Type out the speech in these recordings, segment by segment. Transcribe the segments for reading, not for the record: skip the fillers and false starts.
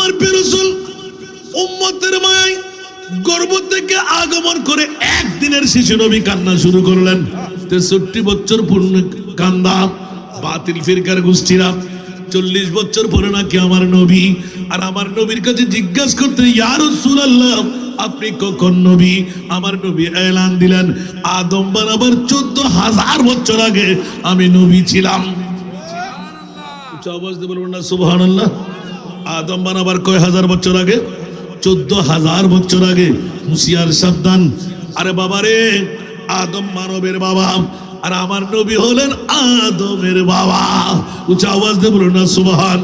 আমার প্রিয় রাসূল উম্মতের মায়ায় গর্ভ থেকে আগমন করে একদিনের শিশু নবী কান্না শুরু করলেন। 63 বছর পূর্ণ কান্দা বাতিল ফিরকার গোষ্ঠীরা 40 বছর পরে নাকি আমার নবী, আর আমার নবীর কাছে জিজ্ঞাসা করতে ইয়া রাসূলুল্লাহ আপনি কখন নবী? আমার নবী এলান দিলেন আদম বানাবার 14,000 বছর আগে আমি নবী ছিলাম। আওয়াজ দিয়ে বলবেন না সুবহানাল্লাহ। আদম বানাবার কয় হাজার বছর আগে? 14,000 বছর আগে। হুঁশিয়ার সাবধান। আরে বাবা রে, আদম মানবের বাবা আর আমার নবী হলেন আদমের বাবা। উঁচা আওয়াজ দিয়ে বলুন না সুবহান।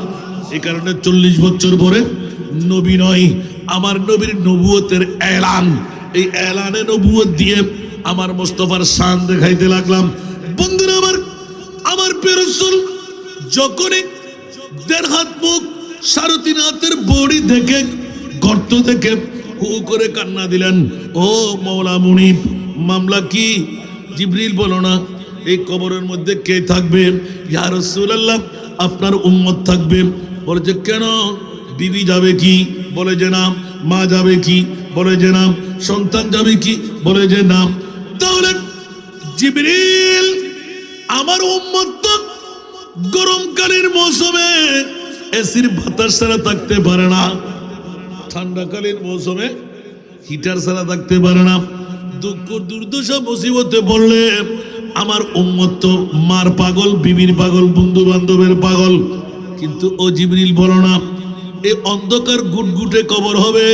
এই কারণে 40 বছর পরে নবী নয়, আমার নবীর নবুয়তের এলান, এই এলানে নবুয়ত দিয়ে আমার মুস্তাফার শান দেখাইতে লাগলাম। বন্ধুরা আমার প্রিয় রাসূল যখনই 1.5 হাত মুখ 3.5 হাতের বড়ি দেখে গর্ত থেকে হু করে কান্না দিলেন, ও মওলা মুনিব মামলা কি? জিবরিল বলো না এই কবরের মধ্যে কে থাকবে? ইয়া রাসূলুল্লাহ আপনার উম্মত থাকবে। বলে যে কেন? বিবি যাবে কি? বলে যে না। মা যাবে কি? বলে যে না। সন্তান যাবে কি? বলে যে না। তাহলে জিবরিল আমার উম্মত তো গরমকালের মৌসুমে এসির বাতাস ছাড়া থাকতে পারে না, ঠান্ডাকালীন মৌসুমে হিটার ছাড়া থাকতে পারে না। দুঃখ দুর্দশা মুসিবতে পড়লে আমার উম্মত তো মার পাগল, বিবির পাগল, বন্ধু বান্ধবের পাগল। কিন্তু ও জিবরিল বলো না এই অন্ধকার গুটগুটে কবর হবে,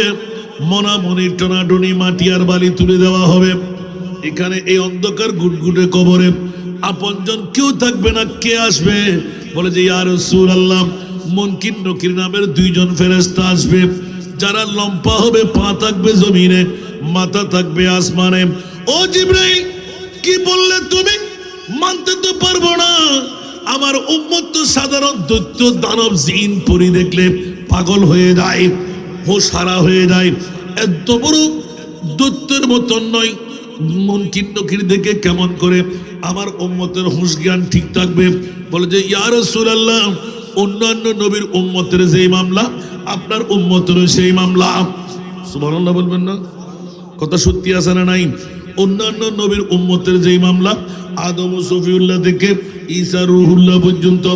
মনামনি টনাটনি মাটি আর বালি তুলে দেওয়া হবে। এখানে এই অন্ধকার গুটগুটে কবরে আপনজন কেউ থাকবে না। কে আসবে? বলে যে ইয়া রাসূলুল্লাহ মুনকির নকির নামের 2 জন ফেরেশতা আসবে, যারা লম্পা হবে, পা থাকবে জমিনে, মাথা থাকবে আসমানে। ও জিবরাইল কি বললে তুমি? মানতে তো পারবো না। আমার উম্মত তো সাধারণ দৈত্য দানব জিন পরি দেখলে পাগল হয়ে যায়, হোশ হারা হয়ে যায়। এত বড় দৈত্যের মতন নয়। মুনকির নকির দেখে কেমন করে আমার উম্মতের হুঁশ জ্ঞান ঠিক থাকবে? বলে যে ইয়া রাসূলুল্লাহ অন্যান্য নবীর উম্মতের যেই মামলা আপনার উম্মতেরও সেই মামলা। সুবহানাল্লাহ বলবেন না? কথা সত্যি আছে না নাই? অন্যান্য নবীর উম্মতের যেই মামলা আদম ও সফিউল্লাহ থেকে ঈসা রুহুল্লাহ পর্যন্ত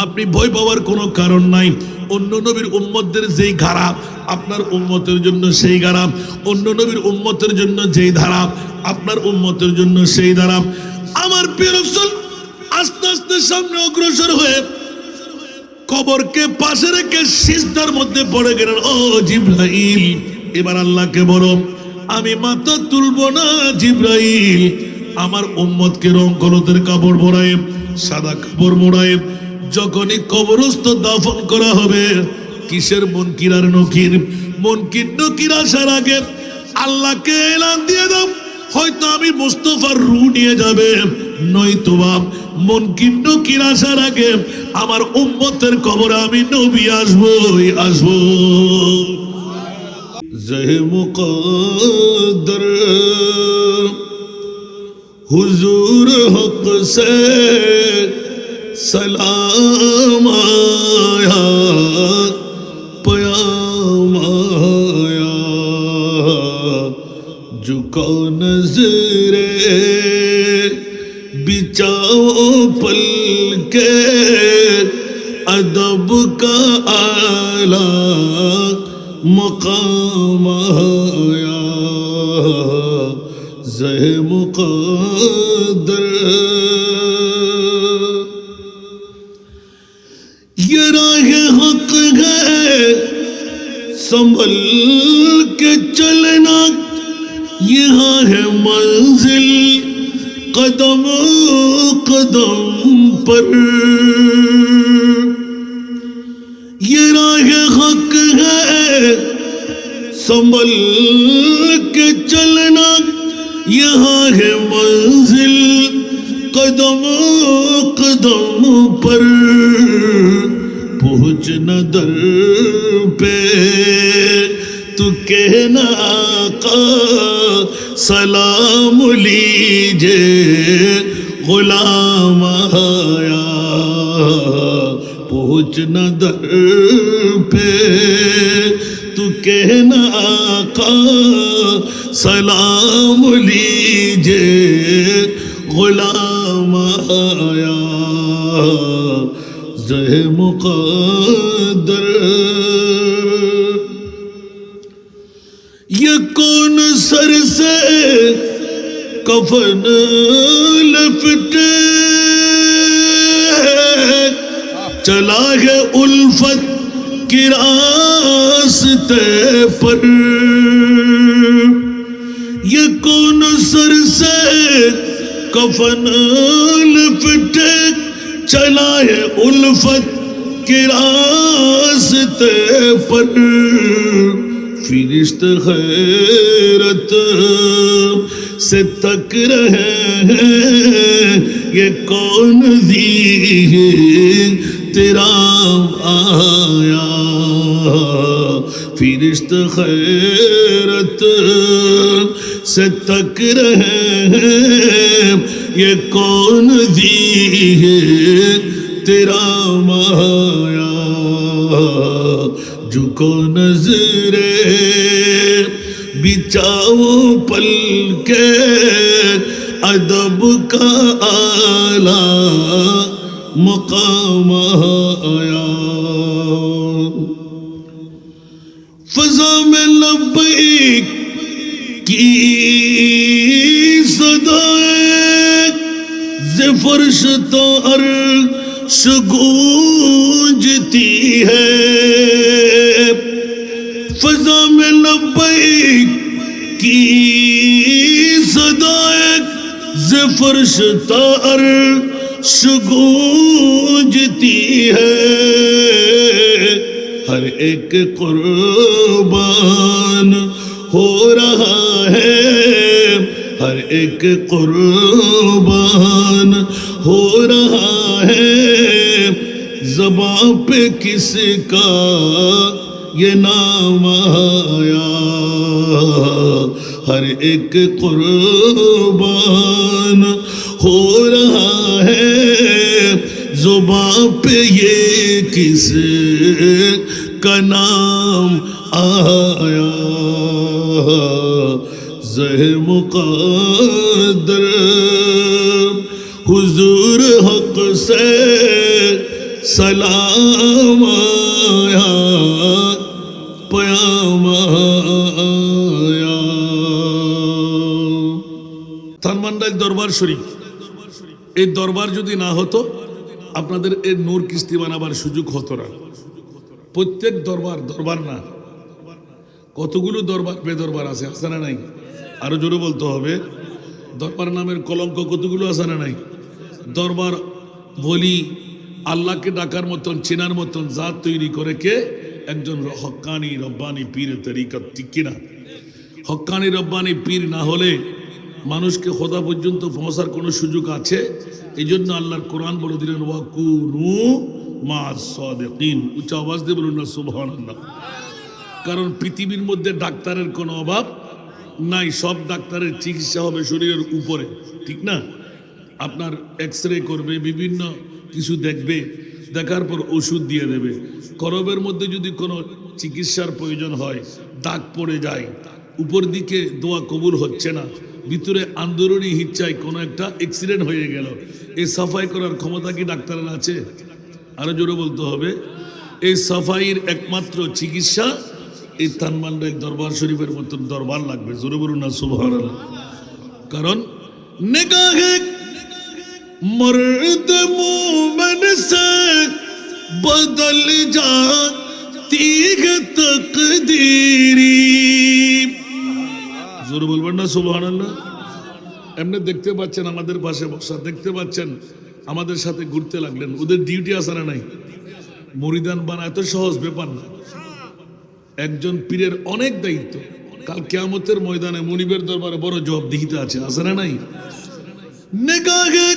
আপনি ভয় পাওয়ার কোনো কারণ নাই। অন্য নবীর উম্মতদের যেই ধারা আপনার উম্মতের জন্য সেই ধারা, অন্য নবীর উম্মতের জন্য যেই ধারা আপনার উম্মতের জন্য সেই ধারা। আমার প্রিয় রাসূল আস্তে আস্তে সামনে অগ্রসর হয়ে কবরকে পাশে রেখে সিজদার মধ্যে পড়ে গেলেন। ও জিবরাইল এবার আল্লাহকে বলো আমি মাথা তুলবো না। জিবরাইল আমার উম্মতকে রং কলতের কাপড় পরায়, সাদা কাপড় মোড়ায় যখনই কবরস্থ দাফন করা হবে, কিসের মুনকির আর নকির? মুনকির নকির আসার আগে আল্লাহকে এলান দিয়ে দাও, হয়তো আমি মুস্তাফার রূহ নিয়ে যাবে, নয়তোবা মুনকির নকির আসার আগে আমার উম্মতের কবরে আমি নবী আসবই আসবো। জয় মুকদ্দর হুজুর হক সে सलाम आया पयाम आया झुको नजरे बिचाओ पल के अदब का आला मकाम आया ज़ह मुक़द्दर ये राह हक है संभल के चलना, यहाँ है मंजिल कदम कदम पर। ये राह हक है संभल के चलना, यहाँ है मंजिल कदम कदम पर। पहुँच न दर पे तू कहना का सलाम लीजिए गुलाम आया। पहुँच न दर पे کہنا آقا سلام لیجے غلام آیا زہ مقدر یہ کون سر سے کفن لپٹے چلا ہے الفت کی راستے پر یہ کون سر سے کفن لپٹے چلا ہے الفت کی راستے پر فرشتے خیرت سے تک رہے ہیں یہ کون دی تیرا آیا فرشتے خیرت سے تک رہے ہیں یہ کون دی تیرا مایا جھکو نظرے بچاؤ پل کے ادب کا اعلیٰ مقام آیا فضا میں لبیک کی صدائیں ز فرش تو عرش گونجتی ہے فضا میں لبیک کی صدائیں ز فرش تو عرش گونجتی ہے ہر ایک قربان ہو رہا ہے ہر ایک قربان ہو رہا ہے زباں پہ کس کا یہ نام آیا ہر ایک قربان ہو رہا ہے زباں پہ یہ کس کا نام آیا زہ مقدر حضور حق سے سلام آیا پیام آیا থানমান্ডাইল দরবার শরীফ এই দরবার যদি না হতো আপনাদের এই নূর কিস্তি বানাবার সুযোগ হতো না প্রত্যেক দরবার দরবার না কতগুলো দরবার বেদরবার আছে আছে না নাই আরো জোরে বলতে হবে দরবার নামের কলঙ্ক কতগুলো আছে না নাই দরবার বলি আল্লাহকে ডাকার মতন চেনার মতন জাত তৈরি করে কে একজন হক্কানি রব্বানি পীরের তরিকত ঠিক কিনা হক্কানি রব্বানি পীর না হলে মানুষকে খোদা পর্যন্ত পৌঁছার কোনো সুযোগ আছে এই জন্য আল্লাহর কোরআন বলে দিলেন ওয়াকুনু মা'আস সাদিকিন উচ্চ আওয়াজ দিয়ে বলুন না সুবহানাল্লাহ কারণ পৃথিবীর মধ্যে ডাক্তারের কোনো অভাব নাই সব ডাক্তারের চিকিৎসা হবে শরীরের উপরে ঠিক না আপনার এক্সরে করবে বিভিন্ন কিছু দেখবে দেখার পর ওষুধ দিয়ে দেবে করবের মধ্যে যদি কোনো চিকিৎসার প্রয়োজন হয় দাগ পড়ে যায় উপর দিকে দোয়া কবুল হচ্ছে না ভিতরে আন্দোলনী হিচ্ছায় কোনো একটা অ্যাক্সিডেন্ট হয়ে গেল এই সাফাই করার ক্ষমতা কি ডাক্তারের আছে আরো জোরে বলতে হবে এই সাফাইয়ের একমাত্র চিকিৎসা এই থানমান্ডাইল দরবার শরীফের মতন দরবার লাগবে জোরে বলুন না সুবহানাল্লাহ কারণ নিগাহে मर्द मोमन से बदल जाती है तकदीरी जोर बोलবেন না সুবহানাল্লাহ এমনি দেখতে পাচ্ছেন আমাদের পাশে বসা দেখতে পাচ্ছেন আমাদের সাথে ঘুরতে লাগলেন ওদের ডিউটি আছে না নাই মুরিদান বানা এত সহজ ব্যাপার না একজন পীরের অনেক দায়িত্ব কাল কিয়ামতের ময়দানে মুনিবের দরবারে বড় জবাবদিহিতা আছে না নাই নিগাহে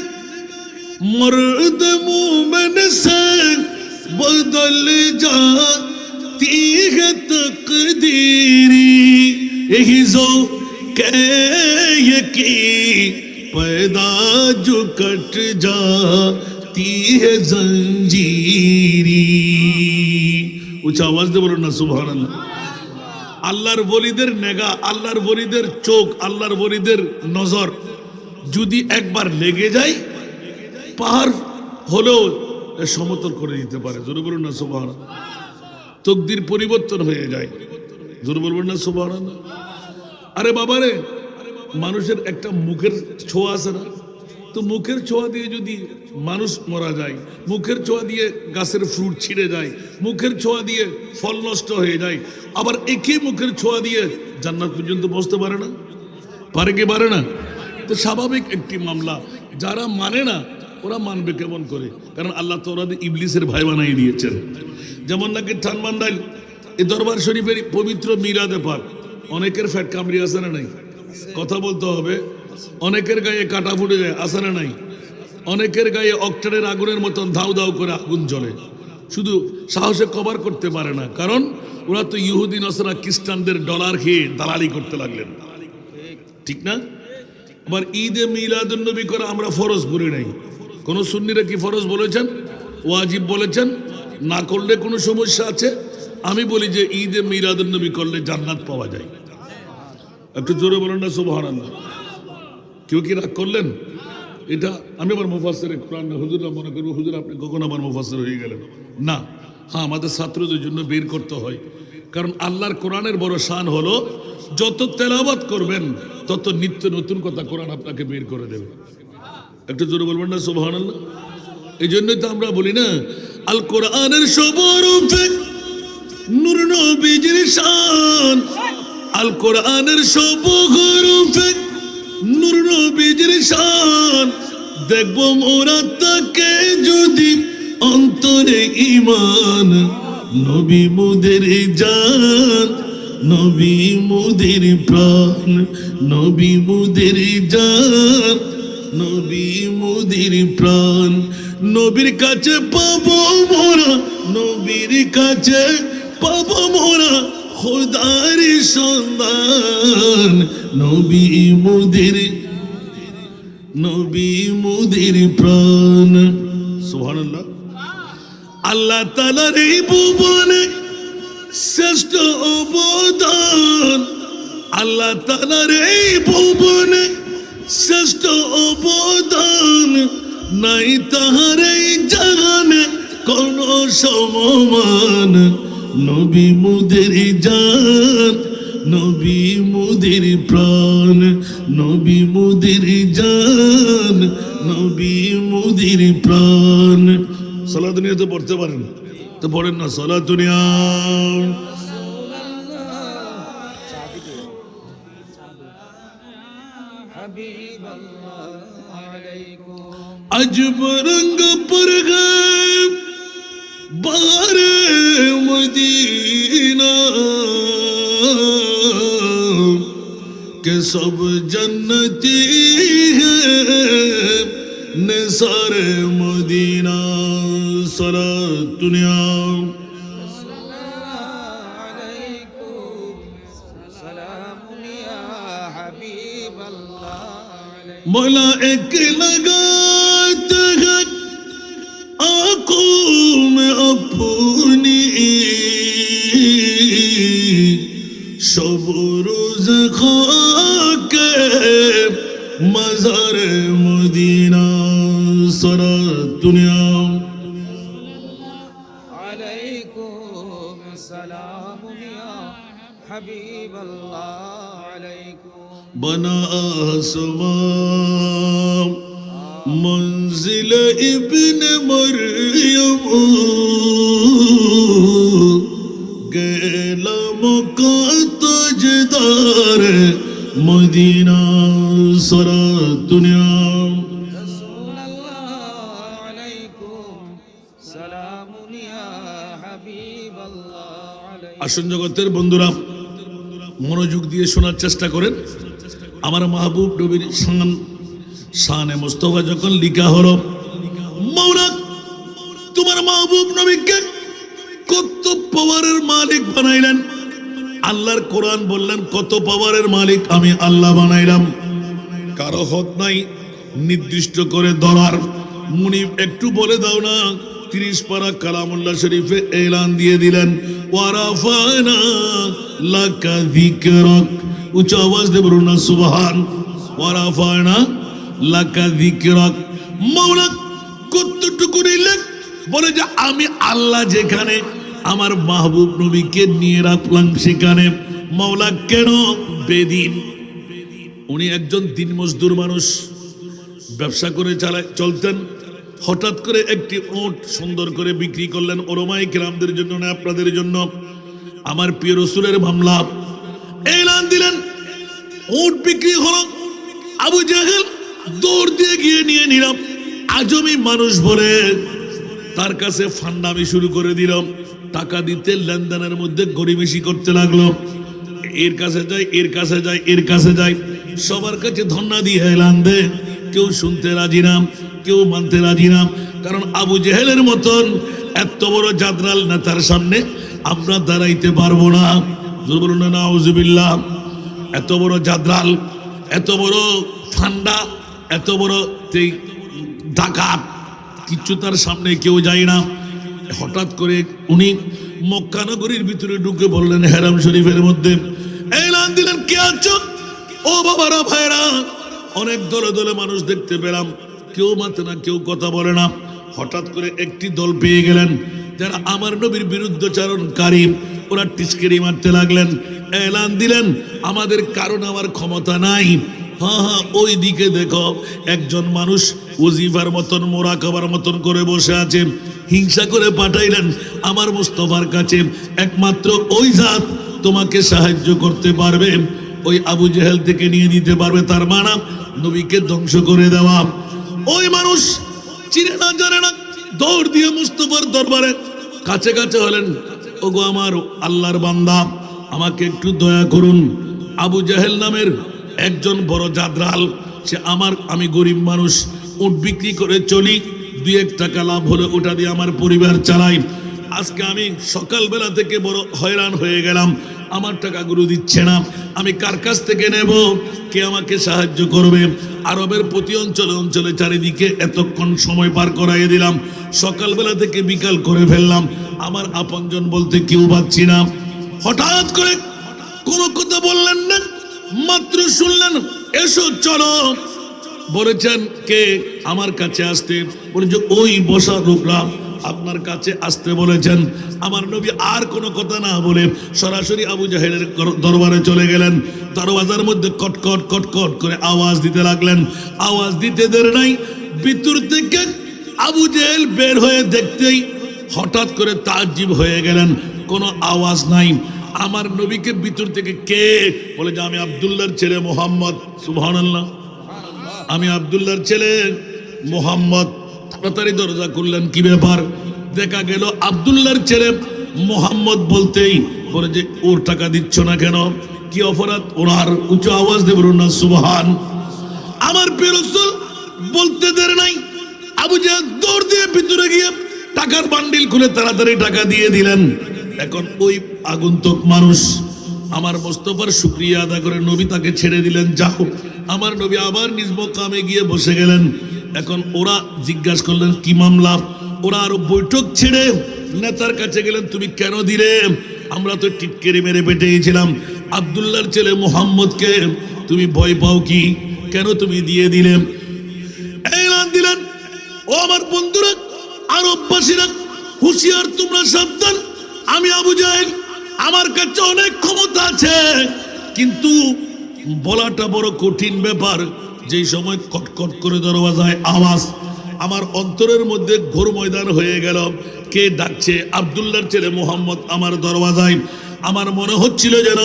मर्द मोमन से बदल जाती है तकदीरी यही जो की पैदा जो कट जाती है जंजीरी ऊंचा आवाज दे बोलो ना सुभान अल्लाह আল্লাহর ওলিদের নেগা, আল্লাহর ওলিদের চোখ, আল্লাহর ওলিদের নজর যদি একবার লেগে যায়, পাহাড় হলেও সমতল করে দিতে পারে। জোরে বলুন না সুবহানাল্লাহ। তকদির পরিবর্তন হয়ে যায়। জোরে বলবেন না সুবহানাল্লাহ। আরে বাবারে, মানুষের একটা মুখের ছোঁয়া আছে না, তো মুখের ছোঁয়া দিয়ে যদি মানুষ মারা যায়, মুখের ছোঁয়া দিয়ে গাছের ফ্রুট ছিঁড়ে যায়, মুখের ছোঁয়া দিয়ে ফল নষ্ট হয়ে যায়, আবার একই মুখের ছোঁয়া দিয়ে জান্নাত পর্যন্ত বসতে পারে না? পারে কি পারে না? তো স্বাভাবিক একটি মামলা। যারা মানে না ওরা মানবে কেমন করে? কারণ আল্লাহ তো ওরা ইবলিসের ভাই বানিয়ে দিয়েছেন। যেমন নাকি ঠানমান্দাইল এই দরবার শরীফের পবিত্র মিরাদে পাক অনেকের ফ্যাট কামড়ি আছে না নাই? কথা বলতে হবে। অনেকের গায়ে কাটা ফুটে যায়, আছে না নাই? অনেকের গায়ে অক্টেনের আগুনের মতন ধাউ ধাউ করে আগুন জ্বলে, শুধু সাহসে কভার করতে পারে না, কারণ ওরা তো ইহুদি নসরা খ্রিস্টানদের ডলার খেয়ে দালালি করতে লাগলেন, ঠিক না? আবার ঈদে মিলাদুন নবী করে আমরা ফরজ করি নাই। কোন সুন্নিরা কি ফরজ বলেছেন, ওয়াজিব বলেছেন? না করলে কোনো সমস্যা আছে? আমি বলি যে ঈদে মিলাদুন নবী করলে জান্নাত পাওয়া যায়। একটু জোরে বলেন না সুবহানাল্লাহ। কেউ কি রাগ করলেন? এটা আমি আবার মুফাসসির কোরআন না, হুজুররা মনে করবো হুজুর আপনি কখন আবার মুফাসসির হয়ে গেলেন। না, হ্যাঁ, আমাদের ছাত্রদের জন্য বের করতে হয়, কারণ আল্লাহর কোরআনের বড় শান হলো যত তেলাওয়াত করবেন তত নিত্য নতুন কথা কোরআন আপনাকে বের করে দেবে। একটু জোরে বলবেন না সুবহানাল্লাহ। এই জন্যই তো আমরা বলি না, আল কোরআনের সবরূপে নূর নবীজির শান, আল কোরআনের সবরূপে নূর নবীজির শান, দেখব মোরা তাকে যদি অন্তরে ঈমান, নবী মুদের জান, নবী মুদের প্রাণ, নবী মুদের জান, নবী মুদের প্রাণ, নবীর কাছে পাবো মোরা, নবীর কাছে পাবো মোরা খোদার সন্ধান, নবী মুদের, নবী মুদের প্রাণ। সুবহানাল্লাহ। আল্লাহ তাআলার এই ভুবনে শ্রেষ্ঠ অবদান, আল্লাহ তাআলার এই ভুবনে শ্রেষ্ঠ অবদান, নাই তাহার এই জাহানে কোন সমমান, নবী মুদের জান, নবী মুদের প্রাণ, নবী মুদের জান, নবী মুদের প্রাণ। সালাত নিয়ে তো পড়তে পারেন, তো পড়েন না সালাত নিয়া। अजब रंग पर गए बारे मदीना के सब जन्नती है निसारे मदीना। सलात दुनिया मौला एक लगाते हैं आंखों में अपनी, शब रोज खाके मज़ार मदीना। सलात दुनिया बना आसमां मंजिल इब्न मरियम, गेला मक्का ताजदार मदीना। सलात दुनिया আসুন জগতের বন্ধুরা, মনোযোগ দিয়ে শোনার চেষ্টা করেন। আমার মাহবুব নবীর শান, শানে মুস্তাফা যখন লিখা হলো, মাওলা তোমার মাহবুব নবীকে কত পাওয়ারের মালিক বানাইলেন। আল্লাহর কোরআন বললেন কত পাওয়ারের মালিক আমি আল্লাহ বানাইলাম, কারো হদ নাই নির্দিষ্ট করে ধরার। মুনিব একটু বলে দাও না। 30 পারা কালামুল্লাহ শরীফে এলান দিয়ে দিলেন, ওয়ারাফানা লাকা যিকরাক, উচ্চ আওয়াজ দিয়ে বলুন না সুবহান। ওয়া রাফা'না লাকা যিকরাক, মাওলা কতটুকু নিলেন, বলে যে আমি আল্লাহ যেখানে আমার মাহবুব নবীকে নিয়ে রাখলাম সেখানে। মাওলা কেন? বেদিন, উনি একজন দিন মজদুর মানুষ, ব্যবসা করে চলতেন। হঠাৎ করে একটি উট সুন্দর করে বিক্রি করলেন, ওলামায়ে কেরামদের জন্য না আপনাদের জন্য। আমার প্রিয় রাসূলের মামলা এলান দিলেন, উট বিক্রি হলো। আবু জাহেল দৌড় দিয়ে গিয়ে নিয়ে নিলাম। আজমি মানুষ বলে তার কাছে ফান্ডামি শুরু করে দিলাম। টাকা দিতে লেনদেনের মধ্যে গড়িমেশি করতে লাগলো। এর কাছে যাই, এর কাছে যাই, এর কাছে যাই, সবার কাছে ধন্না দিয়ে এলান দে। কেউ শুনতে রাজি না, কেউ মানতে রাজি না। কারণ আবু জেহেলের মতন এত বড় জাদরাল নেতার সামনে আমরা দাঁড়াইতে পারবো না। বলুন না নাউজুবিল্লাহ। এত বড় জাদরাল, এত বড় ফান্ডা, এত বড় ডাকাত, কিচ্ছু তার সামনে কেউ যায় না। হঠাৎ করে উনি মক্কা নগরীর ভিতরে ঢুকে বললেন, হেরাম শরীফের মধ্যে এলান দিলেন, কে আছো? ও বাবারা, ভাইরা, অনেক দলে দলে মানুষ দেখতে পেলাম, কেউ মাতে না, কেউ কথা বলে না। হঠাৎ করে একটি দল পেয়ে গেলেন যারা আমার নবীর বিরুদ্ধচারণকারী, ওরা টিচকেরি মারতে লাগলেন। এলান দিলেন, আমাদের কারণ আমার ক্ষমতা নাই। হ্যাঁ হ্যাঁ, ওই দিকে দেখো একজন মানুষ ওজিফার মতন, মোরাকাবার মতন করে বসে আছে। হিংসা করে পাঠাইলেন আমার মুস্তাফার কাছে, একমাত্র ওই জাত তোমাকে সাহায্য করতে পারবে, ওই আবু জেহেল থেকে নিয়ে দিতে পারবে। তার মানা নবীকে ধ্বংস করে দেওয়া। ওই মানুষ চিনে না জানে না, দৌড় দিয়ে মুস্তাফার দরবারে কাছে কাছে হলেন, ওগো আমার আল্লাহর বান্দা, আমাকে একটু দয়া করুন। আবু জেহেল নামের একজন বড় জাদরাল, সে আমি গরিব মানুষ, উট বিক্রি করে চলি, 2-1 টাকা লাভ হলে ওটা দিয়ে আমার পরিবার চালাই। আজকে আমি সকালবেলা থেকে বড় হয়রান হয়ে গেলাম, আমার টাকাগুলো দিচ্ছে না, আমি কার কাছ থেকে নেব? কে আমাকে সাহায্য করবে? আরবের প্রতি অঞ্চলে অঞ্চলে চারিদিকে এতক্ষণ সময় পার করাই দিলাম, সকালবেলা থেকে বিকাল করে ফেললাম, আমার আপনজন বলতে কেউ পাচ্ছি না। হঠাৎ করে কোনো কথা বললেন না, মাত্র শুনলেন, এসো চলো। বলেছেন কে? আমার কাছে আসতে। বলে যে ওই বসা লোকরা আপনার কাছে আসতে বলেছেন। আমার নবী আর কোনো কথা না বলে সরাসরি আবু জাহেলের দরবারে চলে গেলেন। দরওয়াজার মধ্যে কটকট কটকট করে আওয়াজ দিতে লাগলেন। আওয়াজ দিতে দেরি নাই, ভিতর থেকে আবু জাহেল বের হয়ে দেখতেই হঠাৎ করে তাজ্জব হয়ে গেলেন, কোনো আওয়াজ নাই। আমার নবীকে ভিতর থেকে কে? বলে যে আমি আব্দুল্লাহর ছেলে মুহাম্মদ। সুবহানাল্লাহ, আমি আব্দুল্লাহর ছেলে মুহাম্মদ। তাড়াতাড়ি দরজা খুললেন, কি ব্যাপার? দেখা গেল আব্দুল্লাহর ছেলে মুহাম্মদ বলতেই বলে যে ওর টাকা দিচ্ছ না কেন? কি অপরাধ ওনার? উচ্চ আওয়াজ দিয়ে বলুন না সুবহান। আমার প্রিয় রাসূল বলতে দেরি নাই, আবু জাহেল দৌড় দিয়ে ভিতরে গিয়ে টাকার বান্ডিল খুলে তাড়াতাড়ি টাকা দিয়ে দিলেন। এখন ওই আগন্তুক মানুষ আমার মোস্তফার শুকরিয়া আদা করে নবী তাকে ছেড়ে দিলেন, যাও। আমার নবী আবার নিজ মকামে গিয়ে বসে গেলেন। এখন ওরা জিজ্ঞাসা করলেন কি মামলা? ওরা আরো বৈঠক ছেড়ে নেতার কাছে গেলেন, তুমি কেন দিলে? আমরা তো টিটকেরি মেরে পেটেছিলাম আব্দুল্লাহর ছেলে মুহাম্মদকে, তুমি ভয় পাও কি? কেন তুমি দিয়ে দিলে? এলান দিলেন, ও আমার বন্ধুরা, আরববাসীরা, হুঁশিয়ার, তোমরা সাবধান। আমি আবু জাহেল, আমার কাছে অনেক ক্ষমতা আছে, কিন্তু বলাটা বড় কঠিন ব্যাপার। যেই সময় কটকট করে দরওয়াজায় আওয়াজ, আমার অন্তরের মধ্যে ঘোর ময়দান হয়ে গেল। কে ডাকছে? আব্দুল্লাহর ছেলে মুহাম্মদ আমার দরওয়াজায়। আমার মনে হচ্ছিল যেন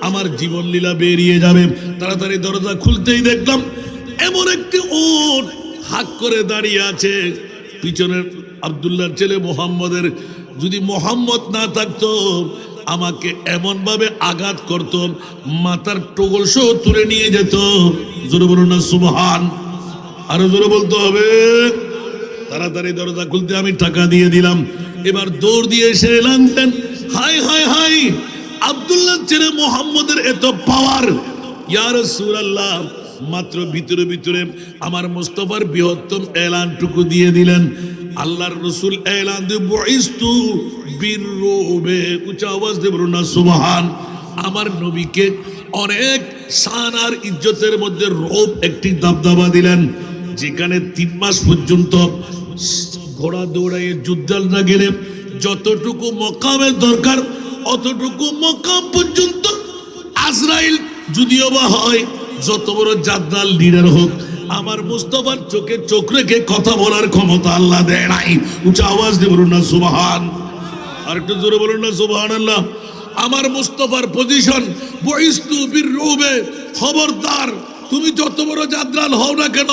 আমার জীবন লীলা বেরিয়ে যাবে। তাড়াতাড়ি দরজা খুলতেই দেখলাম এমন একটি উট হাক করে দাঁড়িয়ে আছে। পিছনের আব্দুল্লাহর ছেলে মুহাম্মদের, যদি মোহাম্মদ না থাকতো আমাকে এমন ভাবে আঘাত করত, মাথার টোগল সহ তুলে নিয়ে যেত। জোরে বলুন না সুবহান। আরো জোরে বলতে হবে। তাড়াতাড়ি দরজা খুলতে আমি টাকা দিয়ে দিলাম। এবার দৌড় দিয়ে এসে এলান দিলেন, হাই হাই হাই, আব্দুল্লাহ ছেলে মুহাম্মদের এত পাওয়ার, ইয়া রাসূলুল্লাহ। মাত্র ভিতরে ভিতরে আমার মুস্তাফার বৃহত্তম এলানটুকু দিয়ে দিলেন। আল্লাহর রাসূল এলান দিয়ে বুইস্তু বিররুবে, উচ্চ আওয়াজ দিয়ে বলুন না সুবহান। আমার নবীকে অনেক শান আর ইজ্জতের মধ্যে রব একটি দাবদাবা দিলেন, যেখানে 3 মাস পর্যন্ত ঘোড়া দৌড়াইয়ে যুদ্ধ না গেলে যতটুকু মকামের দরকার অতটুকু মকাম পর্যন্ত আজরাইল যদিও বা হয়, যত বড় জাদ্দাল লিডার হোক, আমার মুস্তাফার চোখে চোখ রেখে কথা বলার ক্ষমতা আল্লাহ দেয় নাই। উঁচা আওয়াজ দিয়ে বলুন না সুবহান, আর একটু জোরে বলুন না সুবহানাল্লাহ। আমার মুস্তাফার পজিশন বইস্তু বির রুবে, খবরদার তুমি যত বড় জাদ্দাল হও না কেন,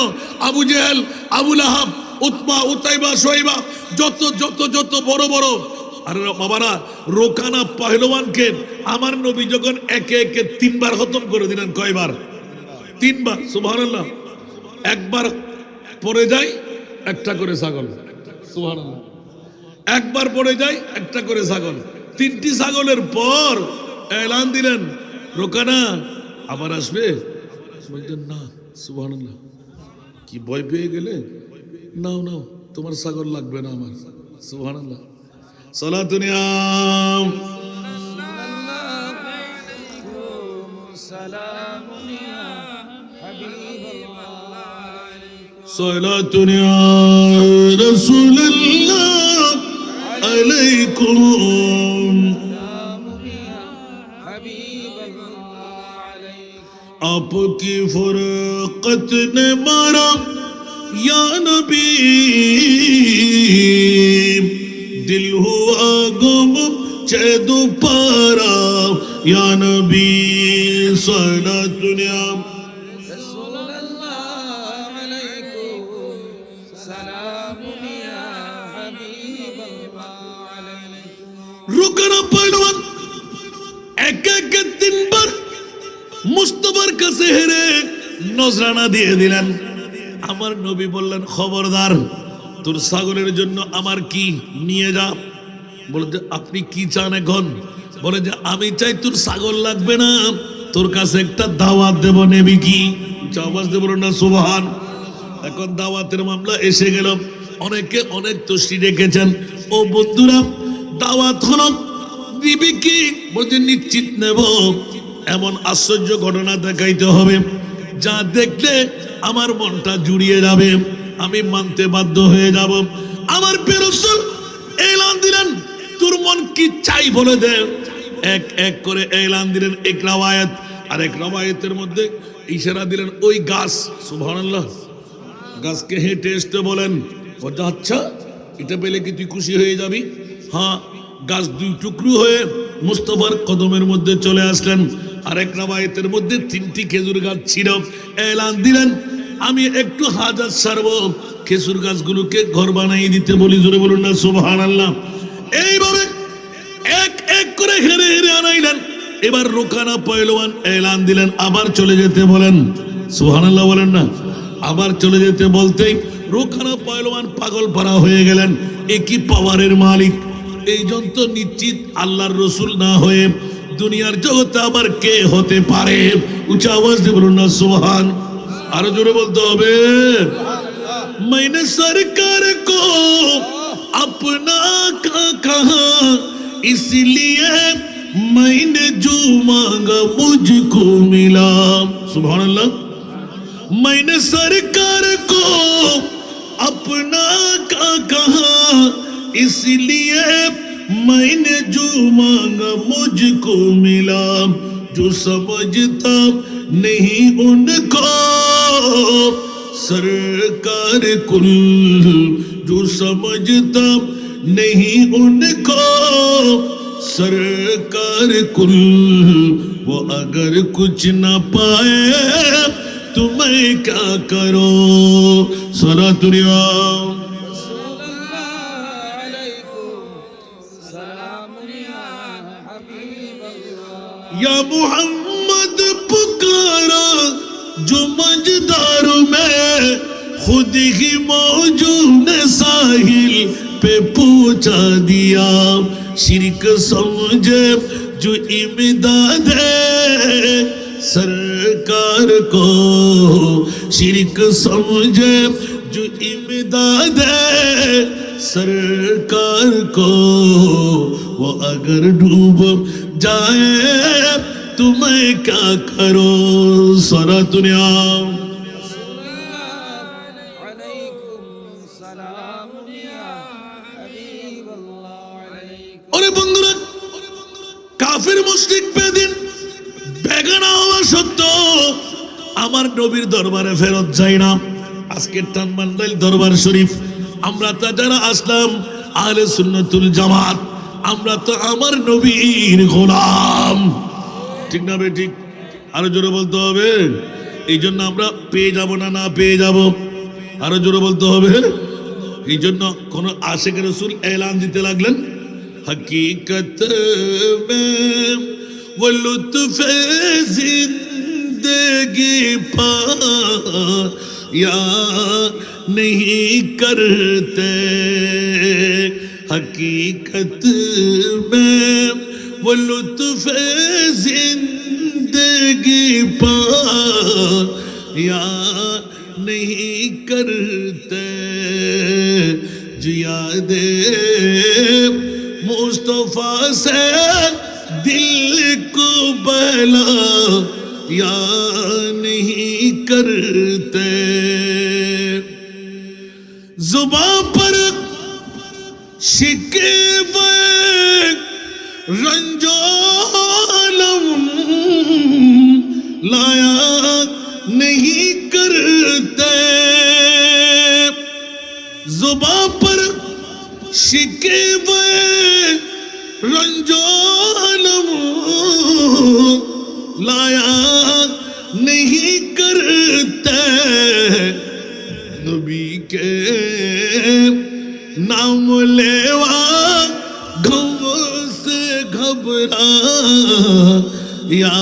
আবু জেহেল, আবু লাহাব, উতবা, উতাইবা, শোয়বা, যত যত যত বড় বড়, আর বাবারা রোকানা পহলওয়ানকে আমার নবী যখন একে একে 3 বার খতম করে দিলেন। কয়বার? 3 বার। সুবহানাল্লাহ। একবার পড়ে যায় একটা করে ছাগল। সুবহানাল্লাহ। একবার পড়ে যায় একটা করে ছাগল। 3টি ছাগলের পর এলান দিলেন, রোকানা আবার আসবে? বলছেন না। সুবহানাল্লাহ। কি ভয় পেয়ে গেলে? নাও নাও, তোমার ছাগল লাগবে না আমার। সুবহানাল্লাহ। সালাতুন ইয়া সালাতুন ইয়া রাসূলুল্লাহ আলাইকুম। आपकी फुरकत ने मारा या नबी, दिल हुआ गुम चैदु पारा या नबी। सलातुन या रसूलल्लाह अलैकुम सलामुन या हबीबल्लाह अलैकुम। রোকানা পহলওয়ান এক এক 3 বার মুস্তাফার কাছে হেরে নজরানা দিয়ে দিলেন। আমার নবী বললেন, খবরদার, তোর ছাগলের জন্য আমার কি নিয়ে যা। বলে যে আপনি কি চান এখন? বলে যে আমি চাই তোর ছাগল লাগবে না, তোর কাছে একটা দাওয়াত দেব, নেবি কি? আওয়াজ দেব না সুবহান। এখন দাওয়াতের মামলা এসে গেল। অনেকে অনেক তস্তি রেখেছেন। ও বন্ধুরা, দাওয়াত হলো, নিবি কি? বলছে নিশ্চিত নেব। এমন আশ্চর্য ঘটনা দেখাইতে হবে যা দেখলে আমার মনটা জুড়িয়ে যাবে, আমি মানতে বাধ্য হয়ে যাব। আমার প্রিয় রাসূল এলান দিলেন, তোর মন কি চাই বলে দে। এক এক করে এলান দিলেন। এক রাওয়ায়াত আর এক রাওয়ায়াতের মধ্যে ইশারা দিলেন ওই গাছ। সুবহানাল্লাহ। গাছকে হেঁটে আসতে বলেন। বলছে আচ্ছা, এটা পেলে কি তুই খুশি হয়ে যাবি? হ্যাঁ। গাছ 2 টুকরো হয়ে মুস্তাফার কদমের মধ্যে চলে আসলেন। আরেক রাওয়ায়াতের মধ্যে 3টি খেজুর গাছ ছিল। এলান দিলেন, আমি একটু হাজার ছাড়ব, খেজুর গাছগুলোকে ঘর বানিয়ে দিতে বলি। জোরে বলুন না সুবহানাল্লাহ। এইভাবে এক এক করে হেরে হেরে আনাইলেন। এবার রোকানা পহলওয়ান এলান দিলেন, আবার চলে যেতে বলেন। সুবহানাল্লাহ বলেন না। আবার চলে যেতে বলতেই রোকানা পহলওয়ান পাগল পারা হয়ে গেলেন। একই পাওয়ারের মালিক, এই জন্য নিশ্চিত আল্লাহর রসুল না হয়ে দুনিয়ার জগতে আবার কে হতে পারে? উঁচা আওয়াজ দিয়ে বলুন না সুবহান। আরো জোরে বলতে হবে। मैंने सरकार को अपना कहा, इसलिए मैंने जो मांगा मुझको मिला। सुभान अल्लाह। मैंने सरकार को अपना कहा, इसलिए मैंने जो मांगा मुझको मिला। जो समझता नहीं उनको सरकार कुल, जो समझता नहीं उनको सरकार कुल, वो अगर कुछ न पाए तो मैं क्या करो। सलातुन या मोहम्मद पुकारा जो मजदार में खुद ही मौजूद साहिल पे पहुंचा दिया। शिरक समझे जो इमदाद है सरकार को, शिरक समझे जो इमदाद है सरकार को, वो अगर डूब جائے تو میں کیا کروں سارا دنیا اور بندرا কাফির মুশরিক বেদিন বেগানা হওয়া সত্ত্বেও আমার নবীর দরবারে ফেরত যাই না আজকের টানমান্ডাইল দরবার শরীফ আমরা তো যারা আসলাম আহলে সুন্নাতুল জামাত আমরা তো আমার নবীর গোলাম ঠিক না ঠিক আরো জোরে বলতে হবে এই জন্য আমরা পেয়ে যাব না না পেয়ে যাব আরো জোরে বলতে হবে এই জন্য কোন আশিক রাসূল এলান দিতে লাগলেন حقیقت میں وہ لطف زندگی پایا نہیں کرتے حقیقت میں وہ لطف زندگی پایا نہیں کرتے جو یاد مصطفیٰ سے دل کو بلا یا نہیں کرتے زباں پر شکوے رنج و الم لایا نہیں کرتے زباں پر شکوے رنج و الم لایا نہیں کرتے نبی کے نام لیوا غم سے گھبرا یا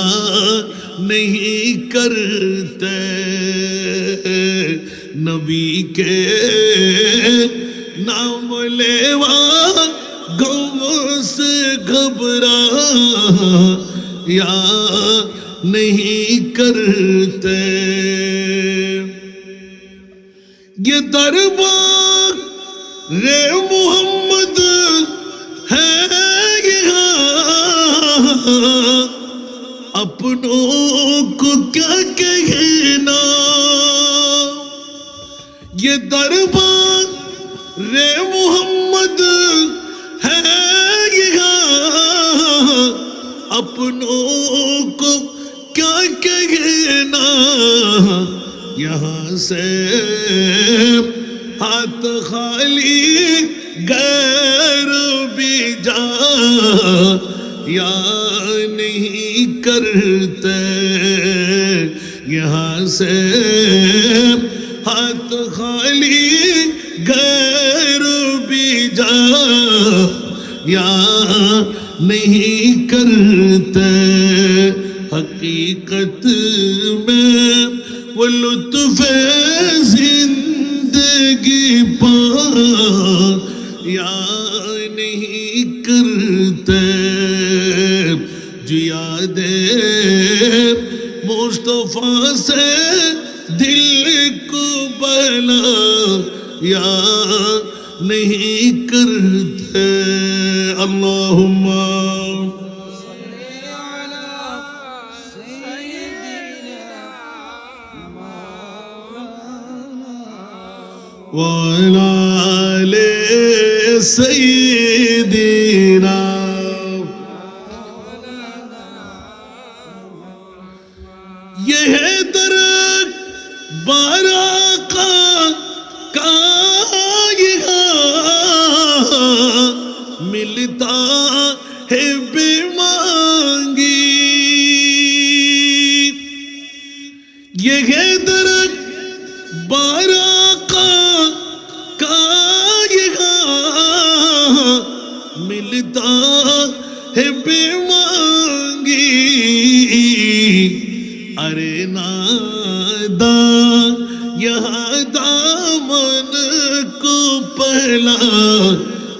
نہیں کرتے نبی کے نام لیوا غم سے گھبرا یا نہیں کرتے یہ دربار رے محمد ہے یہاں اپنوں کو کیا کہنا یہ دربار رے محمد ہے یہاں اپنوں کو کیا کہنا یہاں سے ہاتھ خالی غیر بھی جا یا نہیں کرتے یہاں سے ہاتھ خالی غیر بھی جا یا نہیں کرتے حقیقت میں وہ لطف زندگی پایا نہیں کرتے جو یاد مصطفیٰ سے دل کو بلا یا نہیں کرتے اللہم صلی علی سیدنا وعلی آل سیدنا یہ ہے درخت باراقہ کا ملتا ہے بے مانگی یہ ہے درخت باراقہ کا یہاں ملتا ہے بے مانگی ارے ناداں یہاں دامن کو پہلا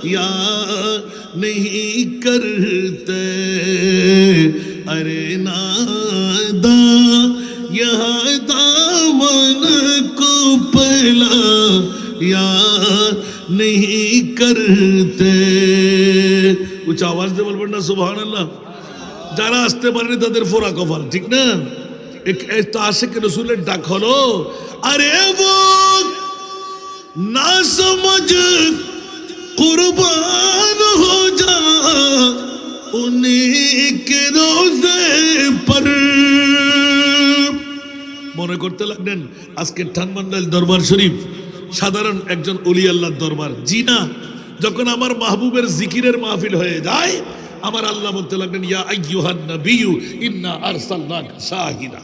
یا نہیں کرتے ارے ناداں یہاں دامن کو پہلا یا نہیں کرتے کچھ آواز دے بول پڑھنا سبحان اللہ যারা আসতে পারেনি তাদের ফোরা কপাল, ঠিক না? তো আশিক রসুলের ডাক হলো, আরে वो ना समझ कुर्बान हो जा उन्हीं के रोज़े पर। মনে করতে লাগলেন আজকে ঠানমন্ডল দরবার শরীফ সাধারণ একজন ওলি আল্লাহর দরবার, জি না। যখন আমার মাহবুবের জিকিরের মাহফিল হয়ে যায়, আমার আল্লাহ বলতে লাগলেন, ইয়া আইয়ুহান নবিয়্যু ইন্না আরসালনাকা শাহিদা।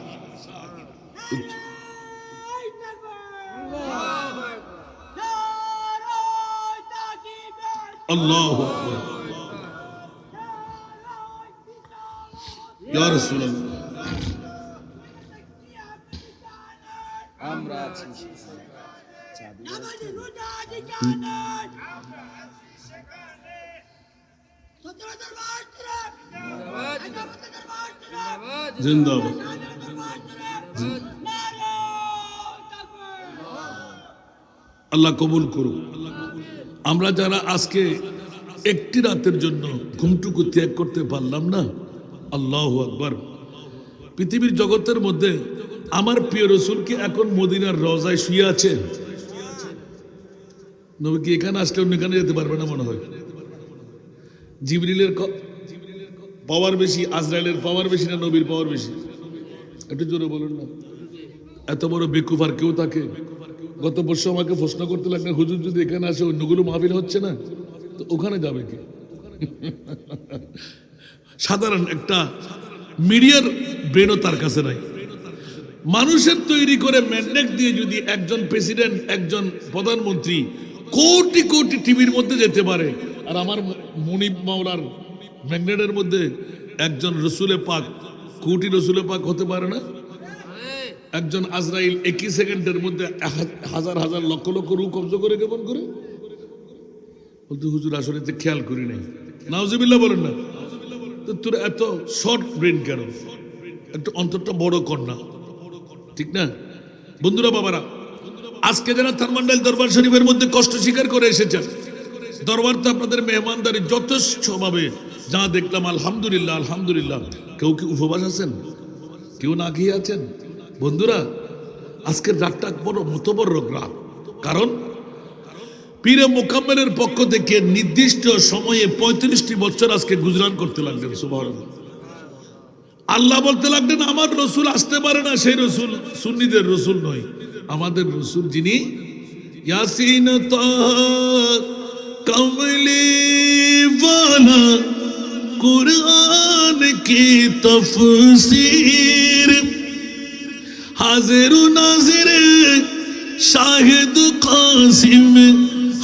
আল্লাহু আকবার, ইয়া রাসূলুল্লাহ। আমরা আছি জিন্দাবাদ। আল্লাহ কবুল করুন। আমরা যারা আজকে একটি রাতের জন্য ঘুমটুকু ত্যাগ করতে পারলাম না, আল্লাহু আকবার। পৃথিবীর জগতের মধ্যে আমার প্রিয় রসুল কি এখন মদিনার রওজায় শুয়ে আছে? নবী কি এখানে আসলে অন্য এখানে যেতে পারবে না মনে হয়? জিবরিলের পাওয়ার বেশি, আজরাইলের পাওয়ার বেশি না নবীর পাওয়ার বেশি? একটু জোরে বলুন না। এত বড় বেকুফ আর কেউ থাকে? গত বছর আমাকে প্রশ্ন করতে লাগলেন, হুজুর যদি এখানে আসে অন্যগুলো মাহফিল হচ্ছে না, তো ওখানে যাবে কি? সাধারণ একটা মিডিয়ার ব্রেনও তার কাছে নাই। মানুষের তৈরি করে ম্যান্ডেট দিয়ে যদি একজন প্রেসিডেন্ট, একজন প্রধানমন্ত্রী কোটি কোটি টিভির মধ্যে যেতে পারে, আর আমার মুনিব মাওলার ম্যান্ডেটের মধ্যে একজন রসুলে পাক, কোটি রসুলে পাক হতে পারে না? একজন আজরাইল একই সেকেন্ডের মধ্যে হাজার হাজার লক্ষ লক্ষ রূহ কবজা করে কেমন করে? বলতে হুজুর আসলে যে খেয়াল করি নাই। নাউজুবিল্লাহ বলেন না। তো তোর এত শর্ট ব্রেন কেন? একটু অন্তরটা বড় কর না, ঠিক না? বন্ধুরা, বাবারা, আজকে যারা ধানমন্ডল দরবার শরীফের মধ্যে কষ্ট স্বীকার করে এসেছেন, দরবার তো আপনাদের মেহমানদারি যথেষ্টভাবে যা দেখলাম, আলহামদুলিল্লাহ আলহামদুলিল্লাহ। কেউ কি উপবাস আছেন? কেউ না খেয়ে আছেন? বন্ধুরা, আজকের রাতটা বড় মুতবরক রাত। কারণ পীরে মোকাম্মেলের পক্ষ থেকে নির্দিষ্ট সময়ে 35টি বছর আজকে গুজরান করতে লাগলেন। সুবহানাল্লাহ। আল্লাহ বলতে লাগলেন, আমার রসুল আসতে পারে না, সেই রসুল সুন্নিদের রসুল নয়, আমাদের রসুল যিনি ইয়াসিন কমলি ওয়ালা কুরআন কি তফসির হাজির নাজির শাহিদ কাসিম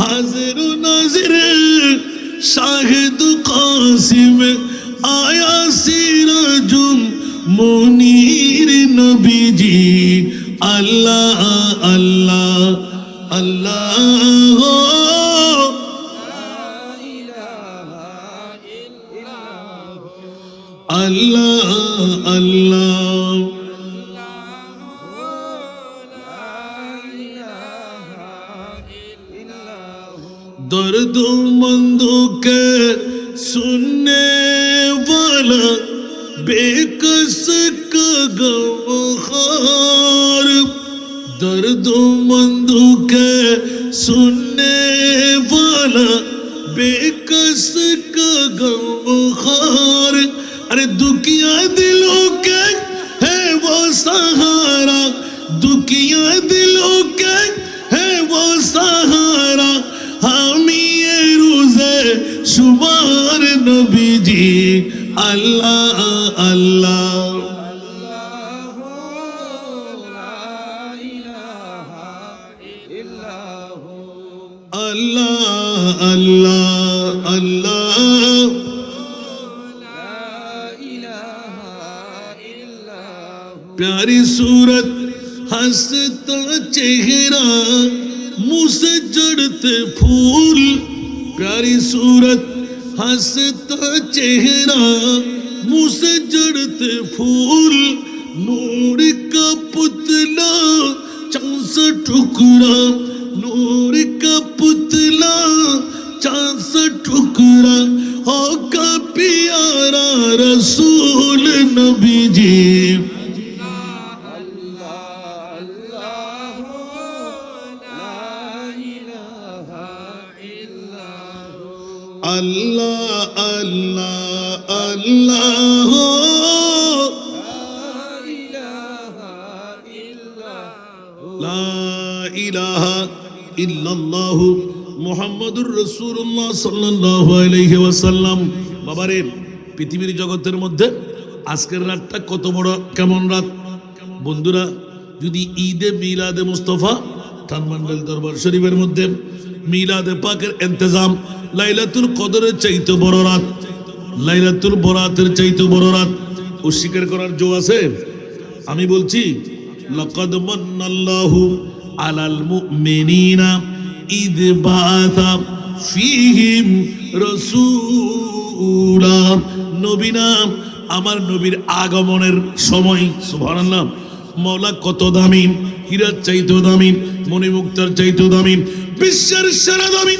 হাজির নাজির শাহিদ কাসিম আয়া সিরাজুম মুনির নবীজি আল্লাহ আল্লাহ আল্লাহ আল্লাহ আল্লাহ दर्द मंदों के सुनने वाला बेकस का गमखार दर्द मंदों के सुनने वाला बेकस का गमखार अरे दुखिया दिलों के है वो सहारा दुखिया दिलों के है वो सहारा हामी रोज़े शुमार नबीजी अल्लाह अल्लाह अल्लाह अल्लाह अल्लाह प्यारी सूरत हंसता चेहरा मुँह से जड़ते फूल प्यारी सूरत हंसता चेहरा मुँह से जड़ते फूल नूर का पुतला चांद सा टुकड़ा नूर का पुतला चांद सा टुकड़ा होगा পিয়ারা রসুল নবীজি আল্লাহ আল্লাহ আল্লাহ লা ইলাহা ইল্লাল্লাহ মুহাম্মাদুর রাসূলুল্লাহ সাল্লাল্লাহু আলাইহি ওয়াসাল্লাম। বাবারে, পৃথিবীর জগতের মধ্যে আজকের রাতটা কত বড়, কেমন রাত বন্ধুরা। যদি ঈদে মিলাদে মুস্তাফা ঠানমান্ডল দরবার শরীফের মধ্যে মিলাদে পাকের ইন্তজাম, লাইলাতুল কদরের চাইতে বড় রাত, লাইলাতুল বরাতের চাইতে বড় রাত অস্বীকার করার জো আছে? আমি বলছি, লাকাদ মান্নাল্লাহু আলাল মুমিনিনা ইদ বাআসা ফীহিম রাসূলা। নবী নাম, আমার নবীর আগমনের সময় সুবহানাল্লাহ। মওলা কত দামি, হীরার চাইতে দামি, মণিমুক্তার চাইতে দামি, বিশ্বের সেরা দামি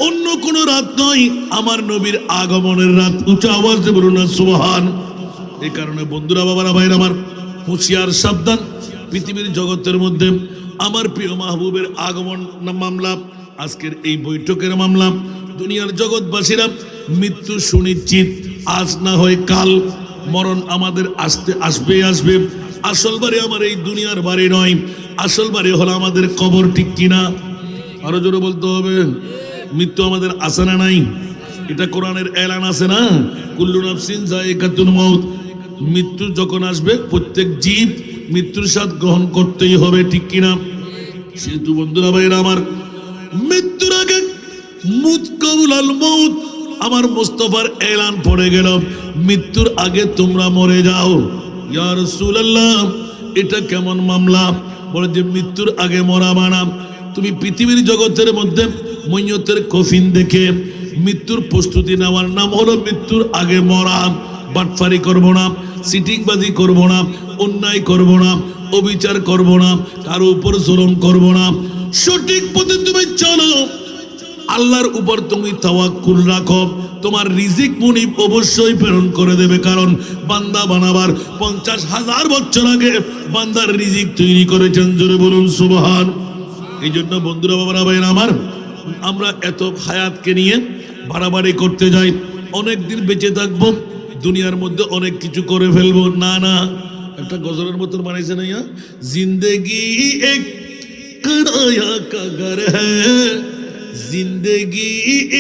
অন্য কোন রাত নয় আমার নবীর আগমনের রাত। উচ্চ আওয়াজে বলুন না সুবহান। এই কারণে বন্ধুরা, বাবারা, ভাইরা আমার, হুঁশিয়ার, সাবধান। পৃথিবীর জগতের মধ্যে আমার প্রিয় মাহবুবের আগমন মামলা, আজকের এই বৈঠকের মামলা। দুনিয়ার জগৎবাসীরা মৃত্যু সুনিশ্চিত, আজ না হয় কাল মরণ আমাদের আসবে। আসল বাড়ি আমার এই দুনিয়ার বাড়ি নয়, আসল বাড়ি হলো আমাদের কবর, ঠিক কিনা? আরো জোরে বলতে হবে। মৃত্যু আমাদের আছে না নাই? এটা কোরআনের এলান আছে না, কুল্লু নাফসিন যায়িকাতুল মাউত। মৃত্যু যখন আসবে প্রত্যেক জীব মৃত্যুর স্বাদ গ্রহণ করতেই হবে, ঠিক কিনা? সেহেতু বন্ধুরা, ভাইরা আমার, মৃত্যুর আগে মুত কবুলাল মউত, আমার মুস্তাফার এলান পড়ে গেল, মৃত্যুর আগে তোমরা মরে যাও। ইয়া রাসূলুল্লাহ, এটা কেমন মামলা? বলে যে মৃত্যুর আগে মরা মানা। তুমি পৃথিবীর জগতের মধ্যে মইয়তের কফিন দেখে মৃত্যুর প্রস্তুতি নেওয়ার নাম হলো মৃত্যুর আগে মরা। বাটফারি করব না, সিটিংবাজি করব না, অন্যায় করব না, অবিচার করব না, কারো উপর জুলুম করব না, সঠিক পথে তুমি চলো, আল্লাহর উপর তুমি তাওয়াক্কুল রাখো, তোমার রিজিক মুনিব অবশ্যই প্রেরণ করে দেবে। কারণ বান্দা বানাবার 50,000 বছর আগে বান্দার রিজিক তৈরি করেছেন। জোরে বলুন সুবহান। এই জন্য বন্ধুরা, বাবারা, ভাইরা আমার, আমরা এত হায়াতকে নিয়ে বাড়াবাড়ি করতে যাই, অনেক দিন বেঁচে থাকবো, দুনিয়ার মধ্যে অনেক কিছু করে ফেলবো। না না, একটা গজলের মতন বানাইছে না, জিন্দেগি এক কিরায়া কা ঘর হ্যায়, जिंदगी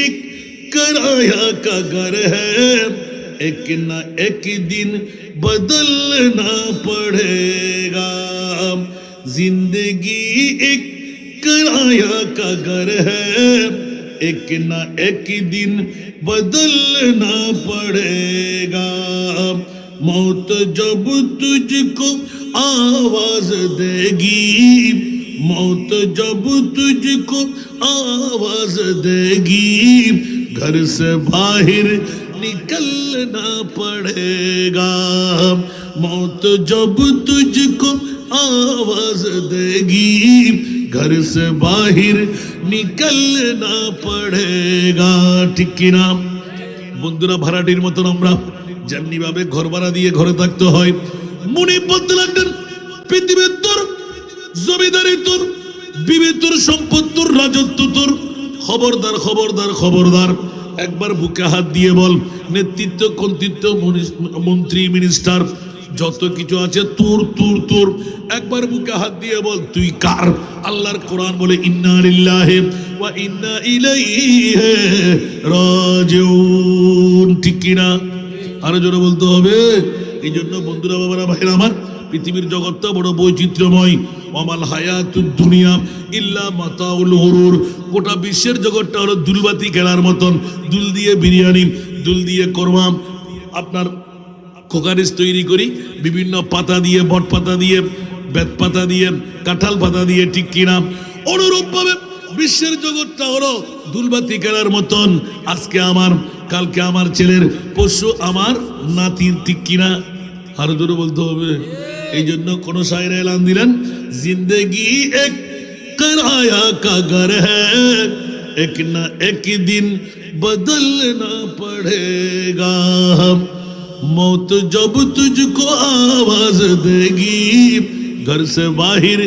एक किराया का घर है, एक ना एक दिन बदलना पड़ेगा। जिंदगी एक किराया का घर है, एक ना एक दिन बदलना पड़ेगा। मौत जब तुझको आवाज देगी, मौत जब तुझको आवाज देगी, घर से बाहर निकलना पड़ेगा। मौत जब तुझको आवाज देगी, घर से बाहर निकलना पड़ेगा, ঠিক কি না? বন্ধুরা, ভাড়াটির মতন আমরা যেমনি ভাবে ঘর ভাড়া দিয়ে ঘরে থাকতে হয়, মনে বলতে লাগলেন পৃথিবীর তোর, জমিদারি তোর, বিবি তোর, সম্পদ তোর, রাজত্ব তোর। খবরদার খবরদার খবরদার, একবার বুকে হাত দিয়ে বল, নেতৃত্ব, কর্তৃত্ব, মন্ত্রী, মিনিস্টার, যত কিছু আছে তোর তোর তোর। একবার বুকে হাত দিয়ে বল, তুই কার? আল্লাহর কোরআন বলে, ইন্না লিল্লাহি ওয়া ইন্না ইলাইহি রাজিউন, ঠিক কিনা? আরো জোরে বলতে হবে। এই জন্য বন্ধুরা, বাবারা, ভাইরা আমার, পৃথিবীর জগৎটা বড় বৈচিত্র্যময়। ওয়ামাল হায়াতুদ দুনিয়া ইল্লা মাতাউল গুরুর। গোটা বিশ্বের জগৎটা হলো দুলবাতি খেলার মতন। দুল দিয়ে বিরিয়ানি, দুল দিয়ে কোরমা, আপনার কোকারিস তৈরি করি বিভিন্ন পাতা দিয়ে, বট পাতা দিয়ে, বেত পাতা দিয়ে, কাঁঠাল পাতা দিয়ে, ঠিক কিনা? অনুরূপ ভাবে বিশ্বের জগৎটা হলো দুলবাতি খেলার মতন। আজকে আমার, কালকে আমার ছেলের, পরশু আমার নাতির, ঠিক কিনা? আরো জোরে বলতে হবে। এই জন্য কোন শায়রে এলান দিলেন, জিন্দেগি এক কিরায়া কা ঘর হ্যায়, एक न एक दिन बदलना पड़ेगा मौत जब तुझको आवाज देगी घर से बाहर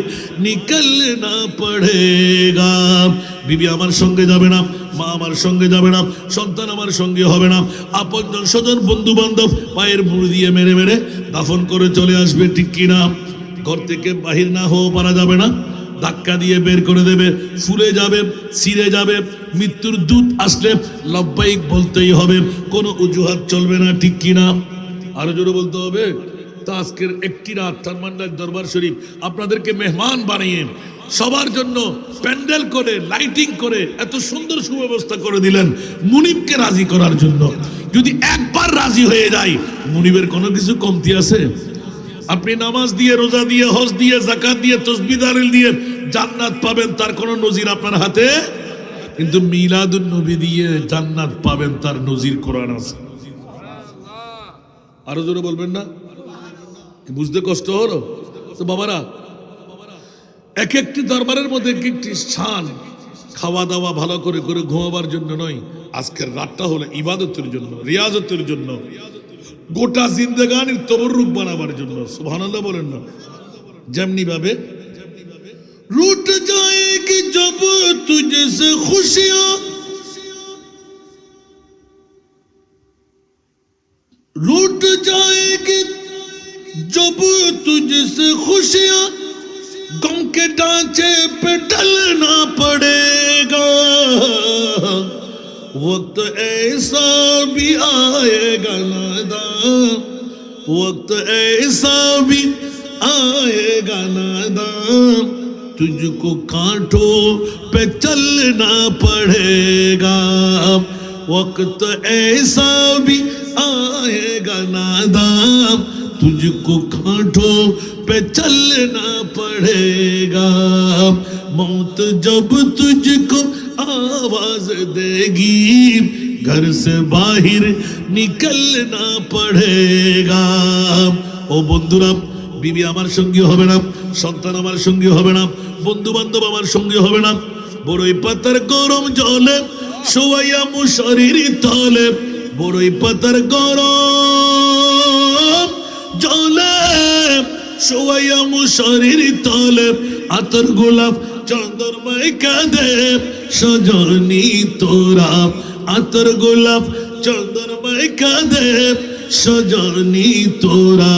निकलना पड़ेगा বিবি আমার সঙ্গে যাবে না মা আমার সঙ্গে যাবে না সন্তান আমার সঙ্গে হবে না আপনজন স্বজন বন্ধু বান্ধব পায়ের মুড়ি দিয়ে মেরে মেরে দাফন করে চলে আসবে ঠিক কি না ঘর থেকে বাহির না হওয়া পারা যাবে না ধাক্কা দিয়ে বের করে দেবে ফুলে যাবে ছিঁড়ে যাবে মৃত্যুর দূত আসলে লব্বাইক বলতেই হবে কোনো অজুহাত চলবে না ঠিক কি না আরো জোরে বলতে হবে তো আজকের একটি রাত ধানমন্ডল দরবার শরীফ আপনাদেরকে মেহমান বানিয়ে সবার জন্য প্যান্ডেল করে লাইটিং করে এত সুন্দর সুব্যবস্থা করে দিলেন মুনিবকে রাজি করার জন্য যদি একবার রাজি হয়ে যায় মুনিবের কোনো কিছু কমতি আছে আপনি নামাজ দিয়ে রোজা দিয়ে হজ দিয়ে যাকাত দিয়ে তাসবিহ তাহলিল দিয়ে জান্নাত পাবেন তার কোনো নজির আপনার হাতে কিন্তু মিলাদুন নবী দিয়ে জান্নাত পাবেন তার নজির কোরআন আছে আরো জোরে বলবেন না বুঝতে কষ্ট হলো তো বাবারা এক একটি দরবারের মধ্যে এক একটি স্থান খাওয়া দাওয়া ভালো করে করে ঘুমাবার জন্য নয় আজকের রাতটা হলো ইবাদতের জন্য রিয়াজতের জন্য গোটা জিন্দেগানির তবররুক বানাবার জন্য সুবহানাল্লাহ বলেন না যেমনি ভাবে रूठ जाएगी जब तुझसे खुशियां रूठ जाएगी जब तुझसे खुशियां गम के ढांचे पे ढलना पड़ेगा वक्त ऐसा भी आएगा नादान वक्त ऐसा भी आएगा नादान तुझको कांटों पे चलना पड़ेगा वक्त ऐसा भी आएगा नादान तुझको कांटों पे चलना पड़ेगा मौत जब तुझको आवाज देगी घर से बाहर निकलना पड़ेगा ओ बंधुरा বিবি আমার সঙ্গী হবে না সন্তান আমার সঙ্গী হবে না বন্ধু বান্ধব আমার সঙ্গী হবে না বড়ই পাতার গরম জলে শোয়াইয়া মুশারির তলে বড়ই পাতার গরম জলে শোয়াইয়া মুশারির তলে আতর গোলাপ চন্দরময় কাঁদে সজনী তোরা আতর গোলাপ চন্দরময় কাঁদে সজনী তোরা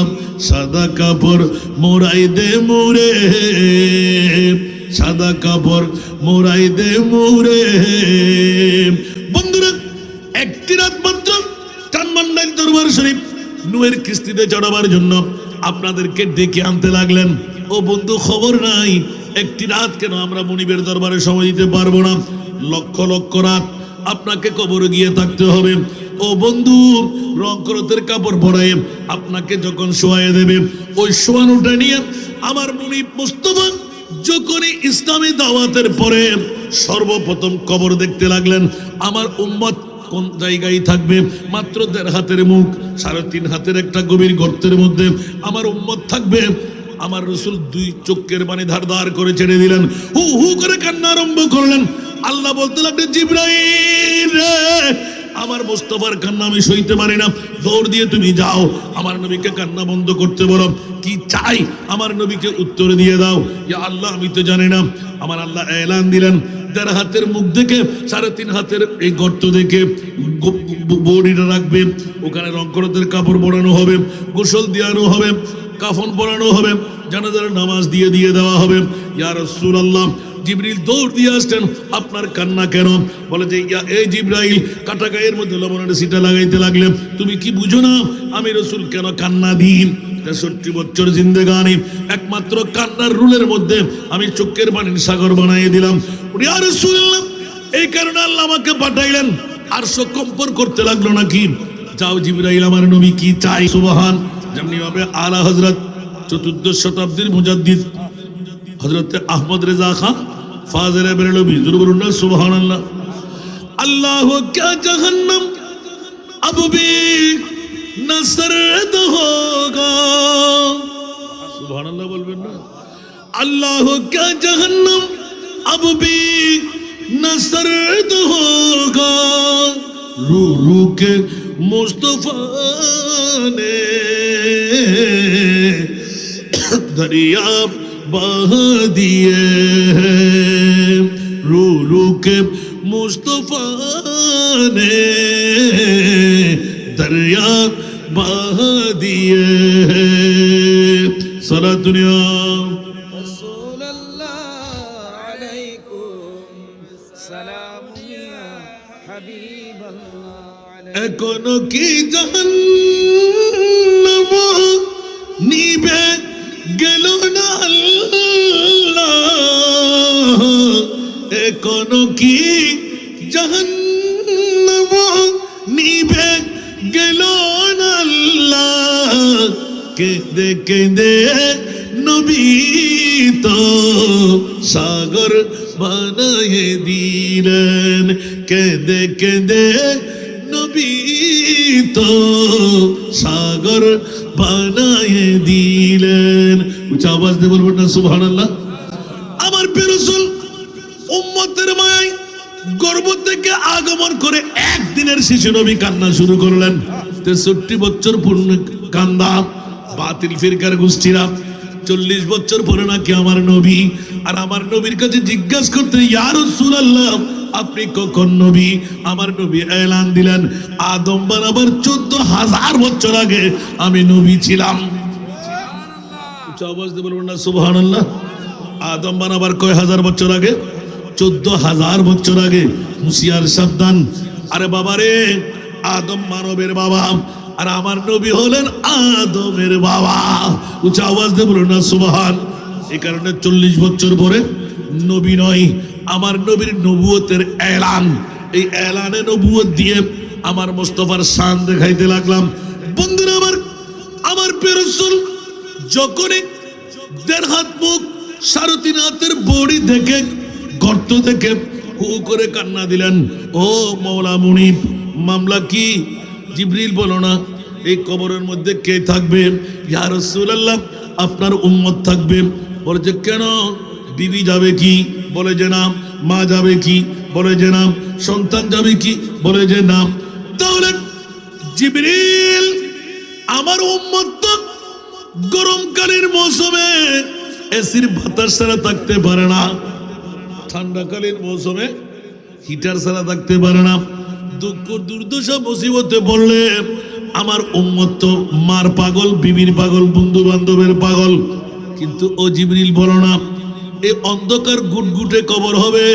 সাদা কাপড় মোড়াই দে মুরে সাদা কাপড় মোড়াই দে মুরে বন্ধুরা একটি রাত মাত্র ধানমন্ডল দরবার শরীফ নূহের কিস্তিতে চড়াবার জন্য আপনাদেরকে ডেকে আনতে লাগলেন ও বন্ধু খবর নাই একটি রাত কেন আমরা মুনিবের দরবারে সময় দিতে পারবো না লক্ষ লক্ষ রাত আপনাকে কবরে গিয়ে থাকতে হবে ও বন্ধু রংকরতের কাপড় পরায় আপনাকে যখন শোয়ায়ে দেবে ওই শোয়ানোটা নিয়ে আমার মুনিব মুস্তাফা যখনই ইসলামী দাওয়াতের পরে সর্বপ্রথম কবর দেখতে লাগলেন আমার উম্মত কোন জায়গায় থাকবে মাত্র 1.5 হাতের মুখ 3.5 হাতের একটা গভীর গর্তের মধ্যে আমার উম্মত থাকবে আমার রাসূল 2 চোখের পানি ধারধার করে ছেড়ে দিলেন হু হু করে কান্না আরম্ভ করলেন আল্লাহ বলতে লাগলেন জিবরাইল রে আমার মুস্তাফার কান্না আমি সইতে পারি না দৌড় দিয়ে তুমি যাও আমার নবীকে কান্না বন্ধ করতে বলো কি চাই আমার নবীকে উত্তর দিয়ে দাও ইয়া আল্লাহ আমি তো জানি না আমার আল্লাহ এলান দিলেন 1.5 হাতের মুখ দেখে 3.5 হাতের এই গর্ত দেখে বড়িটা রাখবে ওখানে রংকরতের কাপড় পরানো হবে গোসল দেওয়ানো হবে কাফন পরানো হবে জানাজার নামাজ দিয়ে দেওয়া হবে ইয়া রাসূলুল্লাহ জিবরিল দৌড় দিয়ে আসছেন আপনার কান্না কেন বলে যে এই জিবরাইল কাটা গায়ের মধ্যে লবণের সিটা লাগাইতে লাগলেন তুমি কি বুঝো না আমি রাসূল কেন কান্না দিই 63 বছর জিন্দেগানি একমাত্র কান্নার রুলের মধ্যে আমি চোখের পানির সাগর বানিয়ে দিলাম ইয়া রাসূলুল্লাহ এই কারণে আল্লাহ আমাকে পাঠাইলেন আরশ কম্পন করতে লাগলো নাকি যাও জিবরাইল আমার নবী কি চাই সুবহান যেমনি ভাবে আলা হযরত 14 শতাব্দীর মুজাদ্দিদ হযরত আহমদ রেজা খান फाज़िल बेरलवी ज़रूर ना सुभान अल्लाह अल्लाह क्या जहन्नम अब भी न सर्द होगा सुभान अल्लाह बोलबेन ना अल्लाह क्या जहन्नम अब भी न सर्द होगा रू रू के मुस्तफा ने दरिया बहा दिए रू रू के मुस्तफा ने दरिया बहा दिए सारा दुनिया এখনো কি জাহান্নাম নিভে গেল না আল্লাহ এখনো কি জাহান্নাম নিভে গেল না আল্লাহ কেঁদে কেঁদে নবী তো সাগর বানিয়ে দিলেন কেঁদে কেঁদে নবী তো সাগর বানিয়ে দিলেন উচ্চ আওয়াজ দিয়ে বলবেন না সুবহানাল্লাহ আমার প্রিয় রাসূল উম্মতের মায়ায় গর্ভ থেকে আগমন করে একদিনের শিশু নবী কান্না শুরু করলেন 63 বছর পূর্ণ কান্দা বাতিল ফিরকার গোষ্ঠীরা 40 বছর পরে নাকি আমার নবী আর আমার নবীর কাছে জিজ্ঞাসা করতে ইয়া রাসূলুল্লাহ আপনি কখন নবী আমার নবী এলান দিলেন আদম বানাবার 14000 বছর আগে আমি নবী ছিলাম উচ্চ আওয়াজ দিয়ে বলবেন না সুবহানাল্লাহ আদম বানাবার কয় হাজার বছর আগে 14000 বছর আগে হুঁশিয়ার সাবধান আরে বাবা রে আদম মানবের বাবা আর আমার নবী হলেন আদমের বাবা উচ্চ আওয়াজ দিয়ে বলুন না সুবহান এই কারণে 40 বছর পরে নবী নয় আমার নবীর নবুয়তের এলান এই এলানে নবুয়ত দিয়ে আমার মুস্তাফার শান দেখাইতে লাগলাম বন্ধুরা আমার প্রিয় রাসূল যখনই 1.5 হাত মুখ 3.5 হাতের বডি থেকে গর্ত থেকে হু করে কান্না দিলেন ও মাওলা মুনিব মামলা কি জিবরিল বলো না এই কবরের মধ্যে কে থাকবে ইয়া রাসূলুল্লাহ আপনার উম্মত থাকবে বলে যে কেন বিবি যাবে কি বলে যে না মা যাবে কি বলে যে না সন্তান যাবে কি বলে যে না তাহলে জিবরিল আমার উম্মত তো গরমকালের মৌসুমে এসির বাতাস ছাড়া থাকতে পারে না ঠান্ডাকালীন মৌসুমে হিটার ছাড়া থাকতে পারে না দুঃখ দুর্দশা মুসিবতে পড়লে আমার উম্মত তো মার পাগল বিবির পাগল বন্ধু বান্ধবের পাগল কিন্তু ও জিবরিল বলো না এই অন্ধকার গুটগুটে কবর হবে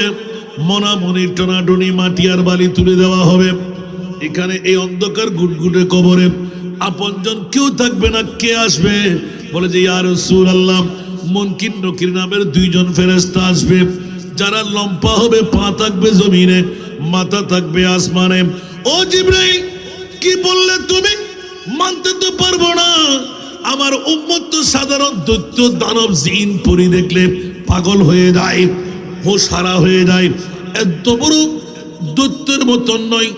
মনা মনির টনাটনি মাটি আর বালি তুলে দেওয়া হবে এখানে এই অন্ধকার গুটগুটে কবরে আপনজন কেউ থাকবে না কে আসবে বলে যে ইয়া রাসূলুল্লাহ মুনকির নকির নামের 2 জন ফেরেশতা আসবে যারা লম্বা হবে পা থাকবে জমিনে মাথা থাকবে আসমানে ও জিবরাইল কি বললে তুমি মানতে তো পারবো না আমার উম্মত তো সাধারণ দৈত্য দানব জিন পরি দেখলে পাগল হয়ে যায় হোশ হারা হয়ে যায় এত বড় দৈত্যের মতন নয়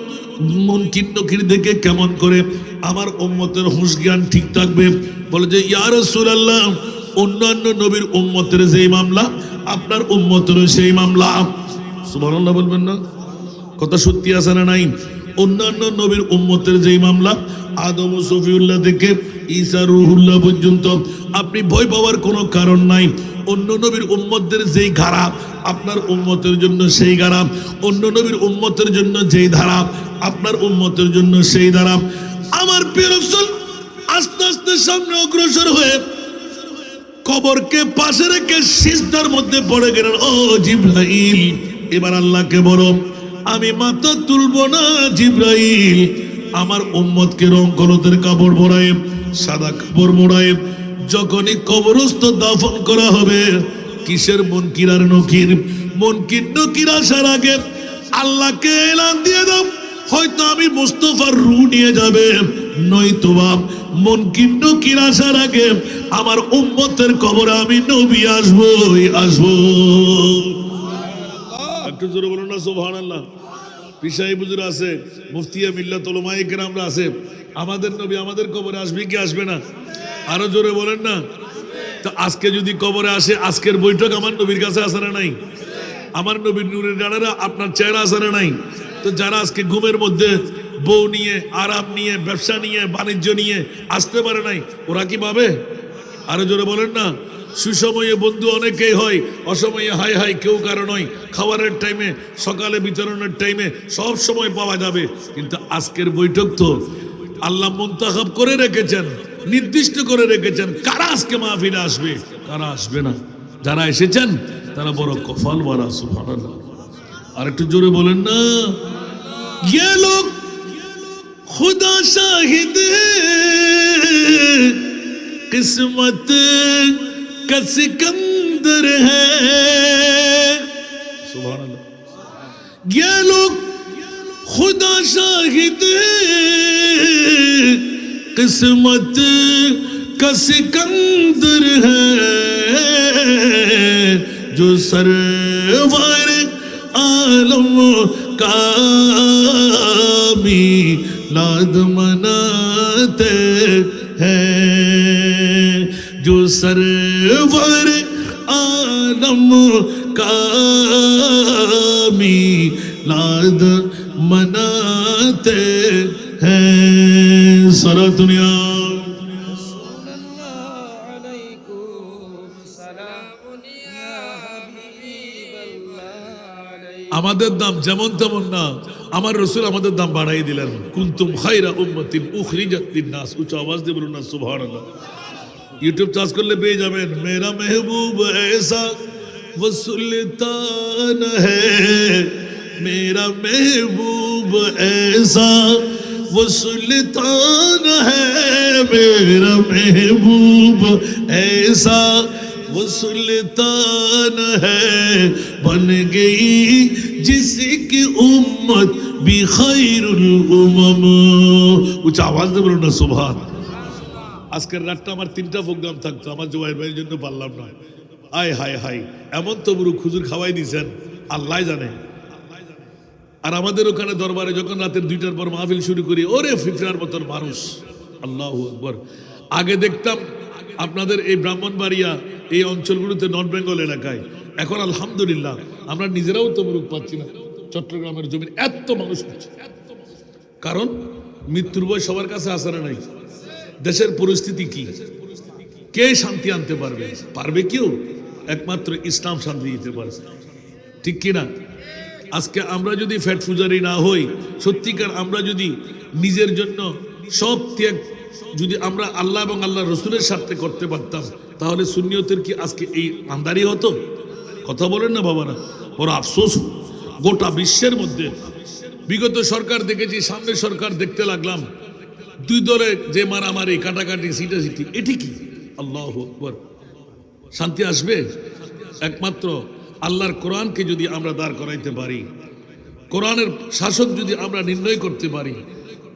মুনকির নকির দেখে কেমন করে আমার উম্মতের হুঁশ জ্ঞান ঠিক থাকবে বলে যে ইয়া রাসূলুল্লাহ অন্যান্য নবীর উম্মতের যেই মামলা আপনার উম্মতেরও সেই মামলা সুবহানাল্লাহ বলবেন না কথা সত্যি আছে না নাই অন্যান্য নবীর উম্মতের যেই মামলা আদম ও সফিউল্লাহ থেকে ঈসা রুহুল্লাহ পর্যন্ত আপনি ভয় পাওয়ার কোনো কারণ নাই অন্য নবীর উম্মতদের যেই ধারা আপনার উম্মতের জন্য সেই ধারা অন্য নবীর উম্মতের জন্য যেই ধারা আপনার উম্মতের জন্য সেই ধারা আমার প্রিয় রাসূল আস্তে আস্তে সামনে অগ্রসর হয়ে কবরকে পাশে রেখে সিজদার মধ্যে পড়ে গেলেন ও জিবরাইল এবার আল্লাহকে বলো আমি মাথা তুলবো না জিবরাইল আমার উম্মতকে রং কলতের কাপড় পরায় সাদা কাপড় মোড়ায় যখনই কবরস্থ দাফন করা হবে কিসের মুনকির আর নকির মুনকির নকির আসার আগে আল্লাহকে এলান দিয়ে দাও হয়তো আমি মুস্তাফার রূহ নিয়ে যাবে নয়তোবা মুনকির নকির আসার আগে আমার উম্মতের কবরে আমি নবী আসবই আসবো একটু জোরে বলুন না সুবহানাল্লাহ পিসাই বুজুর আছে মুফতিয়া মিল্লাত উলামায়ে কেরামরা আছে আমাদের নবী আমাদের কবরে আসবে কি আসবে না আরো জোরে বলেন না তো আজকে যদি কবরে আসে আজকের বৈঠক আমার নবীর কাছে আসে না নাই আমার নবীর নূরের ডানারা আপনার চেহারা আছে না নাই? তো যারা আজকে ঘুমের মধ্যে বউ নিয়ে, আরাম নিয়ে, ব্যবসা নিয়ে, বাণিজ্য নিয়ে আসতে পারে নাই, ওরা কি পাবে? আরো জোরে বলেন না। সুসময়ে বন্ধু অনেকেই হয়, অসময়ে হাই হাই কেউ কারো নয়। খাবারের টাইমে, সকালে বিতরণের টাইমে সব সময় পাওয়া যাবে। কিন্তু আজকের বৈঠক তো আল্লাহ মুনতাখাব করে রেখেছেন, নির্দিষ্ট করে রেখেছেন কারা আজকে মাহফিলে আসবে, কারা আসবে না। যারা এসেছেন তারা বড় কপাল ভরা। সুবহানাল্লাহ। আর একটু জোরে বলেন না। ये लोग खुदा शाहिद किस्मत का सिकंदर है। सुभान अल्लाह। ये लोग खुदा शाहिद किस्मत का सिकंदर है जो सरवर आलम का मिलाद मनाते हैं, जो सरवर आलम का मिलाद मनाते हैं। सारा दुनिया আমাদের দাম যেমন তেমন না, আমার রাসূল আমাদের দাম বাড়াই দিলেন। কুনতুম খায়রা উম্মাতিন উখরিজাত লিন-নাস। উচ্চ আওয়াজ দিয়ে বলুন না সুবহানাল্লাহ। ইউটিউব চার্জ করলে পেয়ে যাবেন। মেরা মেহবুব ऐसा वो सुल्तान है, मेरा महबूब ऐसा वो सुल्तान है, मेरा महबूब ऐसा वो सुल्तान है, बन गई जिसकी उम्मत भी खैरुल उमम। उच्च आवाज দিয়ে বলুন না সুবহান। আজকের রাতটা আমার 3টা প্রোগ্রাম থাকতো, আমার জুবাইর ভাইয়ের জন্য পারলাম না। আয় হায় হায়, এমন তো বুড়ো খুজুর খাওয়াই দিয়েছেন আল্লাহ জানে। আর আমাদের ওখানে দরবারে যখন রাতের 2টার পর মাহফিল শুরু করি, ওরে ফিফরার মতন মানুষ, আল্লাহু আকবার। আগে দেখতাম আপনাদের এই ব্রাহ্মণবাড়িয়া এই অঞ্চলগুলোতে নর্থ বেঙ্গল এলাকায়, এখন আলহামদুলিল্লাহ আমরা নিজেরাও তো মুরুখ পাচ্ছি না। চট্টগ্রামের জমির এত মানুষ হচ্ছে, কারণ মৃত্যুর ভয় সবার কাছে আসে না নাই। দেশের পরিস্থিতি কি, কে শান্তি আনতে পারবে? পারবে কেউ? একমাত্র ইসলাম শান্তি দিতে পারবে, ঠিক কিনা? আজকে আমরা যদি ফ্যাট ফুজারি না হই, সত্যিকার আমরা যদি নিজের জন্য সব ত্যাগ যদি আমরা আল্লাহ এবং আল্লাহ রসুলের স্বার্থে করতে পারতাম, তাহলে সুন্নিয়তের কি আজকে এই আন্দারি হতো? কথা বলেন না বাবারা। বড় আফসোস, গোটা বিশ্বের মধ্যে বিগত সরকার দেখেছি, সামনে সরকার দেখতে লাগলাম, দুই দলে যে মারামারি, কাটাকাটি, সিটাসিটি, এটি কি? আল্লাহু আকবার। শান্তি আসবে একমাত্র আল্লাহর কোরআনকে যদি আমরা দাঁড় করাইতে পারি, কোরআনের শাসক যদি আমরা নির্ণয় করতে পারি।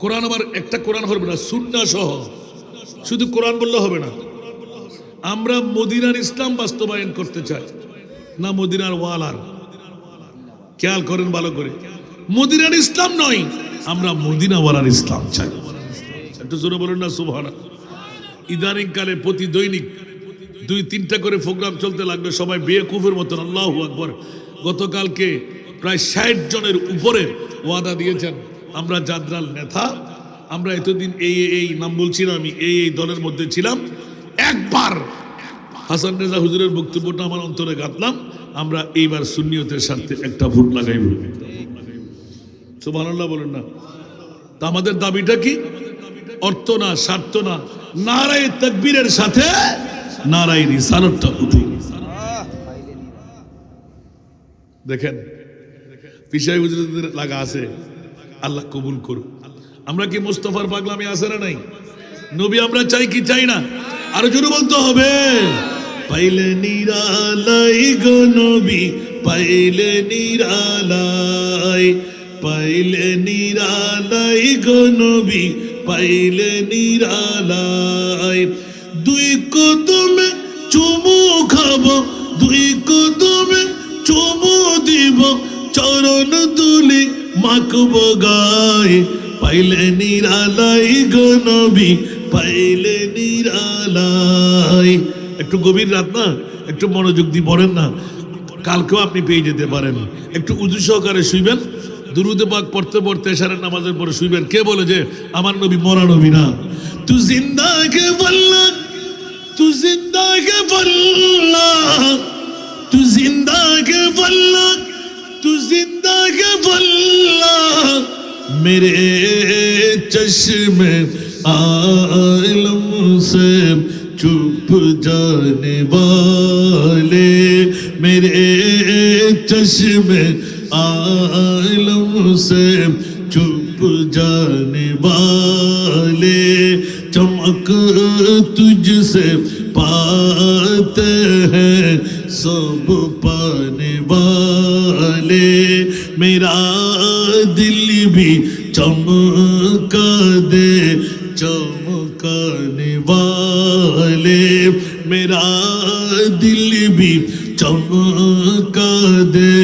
কোরআন আবার একটা কোরআন হবে না, সুন্নাহ সহ। শুধু কোরআন বললে হবে না, আমরা মদিনার ইসলাম বাস্তবায়ন করতে চাই না মদিনার ওয়ালার। খেয়াল করেন ভালো করে, মদিনার ইসলাম নয়, আমরা মদিনা ওয়ালার ইসলাম চাই। একটু জোরে বলেন না সুবহানাল্লাহ। ইদানিং কালে প্রতি দৈনিক 2-3টা করে প্রোগ্রাম চলতে লাগলো, সবাই বেকুফের মতন। আল্লাহু আকবার। গতকালকে প্রায় 60 জনের উপরে ওয়াদা দিয়েছেন, আমরা জাদরাল নেতা, আমরা এতদিন এই নাম বলছি না, আমি এই দলের মধ্যে ছিলাম। একবার হাসান রেজা হুজুরের বক্তব্যটা আমার অন্তরে গাঁথলাম, আমরা এইবার সুন্নিয়তের স্বার্থে একটা ভোট লাগাইব। সুবহানাল্লাহ বলেন না। তা আমাদের দাবিটা কি? অর্থ না, স্বার্থ না, নারায়ে তাকবীরের সাথে নারায়ে রিসালাতটা উঠে। দেখেন পিসাই হুজুরদের লাগা আছে, আল্লাহ কবুল করুক। আমরা কি মুস্তাফার পাগলামি আছে না নাই? নবী আমরা চাই কি চাই না? আরো জোরে বলতে হবে। পাইলে নিরালাই গো নবী, পাইলে নিরালাই, পাইলে নিরালাই গো নবী, পাইলে নিরালাই। দুই কদমে চুমু খাবো, দুই কদমে চুমু দিব, চরণ দুলি মাখবো গায়ে। পাইলে নিরালাই গো নবী, পাইলে নিরালাই। একটু গভীর রাত না, একটু মনোযোগ দিয়ে পড়েন না। কালকেও আপনি পেয়ে যেতে পারেন। একটু উজু সহকারে শুইবেন, দুরুদে পাক পড়তে পড়তে এশারের নামাজের পরে শুইবেন। কে বলে যে আমার নবী মরা নবী না? তু জিন্দা কে বললা, তু জিন্দা কে বললা, তু জিন্দা কে বললা, তু জিন্দা কে বললা, मेरे चश्मे आलम से चुप जाने वाले, मेरे चश्मे आलम से चुप जाने वाले, चमक तुझसे पाते हैं सब पाने वाले, मेरा दिल भी चमका दे चमकाने वाले, मेरा दिल भी चमका दे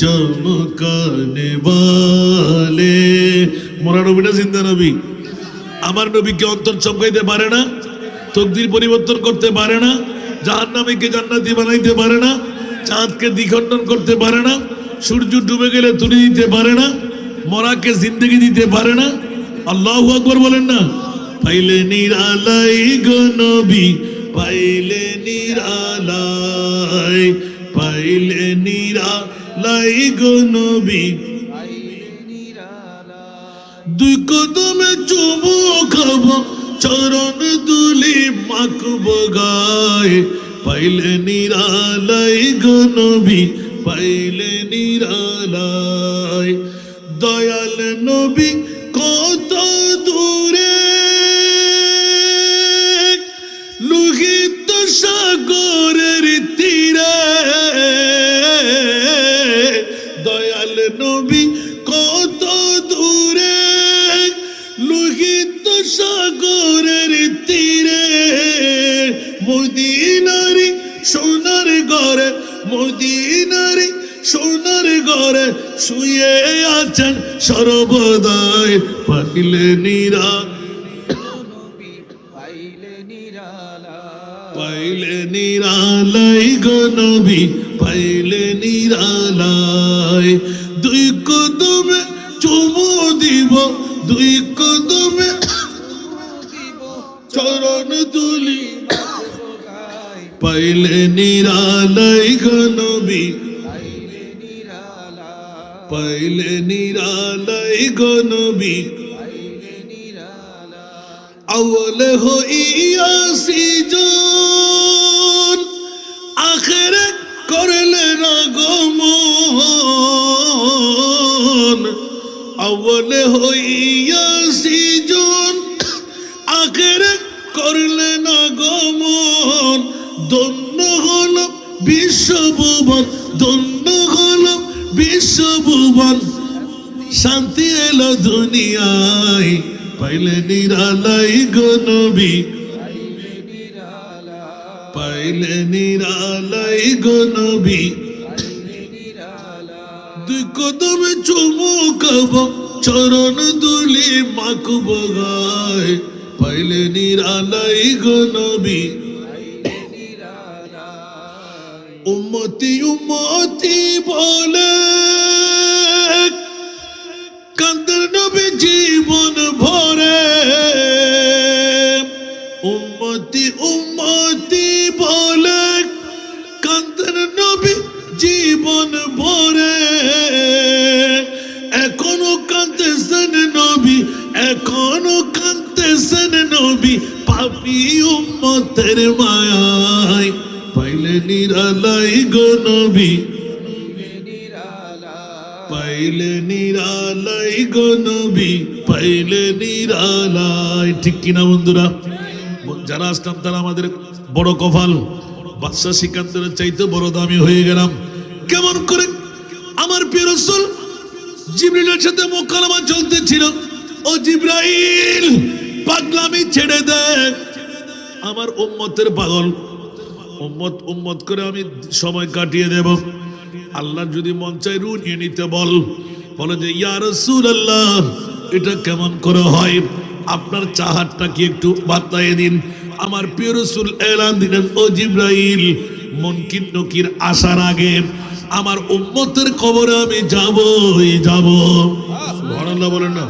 चमकाने वाले। मोरा नबी ना जिंदा नबी? আমার নবীকে অন্তর চমকাইতে পারে না, তকদির পরিবর্তন করতে পারে না, জাহান্নামীকে জান্নাতি বানাইতে পারে না, চাঁদকে দ্বিখণ্ডন করতে পারে না, সূর্য ডুবে গেলে তুলে দিতে পারে না, মরাকে জিন্দগি দিতে পারে না। আল্লাহু আকবার বলেন না? পাইলে নিরালাই গো নবী, পাইলে নিরালাই, পাইলে নিরালাই গো নবী, দুই কদমে চুমু খাবো, চরণ দুলি মাখবো গায়ে, পাইলে নিরালাই গো নবী, পাইলে নিরালাই। দয়াল নবী কত দূরে, লোহিত সাগরের তীরে, দয়াল নবী কত দূরে, লোহিত সাগরের তীরে, মদিনারি সোনার ঘরে, মদিনারি সোনার ঘরে শুয়ে আছেন সর্বদাই, পাইলে নিরা, পাইলে নিরালাই গো নবী, পাইলে নিরালাই। দুই কদমে চুমু দিব, দুই কদমে চরণ দুলি, পাইলে নিরালাই গো নবী, পাইলে নিরালাই গো নবী। আউয়াল হইয়া সৃজন, আখিরে করলেন আগমন, আউয়াল হইয়া সৃজন, আখিরে করলেন আগমন, ধন্য হল বিশ্বভুবন, ধন্য হল বিশ্বভুবন, শান্তি এলো দুনিয়ায়, পাইলে নিরালাই গো নবী, পাইলে নিরালাই গো নবী। দুই কদমে চুমু খাবো, চরণ দুলি মাখবো গায়ে, পাইলে নিরালাই গো নবী। উম্মতি উম্মতি বলে কান্দের নবী জীবন ভরে, উম্মতি উম্মতি বলে কান্দের নবী জীবন ভরে, এখনো কাঁদতেছেন নবী, এখনো কাঁদতেছেন নবী, পাপী উম্মতের মায়ায়, পাইলে নিরালাই গো নবী, পাইলে নিরালাই গো নবী, পাইলে নিরালাই। ঠিক কিনা বন্ধুরা? যারা আসলাম তারা আমাদের বড় কপাল, বাদশা সিকান্দারের চাইতে বড় দামি হয়ে গেলাম। কেমন করে? আমার প্রিয় রাসূল জিবরিলের সাথে মোকালামা চলতেছিল। ও জিবরাইল, পাগলামি ছেড়ে দে, আমার উম্মতের পাগল, উম্মত উম্মত করে আমি সময় কাটিয়ে দেব। আল্লাহ যদি মন চায় রু নিয়ে নিতে বলে যে ইয়া রাসূলুল্লাহ, এটা কেমন করে হয়? আপনার চাহাতটা কি একটু বাতায়ে দিন। আমার প্রিয় রাসূল এলান দিলেন, ও জিবরাইল, মুনকির নকির আসার আগে আমার উম্মতের কবরে আমি যাবই যাব। সুবহানাল্লাহ বলেন না,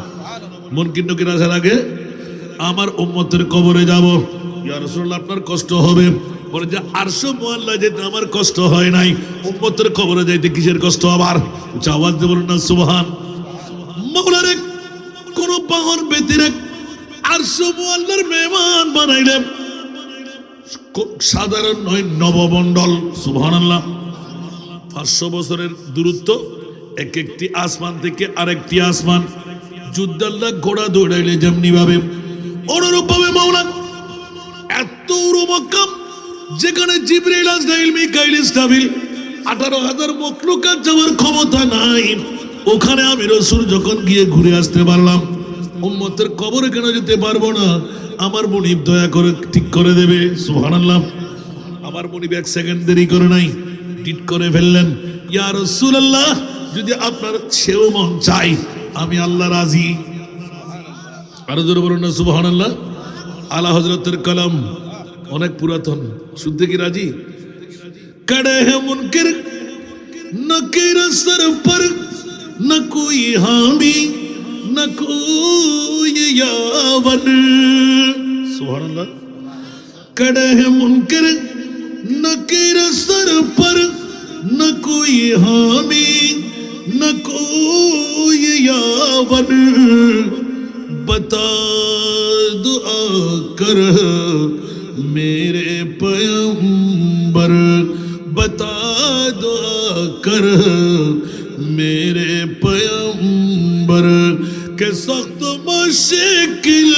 মুনকির নকির আসার আগে আমার উম্মতের কবরে যাব। ইয়া রাসূলুল্লাহ আপনার কষ্ট হবে? বলে যে আরশে মুআল্লা যেতে আমার কষ্ট হয় নাই, উম্মতের কবরে যাইতে কিসের কষ্ট আবার? আওয়াজ দিয়ে বলুন না সুবহান। মাওলারে কোন পাগল ব্যক্তিরে আরশে মুআল্লার মেহমান বানাইলেন, সাধারণ নয়, নবমণ্ডল। সুবহানাল্লাহ। 500 বছরের দূরত্ব, এক একটি আসমান থেকে আরেকটি আসমান। যুদ্ধাল্লাহ ঘোড়া দৌড়াইলে যেমনি ভাবে অনুরূপ ভাবে মাওলা এত উরুমকাম, যেখানে জিবরাইল, আজরাইল, মিকাইল, ইসরাফিল 18,000 মখলুকাত যাওয়ার ক্ষমতা নাই, ওখানে আমি রাসূল যখন গিয়ে ঘুরে আসতে পারলাম, উম্মতের কবরে কেন যেতে পারবো না? আমার মুনিব দয়া করে ঠিক করে দেবে। সুবহানাল্লাহ। আমার মুনিব 1 সেকেন্ড দেরি করে নাই, ঠিক করে ফেললেন। ইয়া রাসূলুল্লাহ, যদি আপনার সেও মন চাই, আমি আল্লাহ রাজি। আরো জোরে বলুন না সুবহানাল্লাহ। আলা হযরতের কলম অনেক পুরাতন, শুনতে কি রাজি? কড়ে হে মুনকির নকির সর পর, ন কোই হামি ন কোই ইয়াওয়ার। সুবহানাল্লাহ। কড়ে হে মুনকির নকির সর পর, ন কোই হামি ন কোই ইয়াওয়ার। बता दुआ कर मेरे पैगंबर, बता दुआ कर मेरे पैगंबर, के सख्त मुश्किल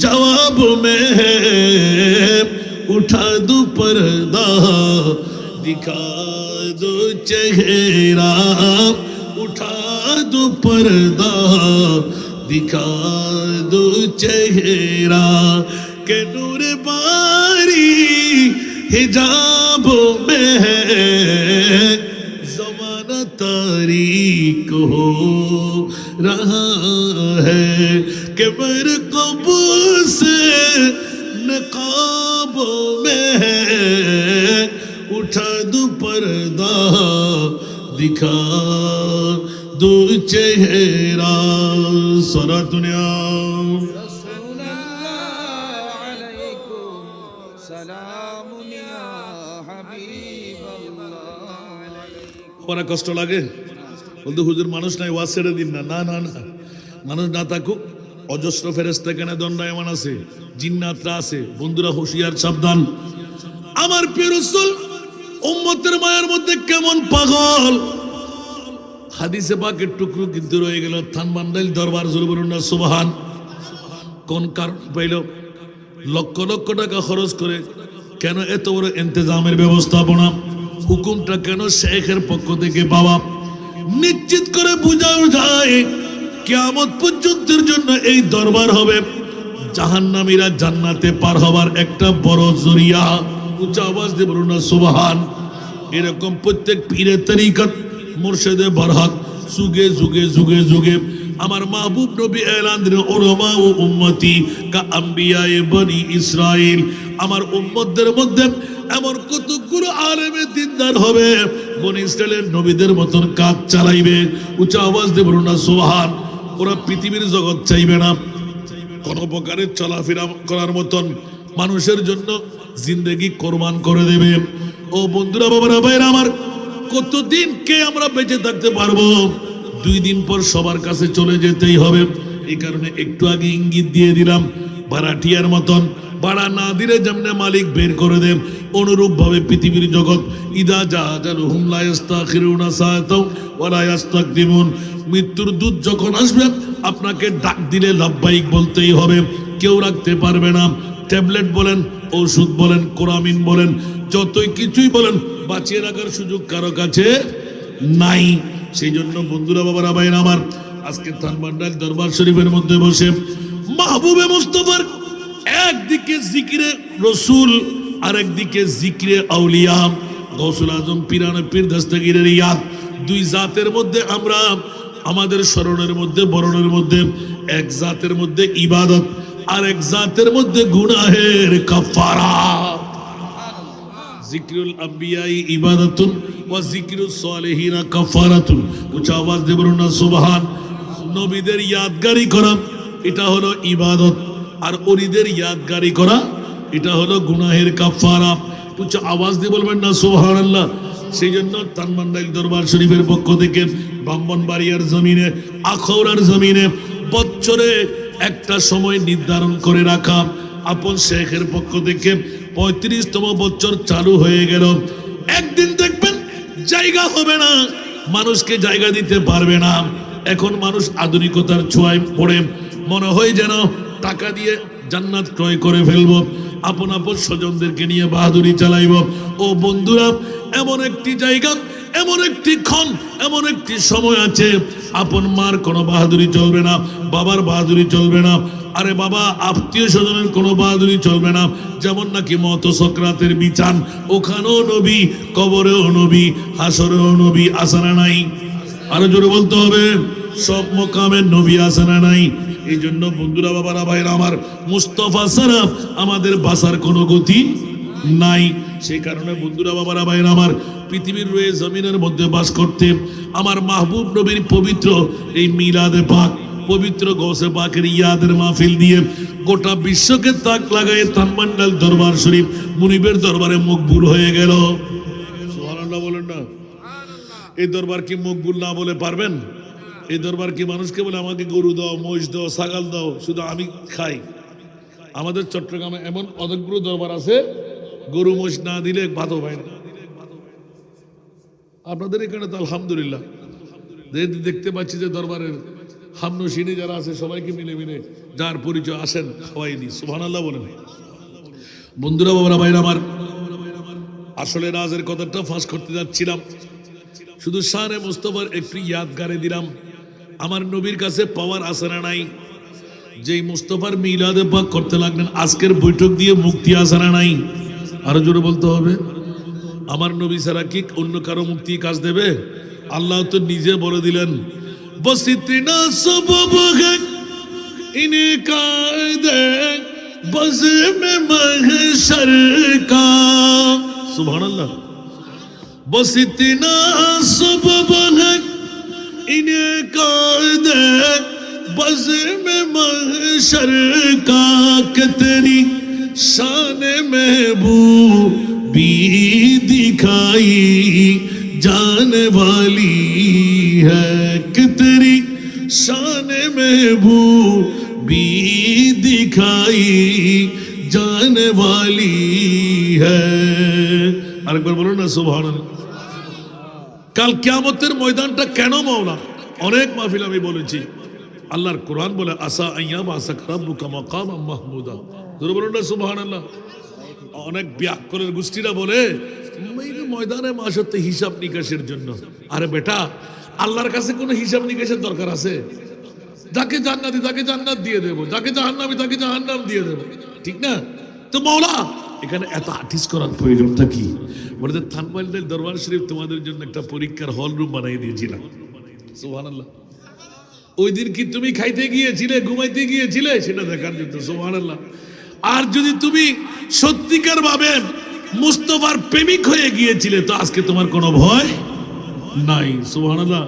जवाब में है, उठा दो पर्दा दिखा दो चेहरा, उठा दो पर्दा दिखा दो चेहरा, के नूर बारी हिजाबों में है, ज़माना तारीक हो रहा है, के मेरे कब्र से नकाबों में है, उठा दो पर्दा दिखा दो चेहरा। सारा दुनिया ওরা কষ্ট লাগে বলতে, হুজুর মানুষ নাই, ওয়াজ ছেড়ে দিন না। না না না, মানুষ না থাকুক, অজস্র ফেরেশতা কেন দণ্ডায়মান আছে, জিন্নাতরা আছে। বন্ধুরা হুঁশিয়ার, সাবধান। আমার প্রিয় রাসূল উম্মতের মায়ের মধ্যে কেমন পাগল। হাদিসে পাকের টুকরো কিন্তু রয়ে গেল। থানবান্দাইল দরবার, জোরে বলুন না সুবহান। কোন কারণ পাইল? লক্ষ লক্ষ টাকা খরচ করে কেন এত বড় ইন্তজামের ব্যবস্থাপনা? হুকুমটা কেন শেখের পক্ষ থেকে পাওয়া? নিশ্চিত করে বোঝাও যায় কিয়ামত পর্যন্তের জন্য এই দরবার হবে জাহান্নামীরা জান্নাতে পার হবার একটা বড় জরিয়া। উচ্চ আওয়াজ দিয়ে বলুন না সুবহান। এরকম প্রত্যেক পীরের তরিকত, মুর্শিদে বরহক যুগে যুগে যুগে যুগে আমার মাহবুব নবী এলান দিলেন, উলামা ও উম্মতি কা আম্বিয়ায়ে বনি ইসরাইল। আমার উম্মতদের মধ্যে এমন কতগুলো আলেমে দিনদার হবে, বনি ইসরাইলের নবীদের মতন কাজ চালাইবে। উচ্চ আওয়াজ দিয়ে বলুন না সুবহান। ওরা পৃথিবীর জগৎ চাইবে না, কোন প্রকারের চলাফেরা করার মতন মানুষের জন্য জিন্দেগি কোরবান করে দেবে। ও বন্ধুরা, বাবারা, ভাইরা আমার, কতদিন কে আমরা বেঁচে থাকতে পারবো? 2 দিন পর সবার কাছে চলে যেতেই হবে। এই কারণে একটু আগে ইঙ্গিত দিয়ে দিলাম, ভাড়াটিয়ার মতন ভাড়া না দিলে যেমনে মালিক বের করে দেন, অনুরূপ ভাবে পৃথিবীর জগৎ ইদা জাআজালুহুম লা ইস্তাখিরুনা সাআতাও ওয়া লা ইস্তাকদিমুন। মৃত্যুর দূত যখন আসবে, আপনাকে ডাক দিলে লাব্বাইক বলতেই হবে, কেউ রাখতে পারবে না। ট্যাবলেট বলেন, ওষুধ বলেন, কোরামিন বলেন, যতই কিছুই বলেন, বাঁচিয়ে রাখার সুযোগ কারো কাছে নাই। সেই জন্য বন্ধুরা, বাবারা, ভাইরা আমার, আজকে থানবান্ডাইল দরবার শরীফের মধ্যে বসে মাহবুবে মুস্তাফার একদিকে জিকিরে রসুল, আরেকদিকে জিকিরে আউলিয়া, গৌসুল আজম পীরানে পীর দস্তগীরের ইয়াদ, 2 জাতের মধ্যে আমরা আমাদের স্মরণের মধ্যে, বরণের মধ্যে এক জাতের মধ্যে ইবাদত, আর এক জাতের মধ্যে গুনাহের কাফারা। জিকরুল আম্বিয়াই ইবাদাতুন ওয়া জিকরুস সালিহিনা কাফারাতুন। উচ্চ আওয়াজ দিয়ে বলুন না সুবহান। নবীদের ইয়াদগারি করা এটা হলো ইবাদত, আর ওলিদের ইয়াদগারি করা এটা হলো গুনাহের কাফারা। উচ্চ আওয়াজ দিয়ে বলবেন না সুবহানাল্লাহ। সেই জন্য তানমান্ডাইল দরবার শরীফের পক্ষ থেকে ব্রাহ্মণবাড়িয়ার জমিনে, আখাউড়ার জমিনে বছরে একটা সময় নির্ধারণ করে রাখা, আপন শেখের পক্ষ থেকে 35তম বছর চালু হয়ে গেল। একদিন দেখবেন জায়গা হবে না, মানুষকে জায়গা দিতে পারবে না। এখন মানুষ আধুনিকতার ছোঁয়ায় পড়ে মনে হয় যেন টাকা দিয়ে জান্নাত ক্রয় করে ফেলবো, আপন আপন স্বজনদেরকে নিয়ে বাহাদুরি চালাইব। ও বন্ধুরা, এমন একটি জায়গা, এমন একটি ক্ষণ, এমন একটি সময় আছে, আপন মার কোনো বাহাদুরি চলবে না, বাবার বাহাদুরি চলবে না। আরে বাবা, আত্মীয় স্বজনের কোনো বাহাদুরি চলবে না। যেমন নাকি মত সক্রাতের বিচান, ওখানেও নবী, কবরেও নবী, হাসরেও নবী, আছে না নাই? আরো জোরে বলতে হবে, সব মোকামের নবী আছে না নাই? এই জন্য বন্ধুরা, বাবারা, ভাইরা আমার, মুস্তাফা ছাড়া আমাদের বাঁচার কোনো গতি নাই। সেই কারণে বন্ধুরা, বাবারা, ভাইরা আমার, পৃথিবীর রয়ে জমিনের মধ্যে বাস করতে আমার মাহবুব নবীর পবিত্র এই মিলাদে পাক, পবিত্র গৌসে পাকের ইয়াদের মাহফিল দিয়ে গোটা বিশ্বকে তাক লাগায় তানমান্ডাল দরবার শরীফ মুনিবের দরবারে মকবুল হয়ে গেল। সুবহানাল্লাহ বলেন না। এই দরবার কি মকবুল না বলে পারবেন? এই দরবার কি মানুষকে বলে আমাকে গরু দাও, মহিষ দাও, ছাগল দাও, শুধু আমি খাই? আমাদের চট্টগ্রামে এমন অনেকগুলো দরবার আছে, গরু মহিষ না দিলে ভাতও পায় না। আপনাদের এখানে তো আলহামদুলিল্লাহ দেখতে পাচ্ছি যে দরবারের হামনশিনী যারা আছে সবাইকে মিলে মিলে যার পরিচয় আসেন খাওয়াই দিই। সুবহানাল্লাহ বলেন। বন্ধুরা, বাবারা, ভাইরা আমার, আসলে রাজের কথাটা ফাঁস করতে যাচ্ছিলাম, শুধু শানে মুস্তাফার একটু ইয়াদগারে দিলাম। আমার নবীর কাছে পাওয়ার আছে না নাই? যেই মুস্তাফার মিলাদে পাক করতে লাগলেন, আজকের বৈঠক দিয়ে মুক্তি আছে না নাই? আরো জোরে বলতে হবে। আমার নবী ছাড়া কি অন্য কারো মুক্তি কাজ দেবে? আল্লাহ তো নিজে বলে দিলেন, বসিতিনা সবব হে ইনকার দে বজমে মাহশর কা। সুবহানাল্লাহ। বসিতিনা সবব হে ইনকার দে বজমে মাহশর কা কে তেরি शान महबूबी दिखाई जाने वाली है कि तेरी शान महबूबी दिखाई जाने वाली है। আরেকবার বলুন না সুবহানাল্লাহ। কাল কিয়ামতের ময়দানটা কেন মাওলা? অনেক মাহফিল আমি বলেছি, আল্লাহর কোরআন বলে আসা আইয়া বাসাক রাব্বুকা মাকামান মাহমুদা। জোরে বলুন না সুবহানাল্লাহ। অনেক ব্যাকরণের গোষ্ঠীরা বলে ময়দানে মাসতে হিসাব নিকাশের জন্য। আরে বেটা, আল্লাহর কাছে কোনো হিসাব নিকাশের দরকার আছে? যাকে জান্নাতি তাকে জান্নাত দিয়ে দেবো, যাকে জাহান্নামী তাকে জাহান্নাম দিয়ে দেবো, ঠিক না? তো মাওলা এখানে এত আর্টিস্ট করার প্রয়োজনটা কি? বলে যে তানমান্ডাইল দরবার শরীফ তোমাদের জন্য একটা পরীক্ষার হল রুম বানিয়ে দিয়েছিলাম। সুবহানাল্লাহ। ওই দিন কি তুমি খাইতে গিয়েছিলে, ঘুমাইতে গিয়েছিলে সেটা দেখার জন্য। সুবহানাল্লাহ। আর যদি তুমি সত্যিকার ভাবে মুস্তাফার প্রেমিক হয়ে গিয়েছিলে তো আজকে তোমার কোনো ভয় নাই। সুবহানাল্লাহ।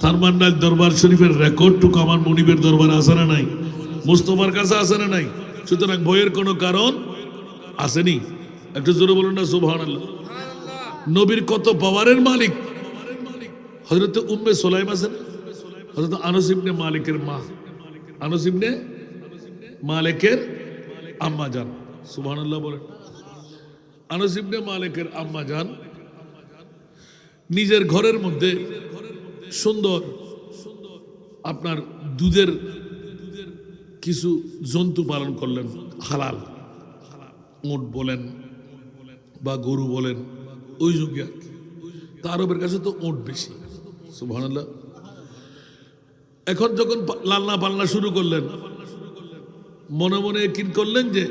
তানমান্ডাইল দরবার শরীফের রেকর্ডটুকু আমার মুনিবের দরবারে আছে না নাই? মুস্তাফার কাছে আছে না নাই? সুতরাং ভয়ের কোনো কারণ আসেনি। একটু জোরে বলুন না সুবহানাল্লাহ। নবীর কত পাওয়ারের মালিক। হযরত উম্মে সুলাইম আছেন, হযরত আনাস ইবনে মালিকের মা, আনাস ইবনে মালিকের আম্মা জান। সুবহানাল্লাহ বলেন। আনাস ইবনে মালিকের আম্মা জান নিজের ঘরের মধ্যে সুন্দর আপনার দুধের কিছু জন্তু পালন করলেন, হালাল। উট বলেন বা গরু বলেন, ওই যুগে আরবের কাছে তো উট বেশি। সুবহানাল্লাহ। এখন যখন লালনা পালনা শুরু করলেন, মনে মনে কি করলেন যে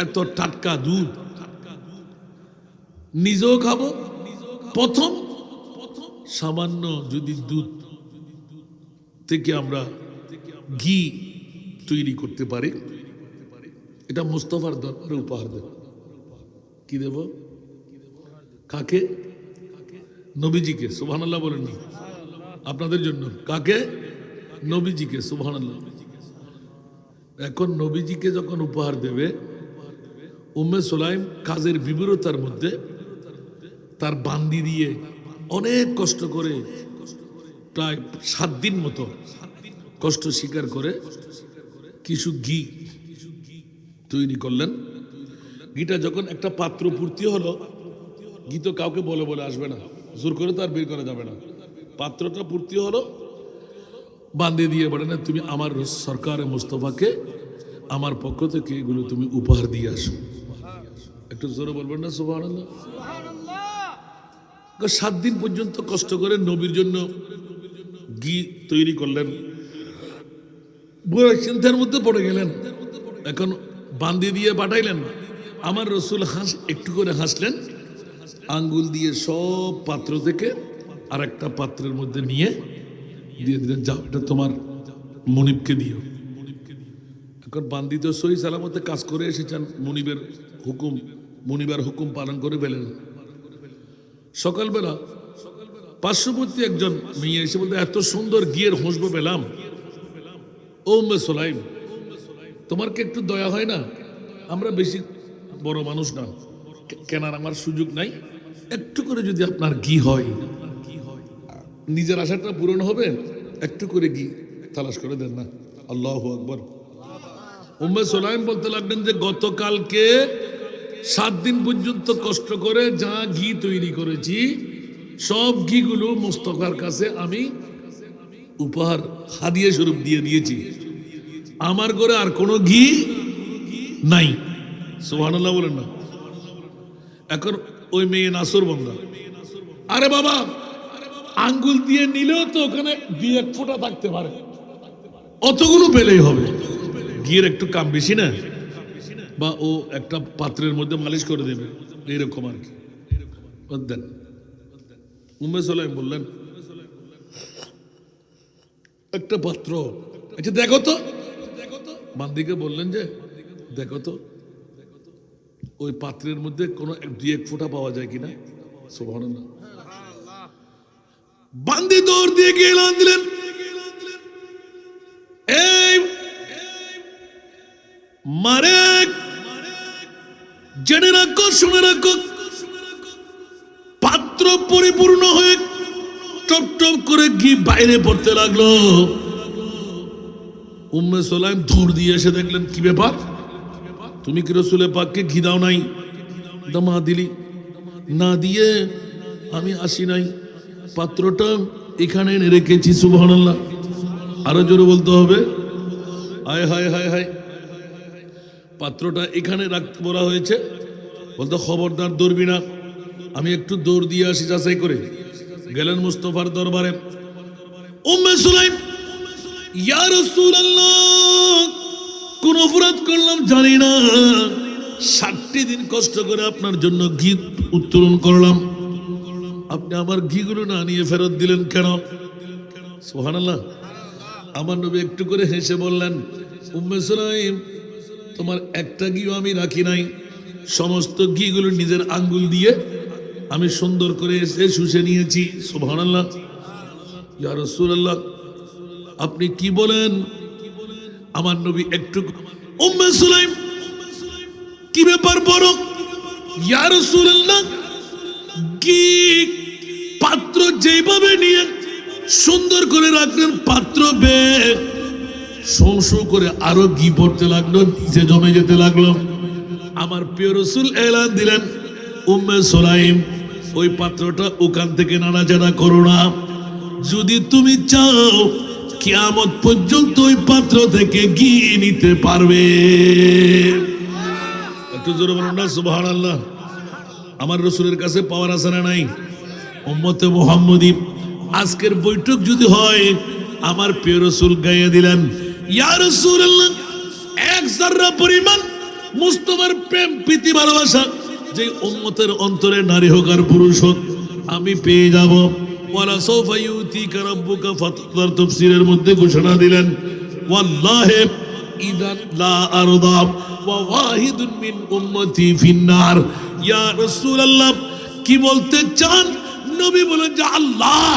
এত টাটকা দুধ নিজেও খাবো, প্রথম সামান্য যদি দুধ থেকে আমরা ঘি তৈরি করতে পারি, এটা মুস্তাফার দরবারে উপহার দেব। কি দেব? কাকে? নবীজিকে। সুবহানাল্লাহ বলেন না আপনাদের জন্য। কাকে? নবীজিকে। সুবহানাল্লাহ। এখন নবীজিকে যখন উপহার দেবে, উম্মে সুলাইম কাজের বিবরতার মধ্যে তার বান্দি দিয়ে অনেক কষ্ট করে প্রায় 7 দিন মতো কষ্ট স্বীকার করে কিছু ঘি তৈরি করলেন। ঘিটা যখন একটা পাত্র পূর্তি হলো, ঘি তো কাউকে বলে বলে আসবে না, জোর করে তো আর বের করা যাবে না। পাত্রটা পূর্তি হলো, বান্দি দিয়ে বলে না, তুমি আমার সরকারে মুস্তফাকে আমার পক্ষ থেকে এগুলো তুমি উপহার দিয়ে আসো। একটু জোরে বলবেন না সুবহানাল্লাহ। 7 দিন পর্যন্ত কষ্ট করে নবীর জন্য ঘি তৈরি করলেন। বুড়ো চিন্তার মধ্যে পড়ে গেলেন। এখন বান্দি দিয়ে পাঠাইলেন। আমার রসুল একটু করে হাসলেন, আঙ্গুল দিয়ে সব পাত্র থেকে আর একটা পাত্রের মধ্যে নিয়ে দিয়ে দিলেন, যাও এটা তোমার মনিবকে দিও। এখন বান্দি তো সহি সালামতে কাজ করে এসেছেন, মনিবের হুকুম পালন করে ফেলেন। সকালবেলা পার্শ্ববর্তী একজন মেয়ে এসে বলতে, এত সুন্দর ঘিয়ের খুশবু পেলাম, ও উম্মে সুলাইম, তোমার কি একটু দয়া হয় না? আমরা বেশি বড় মানুষ না, কেনার আমার সুযোগ নাই, একটু করে যদি আপনার ঘি হয়, নিজের আশাটা পূরণ হবে, একটু করে ঘি তালাশ করে দেন না। আল্লাহু আকবার। উম্মে সুলাইম বলতে লাগলেন যে গতকালকে 7 দিন পর্যন্ত কষ্ট করে যা ঘি তৈরি করেছি, সব ঘিগুলো মুস্তাফার কাছে আমি উপহার হাদিয়া স্বরূপ দিয়ে দিয়েছি। আমার ঘরে আর কোনো ঘি নাই। সুবহানাল্লাহ বলেন না। এখন ওই মেয়ে নাসরবান্দা, আরে বাবা, আঙ্গুল দিয়ে নিলেও তো ওখানে 2-1 ফোঁটা থাকতে পারে, অতগুলো পেলেই হবে। ঘিয়ের একটু কম বেশি না, বা ও একটা পাত্রের মধ্যে মালিশ করে দেবে, এইরকম আর কি দেন। উম্মে সুলাইম বললেন, একটা পাত্র, আচ্ছা দেখো তো। বান্দিকে বললেন যে দেখো তো ওই পাত্রের মধ্যে কোনো 2-1 ফোঁটা পাওয়া যায় কিনা। সুবহানাল্লাহ। বান্দি দৌড় দিয়ে গিয়ে এলান দিলেন, এই মারে, জেনে রাখো, শুনে রাখো, পাত্র পরিপূর্ণ হয়ে টপ টপ করে ঘি বাইরে পড়তে লাগলো। উম্মে সুলাইম দৌড় দিয়ে এসে দেখলেন, কি ব্যাপার, তুমি কি রাসূলে পাককে ঘি দাও নাই? দামা দিলি না, দিয়ে আমি আসি নাই, পাত্রটা এখানে এনে রেখেছি। সুবহানাল্লাহ। আরো জোরে বলতে হবে, হায় হায় হায় হায়। পাত্রটা এখানে রাখতে বলা হয়েছে। বলতো খবরদার দৌড়বি না, আমি একটু দৌড় দিয়ে আসি যাচাই করে। গেলেন মুস্তাফার দরবারে। উম্মে সুলাইম, ইয়া রাসূলুল্লাহ, কোন অপরাধ করলাম জানি না, 60টি দিন কষ্ট করে আপনার জন্য ঘি উত্তোলন করলাম, আপনি আমার ঘিগুলো না নিয়ে ফেরত দিলেন কেন? সুবহানাল্লাহ। আমার নবী একটু করে হেসে বললেন, উম্মে সুলাইম, তোমার একটা ঘিও আমি রাখি নাই, সমস্ত ঘিগুলো নিজের আঙ্গুল দিয়ে আমি সুন্দর করে এসে শুষে নিয়েছি। সুবহানাল্লাহ। ইয়া রাসূলুল্লাহ, আপনি কি বলেন? আমার নবী একটু, উম্মে সুলাইম, কি ব্যাপার বড়? ইয়া রাসূলুল্লাহ, ঘি পাত্র যেভাবে নিয়ে সুন্দর করে রাখলেন, পাত্র বে শোঁ করে আরো ঘি পড়তে লাগলো, নিচে জমে যেতে লাগলো। আমার প্রিয় রাসূল এলান দিলেন, উম্মে সুলাইম, ওই পাত্রটা ওখান থেকে নাড়াচাড়া করো না, যদি তুমি চাও কিয়ামত পর্যন্ত ওই পাত্র থেকে ঘি নিতে পারবে। একটু জোরে বলুন না সুবহানাল্লাহ। আমার রাসূলের কাছে পাওয়ার আছে না নাই? উম্মতে মুহাম্মদী, আজকের বৈঠক যদি হয়, আমার প্রিয় রাসূল গাইয়ে দিলেন, ইয়া রাসূলুল্লাহ, 1 যাররা পরিমাণ মুস্তাফার প্রেম প্রীতি ভালোবাসা যে উম্মতের অন্তরে, নারী হোক আর পুরুষ হোক, আমি পেয়ে যাব। ওয়ালা সাওফা ইউতিকা রাব্বুকা ফাতদার তাফসীরের মধ্যে ঘোষণা দিলেন, ওয়াল্লাহি ইদান লা আরদা ওয়া ওয়াহিদুন মিন উম্মতি ফিন্নার। ইয়া রাসূলুল্লাহ, কি বলতে চান? নবী বলেন যে আল্লাহ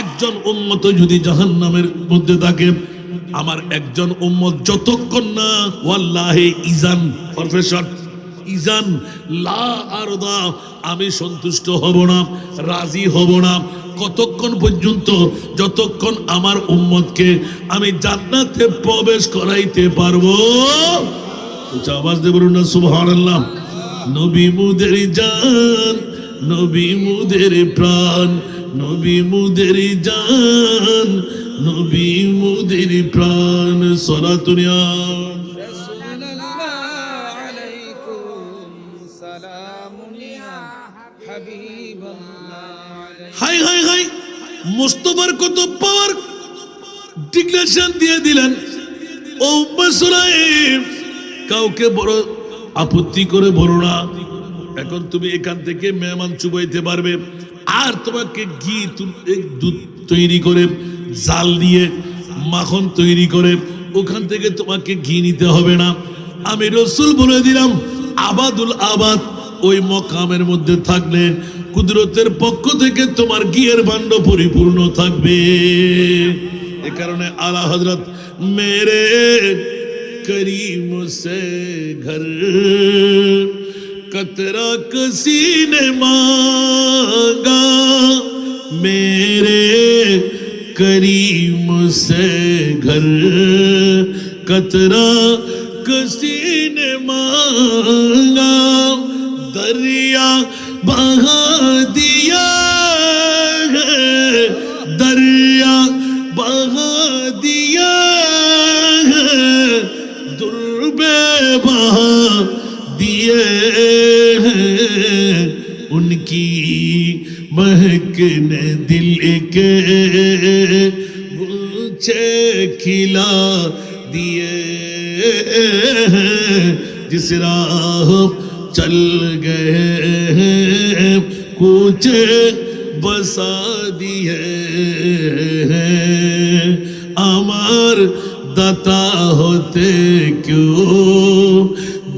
একজন উম্মত যদি জাহান্নামের মধ্যে থাকে, আমার একজন উম্মত যতক্ষণ না ওয়াল্লাহি ইজান প্রফেসর ইজান লা আরদা, আমি সন্তুষ্ট হব না, রাজি হব না, কতক্ষণ পর্যন্ত? যতক্ষণ আমার উম্মতকে আমি জান্নাতে প্রবেশ করাইতে পারবো। উচ্চ আওয়াজ দিয়ে বলুন না সুবহানাল্লাহ। নবী মুদের জান, নবী মুদের প্রাণ, নবী মুদের জান, নবী মুদের প্রাণ। সালাতুন ইয়া হাই হাই হাই, মুস্তাফার কত পাওয়ার ডিক্লারেশন দিয়ে দিলেন। ও মুসলিম, কাউকে বড় আপত্তি করে বলো না। এখন তুমি এখান থেকে মেহমান চুবাইতে পারবে, আর তোমাকে ঘি দুধ তৈরি করে জাল দিয়ে মাখন তৈরি করে ওখান থেকে তোমাকে ঘি নিতে হবে না। আমি রসুল বলে দিলাম আবাদুল আবাদ ওই মকামের মধ্যে থাকলে কুদরতের পক্ষ থেকে তোমার ঘিয়ের ভাণ্ড পরিপূর্ণ থাকবে। এ কারণে আলা হযরত মেরে करीम से घर कतरा किसी ने मांगा, मेरे करीम से घर कतरा किसी ने मांगा, दरिया बहा दिया है, दरिया बहा दिया है, बहा दिए हैं, उनकी महक ने दिल के गुलछे खिला दिए हैं, जिस राह चल गए हैं कूचे बसा दिए हैं। আমার দাতা হতে क्यों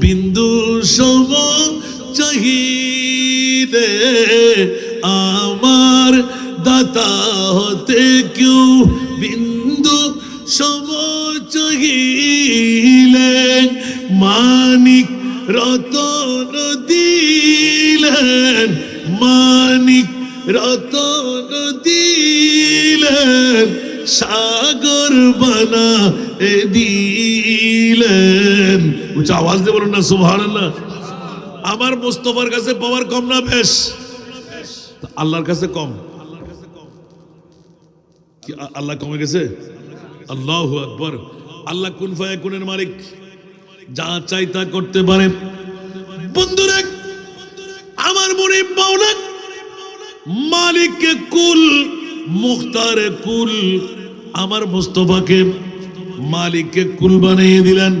बिंदु सम चाहिए, আমার দাতা হতে क्यों बिंदु सम चाहिए, মানিক রতন দিলেন, মানিক রতন দিলেন, সাগর বানা দিলেন। উচ্চ আওয়াজ দিয়ে বলুন না সুবহানাল্লাহ। আমার মুস্তাফার কাছে পাওয়ার কম না বেশ? আল্লাহর কাছে কম। কি আল্লাহ কমে গেছে? আল্লাহু আকবার। আল্লাহ কুন ফায়াকুনের মালিক, যা চাই তা করতে পারে। বন্ধুরা, আমার মুরিদ মাওলা মালিকে কুল মুখতারে কুল আমার মুস্তাফাকে মালিকে কুল বানিয়ে দিলেন,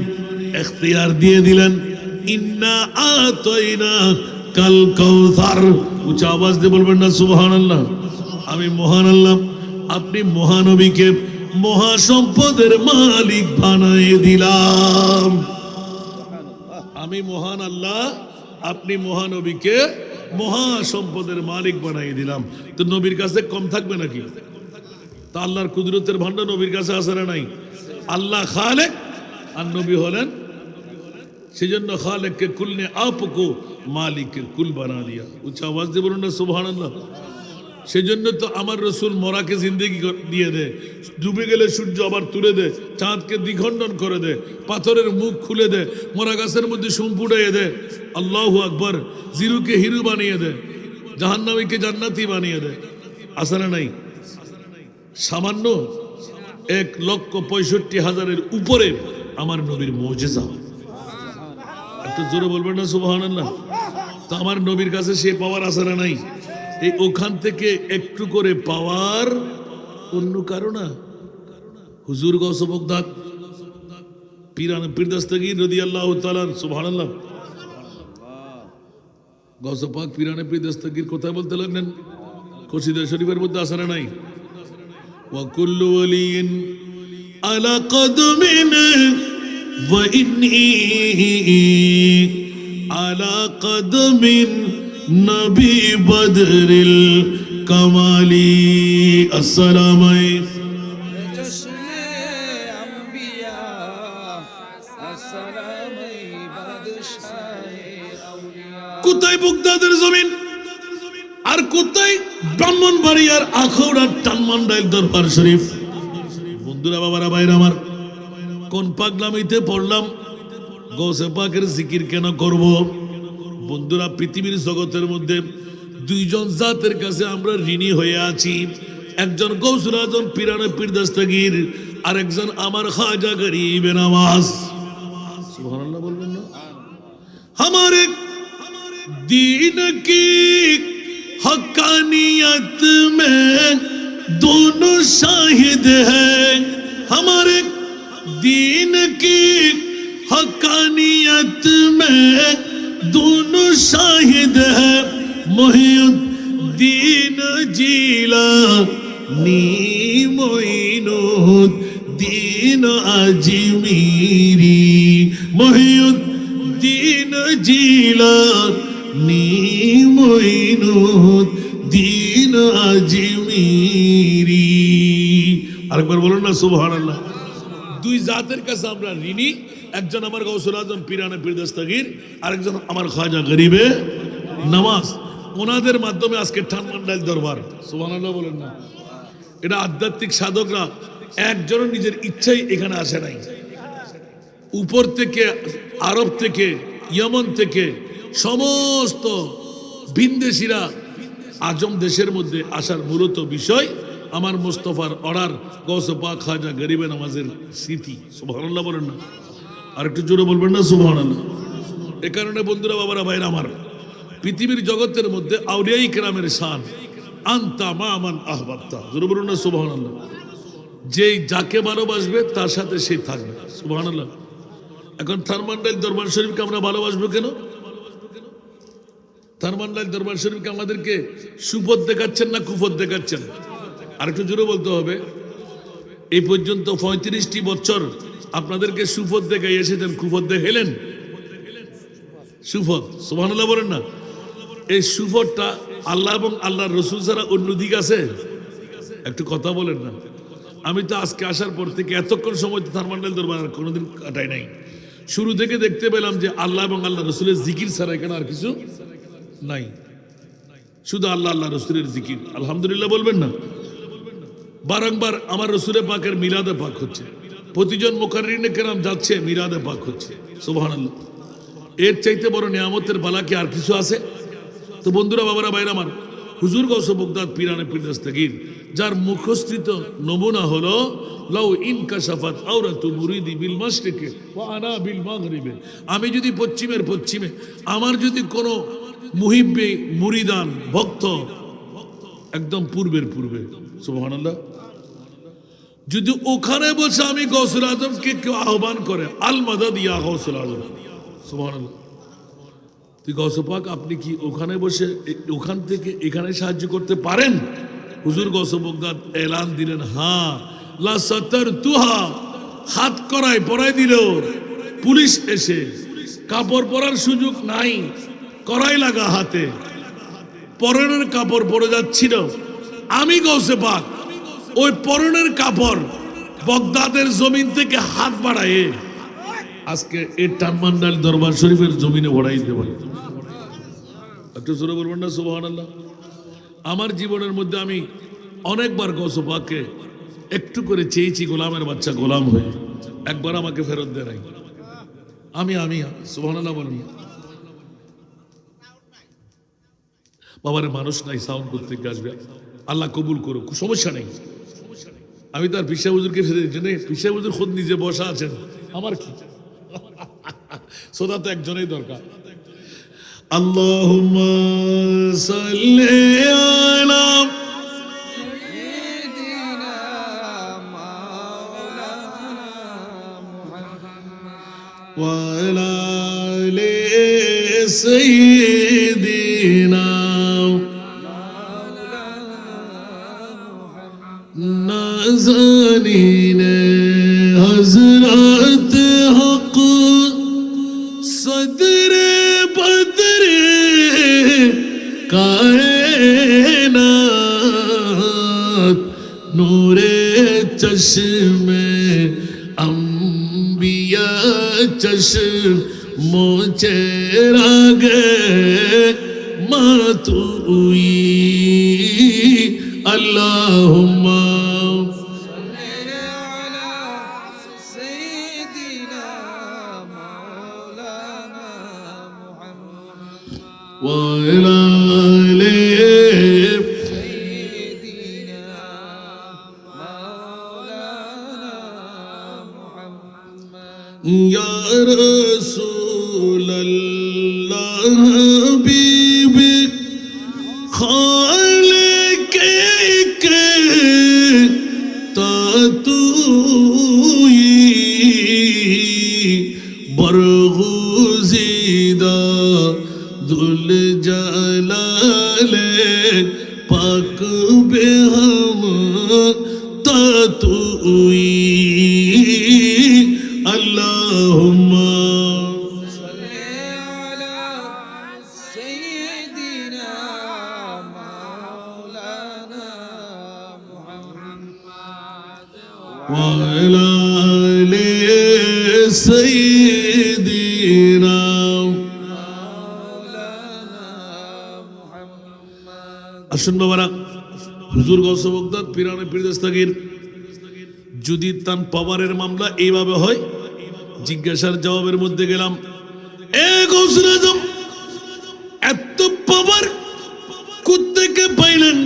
ইখতিয়ার দিয়ে দিলেন। ইন্না আতাইনা কাল কাউসার। উচ্চ আওয়াজ দিয়ে বলবেন না সুবহানাল্লাহ। আমি মহান আল্লাহ, আপনি মহানবীকে মহাসম্পদের মালিক বানিয়ে দিলাম। আমি মহান আল্লাহ, আপনি মহানবীকে মহাসম্পদের মালিক বানিয়ে দিলাম। তো নবীর কাছে কম থাকবে নাকি? তা আল্লাহর কুদরতের ভান্ডার নবীর কাছে আছে না নাই? আল্লাহ খালেক আর নবী হলেন, সেজন্য খালেককে কুল নে আপকো মালিককে কুল বানা দিয়া। উচ্চ আওয়াজ দিয়ে বলুন না সুবহানাল্লাহ। সেজন্য তো আমার রসুল মরাকে জিন্দেগি দিয়ে দেয়, ডুবে গেলে সূর্য আবার তুলে দেয়, চাঁদকে দ্বিখণ্ডন করে দেয়, পাথরের মুখ খুলে দেয়, মরা গাছের মধ্যে সুম ফুটাইয়ে দেয়। আল্লাহু আকবার। জিরুকে হিরু বানিয়ে দেয়, জাহান্নামীকে জান্নাতি বানিয়ে দেয়। আছে না নাই? সামান্য 1,65,000 উপরে আমার নবীর মুজিজা। একটু জোরে বলবেন না সুবহানাল্লাহ। তো আমার নবীর কাছে সে পাওয়ার আছে না নাই? এই ওখান থেকে একটু করে পাওয়ার অন্য কারো না। হুজুর গৌস বগদাদ পীরান পীর দস্তগীর রাদিয়াল্লাহু তাআলা সুবহানাল্লাহ। গৌস পাক পীরানে পীর দস্তগীর কোথায় বলতে লাগলেন? কসিদা শরীফের মধ্যে আছে না নাই? ওয়া কুল্লু ওয়ালিন আলা কদমিন ওয়া ইন্নী আলা কদমিন নবী বদরিল কামালি। আসসালামু আলাইকুম। কোথায় বাগদাদের জমিন আর কোথায় ব্রাহ্মণবাড়িয়ার আখাউড়ার টানমান্ডাইল দরবার শরীফ? বন্ধুরা, বাবারা, ভাইরা আমার, কোন পাগলামিতে পড়লাম? গৌসে পাকের জিকির কেন করব? বন্ধুরা, পৃথিবীর জগতের মধ্যে দুইজন জাতের কাছে আমরা ঋণী হয়ে আছি। একজন গৌসুল আজম পীরানে পীর দস্তগীর, আর একজন আমার খাজা গরিবে নওয়াজ। সুবহানাল্লাহ বলবেন না? हमारे दीन की हक्कानियत में दोनों शाहिद है। हमारे दीन की हक्कानियत में दोनों शाहिद है। मुहिउद्दीन जीलानी मोइनुद्दीन अजमीरी। मुहिउद्दीन जीलानी मोइनुद्दीन अजमीरी। আরেকবার বলুন না সুবহানাল্লাহ। দুই জাতের কাছে আমরা ঋণী। একজন আমার গৌসুল আজম পীরানে পীর দস্তগীর, আরেকজন আমার খাজা গরিবে নওয়াজ। ওনাদের মাধ্যমে আজকে টানমান্ডাইল দরবার। সুবহানাল্লাহ বলেন না? এটা আধ্যাত্মিক সাধকরা একজনের নিজের ইচ্ছাই এখানে আসে নাই। উপর থেকে, আরব থেকে, ইয়েমন থেকে সমস্ত ভিনদেশীরা আজম দেশের মধ্যে আসার মূলত বিষয় আমার মুস্তফার অর্ডার, গৌসে পাক খাজা গরিবে নওয়াজের স্মৃতি। সুবহানাল্লাহ বলেন না? আর একটু জোরে বলবেন না সুবহানাল্লাহ? এ কারণে বন্ধুরা, বাবারা, ভাইরা আমার, পৃথিবীর জগতের মধ্যে আউলিয়াই কেরামের শান আনতা মামান আহবাবতা। জোরে বলুন না সুবহানাল্লাহ? যেই যাকে ভালোবাসবে তার সাথে সেই থাকবে। সুবহানাল্লাহ। এখন টানমান্ডাইল দরবার শরীফকে আমরা ভালোবাসবো কেন? টানমান্ডাইল দরবার শরীফকে আমাদেরকে সুপথ দেখাচ্ছেন না কুপথ দেখাচ্ছেন? আর একটু জোরে বলতে হবে। এই পর্যন্ত 35টি বছর আপনাদেরকে সুপথ দেখাই এসেছেন, কুপথ দেখাইলেন? সুপথ। সুবহানাল্লাহ বলেন না? এই সুপথটা আল্লাহ এবং আল্লাহর রাসূল ছাড়া অন্য দিক আছে? একটু কথা বলেন না। আমি তো আজকে আসার পর থেকে এতক্ষণ সময় টানমান্ডাইল দরবার কোনোদিন কাটাই নাই। শুরু থেকে দেখতে পেলাম যে আল্লাহ এবং আল্লাহ রসুলের জিকির ছাড়া এখানে আর কিছু নাই, শুধু আল্লাহ আল্লাহ রসুলের জিকির। আলহামদুলিল্লাহ বলবেন না? বারংবার আমার রসুলের পাকের মিলাদে পাক হচ্ছে, প্রতিজন মুকাররিনে কেরাম যাচ্ছে, মিলাদে পাক হচ্ছে। সুবহানাল্লাহ। এর চাইতে বড় নিয়ামতের বালা কি আর কিছু আছে? তো বন্ধুরা, বাবারা, ভাইরা আমার, হুজুর গৌসে বাগদাদ পীরানে পীর দস্তগীর, যার মুখস্থিত নমুনা হলো লাউ ইনকাশাফাত আওরাতু মুরিদি বিল মাশরিকি ওয়া আনা বিল মাগরিবে। আমি যদি পশ্চিমের পশ্চিমে, আমার যদি কোনো মুহিব্বে মুরিদান ভক্ত একদম পূর্বের পূর্বে, সুবহানাল্লাহ, যদি ওখানে বসে আমি গৌসুল আজমকে কেউ আহ্বান করে, আল মাদাদ ইয়া গৌসুল আজম, সুবহানাল্লাহ, তুই গৌসে পাক আপনি কি ওখানে বসে ওখান থেকে এখানে সাহায্য করতে পারেন? হুজুর গৌসে বাগদাদ এলান দিলেন, হ্যাঁ, লা সাতারতুহা। হাত করায় পরাই দিল পুলিশ এসে, কাপড় পরার সুযোগ নাই, করাই লাগা হাতে, পরনের কাপড় পরে যাচ্ছিল। আমি গৌসে পাক ওই পরনের কাপড় বাগদাদের জমিন থেকে হাত বাড়ায় আজকে এই টানমান্ডাইল দরবার শরীফের জমিনে ভরাই দিতে পারি। একটু জোরে বলবেন না সুবহানাল্লাহ? আমার জীবনের মধ্যে আমি অনেকবার গৌসে পাককে একটু করে চেয়েছি, গোলামের বাচ্চা গোলাম হয়ে, একবার আমাকে ফেরত দেয় নাই। আমি সুবহানাল্লাহ বলুন। বাবারে, মানুষ নাই, সাউন্ড করতে আসবে, আল্লাহ কবুল করুক, সমস্যা নেই। আমি তো আর পিসা হুজুরকে ফেরত দিচ্ছি না, পিসা হুজুর খোদ নিজে বসা আছেন, আমার কি? সোদা তো একজনেই দরকার। আল্লাহুম্মা সাল্লি আলা সাইয়্যিদিনা মাওলানা মুহাম্মদ ওয়া আলা আলি সাইয়্যিদিনা নাজানিনে হযরত হক সদরে বদরে कायनात नूरे चश्मे अंबिया चश्मो चेरागे मातुई अल्लाहुम्मा وإلى سيدنا مولانا محمد يا رسول الله حبيبي خالق تاتوي برغوزيدا दुल जलाले पाक बेहम तातुई अल्लाहुम्मा सल्ली अला सय्यिदिना मौलाना मुहम्मद व अला आलि सय्यिदिना আসুন বাবারা হুজুর গৌস বগদাদ পিরানে পীর দস্তগীর যদি তান পাওয়ারের মামলা এইভাবে হয় জিজ্ঞাসার জবাবের মধ্যে গেলাম এ গৌসুল আজম এত পাওয়ার কোত্থেকে পাইলেন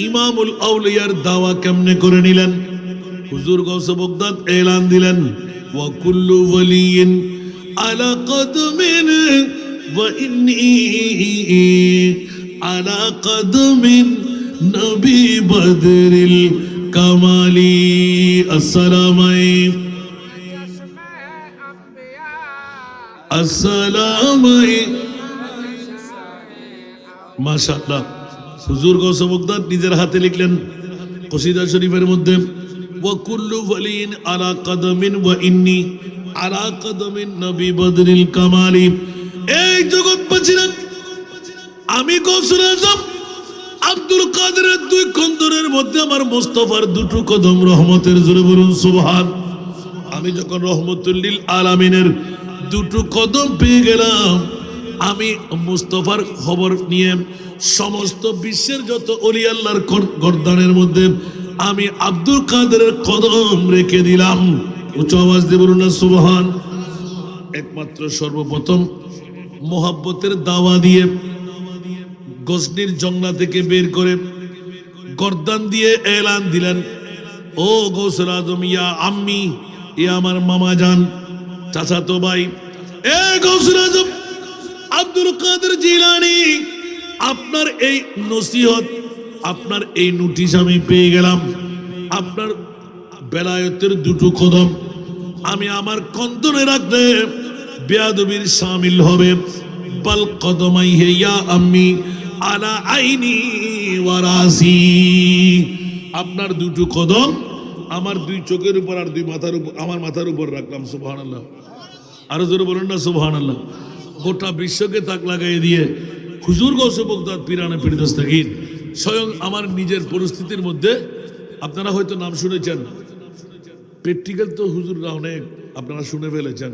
ইমামুল আউলিয়ার দাওয়া কেমনে করে নিলেন হুজুর গৌস বগদাদ এলান দিলেন ওয়া কুল্লু ওয়ালিয়িন আলা কদমিন ওয়া ইন্নী على قدم نبي بدر الكمالي السلام السلام মাশাআল্লাহ হুজুর গৌস বগদাদ নিজের হাতে লিখলেন কসিদা শরীফের মধ্যে ওয়া কুল্লু ওয়ালিন আলা কদমিন ওয়া ইন্নী আলা কদমিন নবী বদরিল কামালি এই জগৎবাসীরা আমি গৌসুল আজম আব্দুল কাদেরের দুই কন্দরের মধ্যে আমার মুস্তাফার দুটো কদম রহমতের জোরে বলুন সুবহান আমি যখন রহমতুল লিল আলামিনের দুটো কদম পেয়ে গেলাম আমি মুস্তাফার খবর নিয়ে সমস্ত বিশ্বের যত ওলি আল্লাহর গর্দানের মধ্যে আমি আব্দুল কাদেরের কদম রেখে দিলাম উচ্চ আওয়াজ দিয়ে বলুন না সুবহান একমাত্র সর্বপ্রথম মোহাব্বতের দাওয়া দিয়ে গজনির জংলা থেকে বের করে গর্দান দিয়ে এলান দিলেন ও গৌসুল আজম ইয়া আম্মি ইয়া আমার মামা জান চাচাতো ভাই এ গৌসুল আজম আব্দুল কাদের জিলানী আপনার এই নসিহত আপনার এই নোটিশ আমি পেয়ে গেলাম আপনার বেলায়েতের দুটো কদম আমি আমার কন্দরে রাখলে বেয়াদবির শামিল হবে বাল কদমাই হে ইয়া আম্মি আলা আইনি ওয়া রাসি আপনার দুটো কদম আমার দুই চোখের উপর আর দুই মাথার উপর আমার মাথার উপর রাখলাম সুবহানাল্লাহ আরো জোরে বলুন না সুবহানাল্লাহ গোটা বিশ্বকে তাক লাগাই দিয়ে হুজুর গৌস বগদাদ পিরানে পীর দস্তগীর স্বয়ং আমার নিজের পরিস্থিতির মধ্যে আপনারা হয়তো নাম শুনেছেন প্র্যাকটিক্যাল তো হুজুররা অনেক আপনারা শুনে ফেলেছেন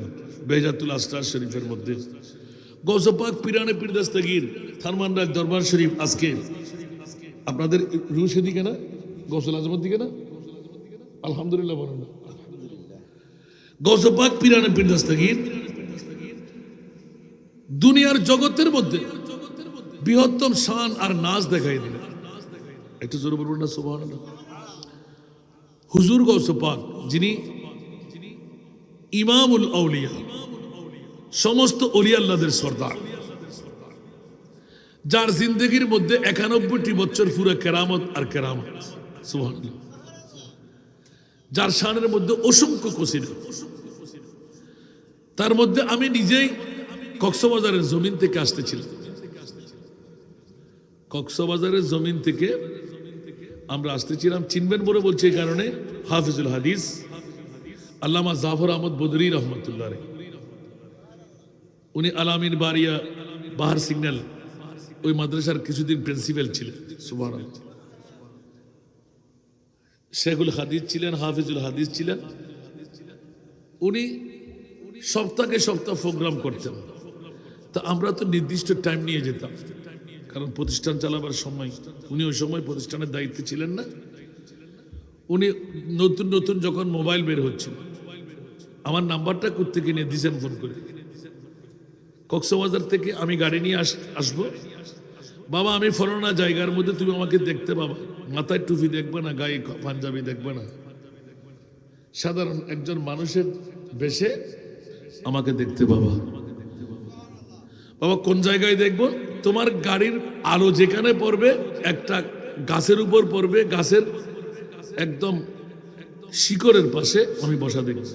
বেজাতুল আসরার শরীফের মধ্যে গৌস পাক পিরানে পীর দস্তগীর থারমানরাজ দরবার শরীফ আজকে আপনাদের রুশের দিকে না গৌসুল আজমের দিকে না আলহামদুলিল্লাহ বলেন না গৌস পাক পিরানে পীর দস্তগীর দুনিয়ার জগতের মধ্যে বৃহত্তম শান আর নাজ দেখাই দিলেন একটু জোরে বলবেন না সুবহানাল্লাহ হুজুর গৌস পাক যিনি ইমামুল আউলিয়া সমস্ত ওলি আল্লাহদের সর্দার যার জিন্দগির মধ্যে 91টি বছর পুরো কেরামত আর কেরামত সুবহানাল্লাহ যার শানের মধ্যে অসংখ্য কসিদা তার মধ্যে আমি নিজেই কক্সবাজারের জমিন থেকে আসতেছিলাম কক্সবাজারের জমিন থেকে আমরা আসতেছিলাম চিনবেন বলে বলছি এই কারণে হাফিজুল হাদিস আল্লামা জাফর আহমদ বদরি রহমতুল্লাহ উনি আলামিন বারিয়া বাহার সিগন্যাল ওই মাদ্রাসার কিছুদিন প্রিন্সিপাল ছিলেন, সুবহানাল্লাহ। শেখুল হাদিস ছিলেন, হাফিজুল হাদিস ছিলেন। উনি সপ্তাহে সপ্তাহ প্রোগ্রাম করতেন। তা আমরা তো নির্দিষ্ট টাইম নিয়ে যেতাম, কারণ প্রতিষ্ঠান চালাবার সময় উনি ওই সময় প্রতিষ্ঠানের দায়িত্বে ছিলেন না। উনি নতুন নতুন যখন মোবাইল বের হচ্ছিল, আমার নাম্বারটা কোত্থেকে নিয়ে দিয়েছেন ফোন করে, কক্সবাজার থেকে আমি গাড়ি নিয়ে আসবো, বাবা আমি ফলানা জায়গার মধ্যে তুমি আমাকে দেখতে পাবা, মাথায় টুপি দেখবে না, গায়ে পাঞ্জাবি দেখবে না, সাধারণ একজন মানুষের বেশে আমাকে দেখতে পাবা। বাবা কোন জায়গায় দেখবো? তোমার গাড়ির আলো যেখানে পড়বে, একটা গাছের উপর পড়বে, গাছের একদম শিকড়ের পাশে আমি বসা দেখব।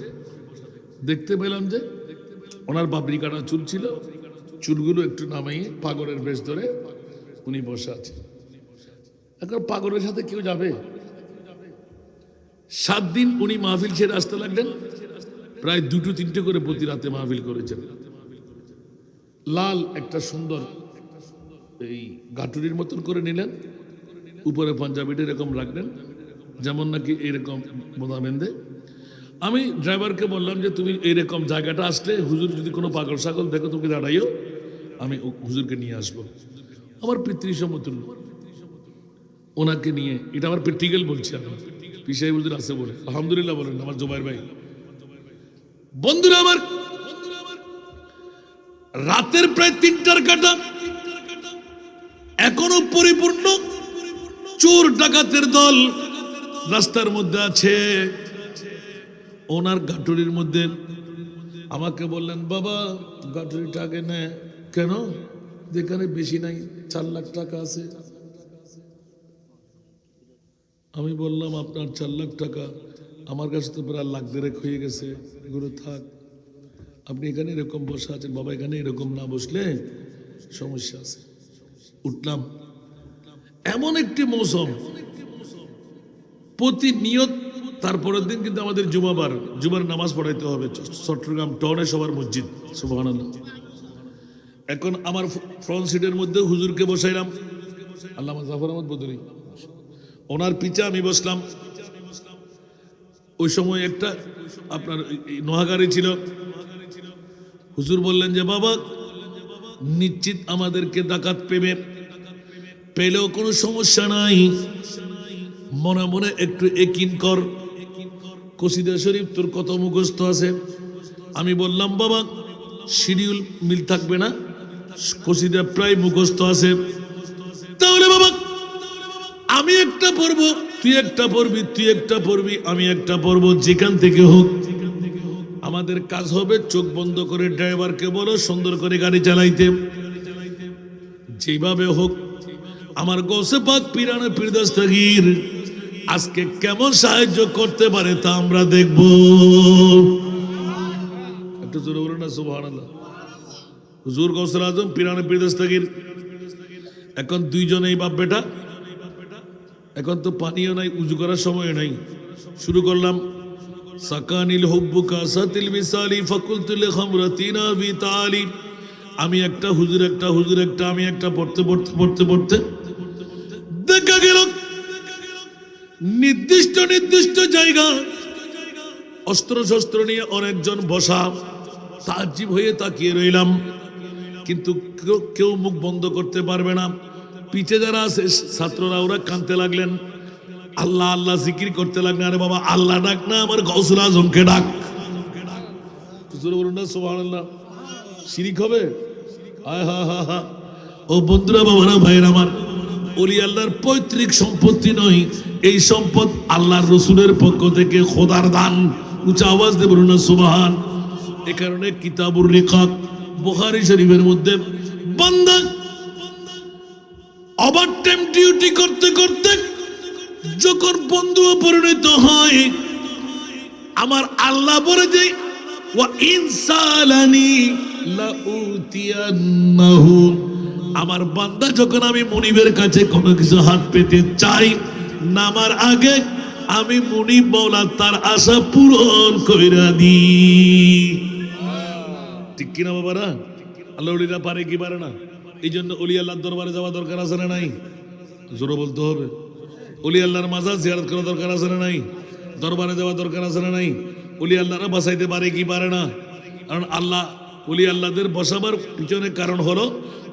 দেখতে পেলাম যে ওনার বাবরি কাটা চুল ছিল, চুলগুলো একটু নামাইয়ে পাগড়ের বেশ ধরে উনি বসে আছে। এখন পাগড়ের সাথে কেউ যাবে? 7 দিন উনি মাহফিল ছেড়ে আসতে লাগলেন, প্রায় 2-3টে করে প্রতি রাতে মাহফিল করেছেন। লাল একটা সুন্দর এই গাটুরির মতন করে নিলেন, উপরে পাঞ্জাবিটা এরকম রাখলেন, যেমন নাকি এইরকম বোনা বেঁধে। আমি ড্রাইভারকে বললাম যে তুমি এইরকম জায়গাটা আসলে হুজুর যদি কোনো পাগল ছাগল দেখো তুমি দাঁড়াইও, আমি হুজুরকে নিয়ে আসবো। আমার পিতৃসমতুল্য ওনাকে নিয়ে, এটা আমার প্র্যাকটিক্যাল বলছি আমি, পিসাই হুজুর আছে বলে আলহামদুলিল্লাহ বলেন আমার জোবাইর ভাই। বন্ধুরা আমার, রাতের প্রায় 3টার কাটা, এখনো পরিপূর্ণ চোর ডাকাতের দল রাস্তার মধ্যে আছে। ওনার গাটুরির মধ্যে আমাকে বললেন, বাবা গাটুরিটা আগে নেয়। কেন? যেখানে বেশি নাই, 4 লাখ টাকা আছে। আমি বললাম আপনার 4 লাখ টাকা, আমার কাছে তো প্রায় লাখ দেড়েক হয়ে গেছে, এগুলো থাক, আপনি এখানে এরকম বসে আছেন। বাবা এখানে এরকম না বসলে সমস্যা আছে। উঠলাম। এমন একটি মৌসুম, প্রতিনিয়ত তারপরের দিন কিন্তু আমাদের জুমার নামাজ পড়াইতে হবে চট্টগ্রাম টাউনে সবার মসজিদ, সুবহানাল্লাহ। এখন আমার ফ্রন্ট সিটের মধ্যে হুজুরকে বসাইলাম, আল্লামা জাফর আহমদ বদরি, ওনার পিছে আমি বসলাম। ওই সময় একটা আপনার নোহাগাড়ি ছিল। হুজুর বললেন যে বাবা নিশ্চিত আমাদেরকে ডাকাত পেলেও কোনো সমস্যা নাই, মনে মনে একটু একিন কর, কসিদা শরীফ তোর কত মুখস্থ আছে? আমি বললাম বাবা শিডিউল মিল থাকবে না, কসিদা প্রায় মুখস্থ আছে। তাহলে বাবা আমি একটা পড়বো, তুই একটা পড়বি, তুই একটা পড়বি, আমি একটা পড়বো, যেখান থেকে হোক আমাদের কাজ হবে চোখ বন্ধ করে ড্রাইভারকে বলো সুন্দর করে গাড়ি চালাইতে, যেভাবে হোক আমার গৌসে পাক পীরানে পীর দস্তগীর আজকে কেমন সাহায্য করতে পারে তা আমরা দেখব। একটু জোরে বলুন না সুবহানাল্লাহ। হুজুর গৌসুল আজম পীরানে পীর দস্তগীর, এখন 2 জনেই বাপ বেটা, এখন তো পানিও নাই, উজু করার সময় নাই। শুরু করলাম, সাকানিল হুব্বুকা সাতিল বিসালি ফাকুলতু লিখামরাতিনা বিতালি। আমি একটা হুজুর একটা, হুজুর একটা, আমি একটা, পড়তে পড়তে পড়তে পড়তে দেখা গেল নির্দিষ্ট নির্দিষ্ট জায়গা অস্ত্র শস্ত্র নিয়ে অনেকজন বসা। তাজ্জিব হয়ে তাকিয়ে রইলাম, কিন্তু কেউ মুখ বন্ধ করতে পারবে না। পিছে যারা আছে ছাত্ররা, ওরা কাঁদতে লাগলেন, আল্লাহ আল্লাহ জিকির করতে লাগলেন। আরে বাবা আল্লাহ ডাক না, আমার গৌসুল আজমকে ডাক। বলুন না সুবহানাল্লাহ, শিরিক হবে? ও বন্ধুরা, বাবারা, ভাইয়ের আমার, ওলি আল্লাহর পৈতৃক সম্পত্তি নয়, এই সম্পদ আল্লাহর রসুলের পক্ষ থেকে খোদার দান। উঁচা আওয়াজ দিয়ে বলুন না সুবহান। এ কারণে কিতাবুর রিকাব বুখারী শরীফের মধ্যে বান্দা ওভারটাইম ডিউটি করতে করতে যখন বন্ধু পরিণত হয়, আমার আল্লাহ বলে যে ওয়া ইনসালানি লাউতিয়ান্নাহু, আমার বান্দা যখন আমি মুনিবের কাছে কোনো কিছু হাত পেতে চাই, নামার আগে আমি মুনিব মাওলা তার আশা পূরণ কইরা দিই। ঠিক কিনা বাবারা? আল্লাহ ওলিরা পারে কি পারে না? এই জন্য অলি আল্লাহর দরবারে যাওয়া দরকার আছে না নাই? জোরে বলতে হবে। অলি আল্লাহর মাজার জিয়ারত করা দরকার আছে না নাই? দরবারে যাওয়া দরকার আছে না নাই? অলি আল্লাহরা বাঁচাইতে পারে কি পারে না? কারণ আল্লাহ অলি আল্লাহদের বসাবার পিছনে কারণ হলো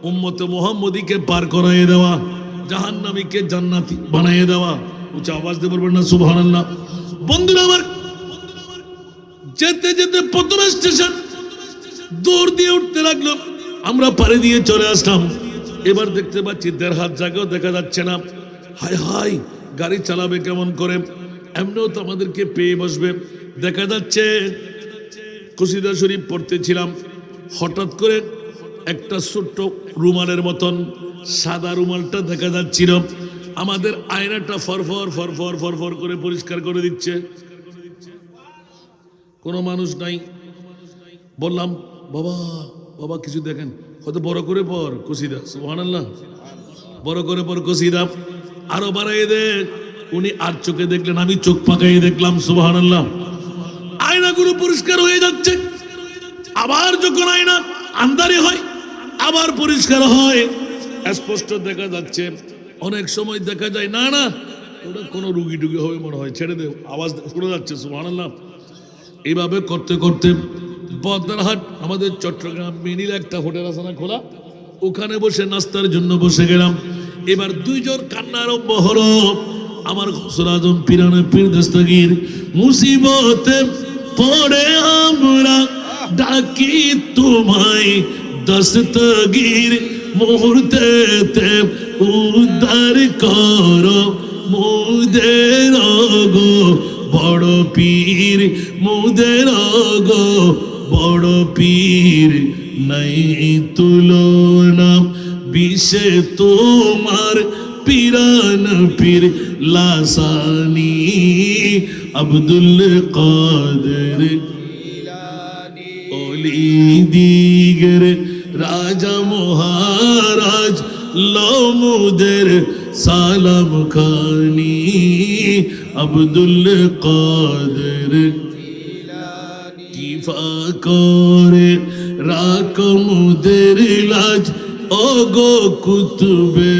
উম্মতে মুহাম্মদীকে পার করাইয়ে দেওয়া, জাহান্নামীকে জান্নাতি বানাইয়ে দেওয়া। উচ্চ আওয়াজ দিয়ে বলবেন না সুবহানাল্লাহ। বন্ধুরা আমার, যেতে যেতে প্রথম স্টেশন দৌড় দিয়ে উঠতে লাগলো, আমরা পাড়ি দিয়ে চলে আসলাম। এবার দেখতে পাচ্ছি 1.5 হাত জায়গাও দেখা যাচ্ছে না। হায় হায়, গাড়ি চালাবে কেমন করে? এমনিও তো আমাদেরকে পেয়ে বসবে। দেখা যাচ্ছে কসিদা শরীফ পড়তেছিলাম, হঠাৎ করে একটা ছোট্ট রুমালের মতন সাদা রুমালটা দেখা যাচ্ছিল। আমাদের আয়নাটা ফরফর ফরফর ফরফর করে পরিষ্কার করে দিচ্ছে। কোনো মানুষ নাই। বললাম বাবা বাবা কিছু দেখেন, হয়তো বড় করে পর কসিদা, সুবহানাল্লাহ, বড় করে পর কসিদা, আরো বাড়াই দে। উনি আর চোখে দেখলেন, আমি চোখ পাকাই দেখলাম, সুবহানাল্লাহ। আয়নাগুলো পরিষ্কার হয়ে যাচ্ছে। আবার যখন আয়না আন্ধারে হয় আবার পরিষ্কার হয়, স্পষ্ট দেখা যাচ্ছে। অনেক সময় দেখা যায় না না ওটা কোনো রুগী টুগি হবে মনে হয়, ছেড়ে দে, আওয়াজ শোনা যাচ্ছে, সুবহানাল্লাহ। এইভাবে করতে করতে বদরহাট, আমাদের চট্টগ্রাম মিনিল একটা হোটেল আছে না খোলা, ওখানে বসে নাস্তার জন্য বসে গেলাম। এবার 2 জন কান্না আরম্ভ হলো। আমার গৌসুল আজম পিরানে পীর দস্তগীর, মুসিবতে পড়ে আমরা ডাকি তোমায় দস্তগীর, মুহূর্তেতে উদ্ধার করো মুদের গো বড় পীর, মুদের গো বড় পীর। নাই তুলনা বিষে তোমার পিরান পীর লাসানি আব্দুল কাদের ওলি দিগের রাজা মহারাজ লমুদের সালাম খানি আব্দুল কাদের কিফা করে রাকমুদের লাজ ওগো কুতুবে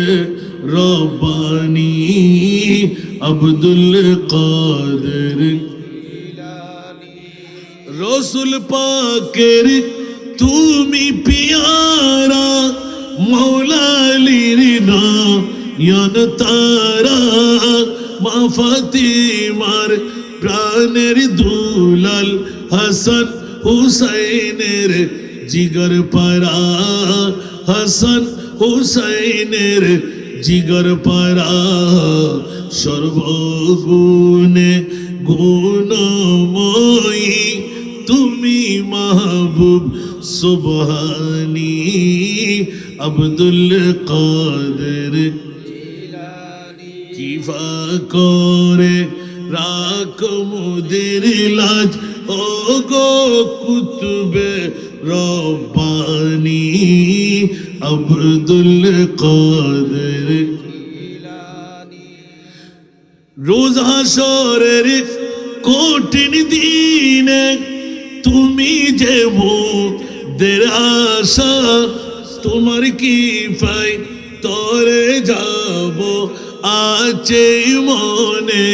রব্বানি আব্দুল কাদের রসুল পাকের তুমি পিয়ারা মৌলালির নয়ন তারা মা ফাতিমার প্রাণের দুলাল হাসান হুসাইনের জিগর পারা হাসান হুসাইনের জিগর পারা সর্বগুণে গুণময়ী তুমি মাহবুব সুবহানি আব্দুল কাদের কিফা করে রাকমুদের লাজ ওগো কুতুবে রব্বানি আব্দুল কাদের রোজ হাসরের কঠিন দিনে তুমি যে মোদের আশা, তোমার কি পাই তরে যাব আছে মনে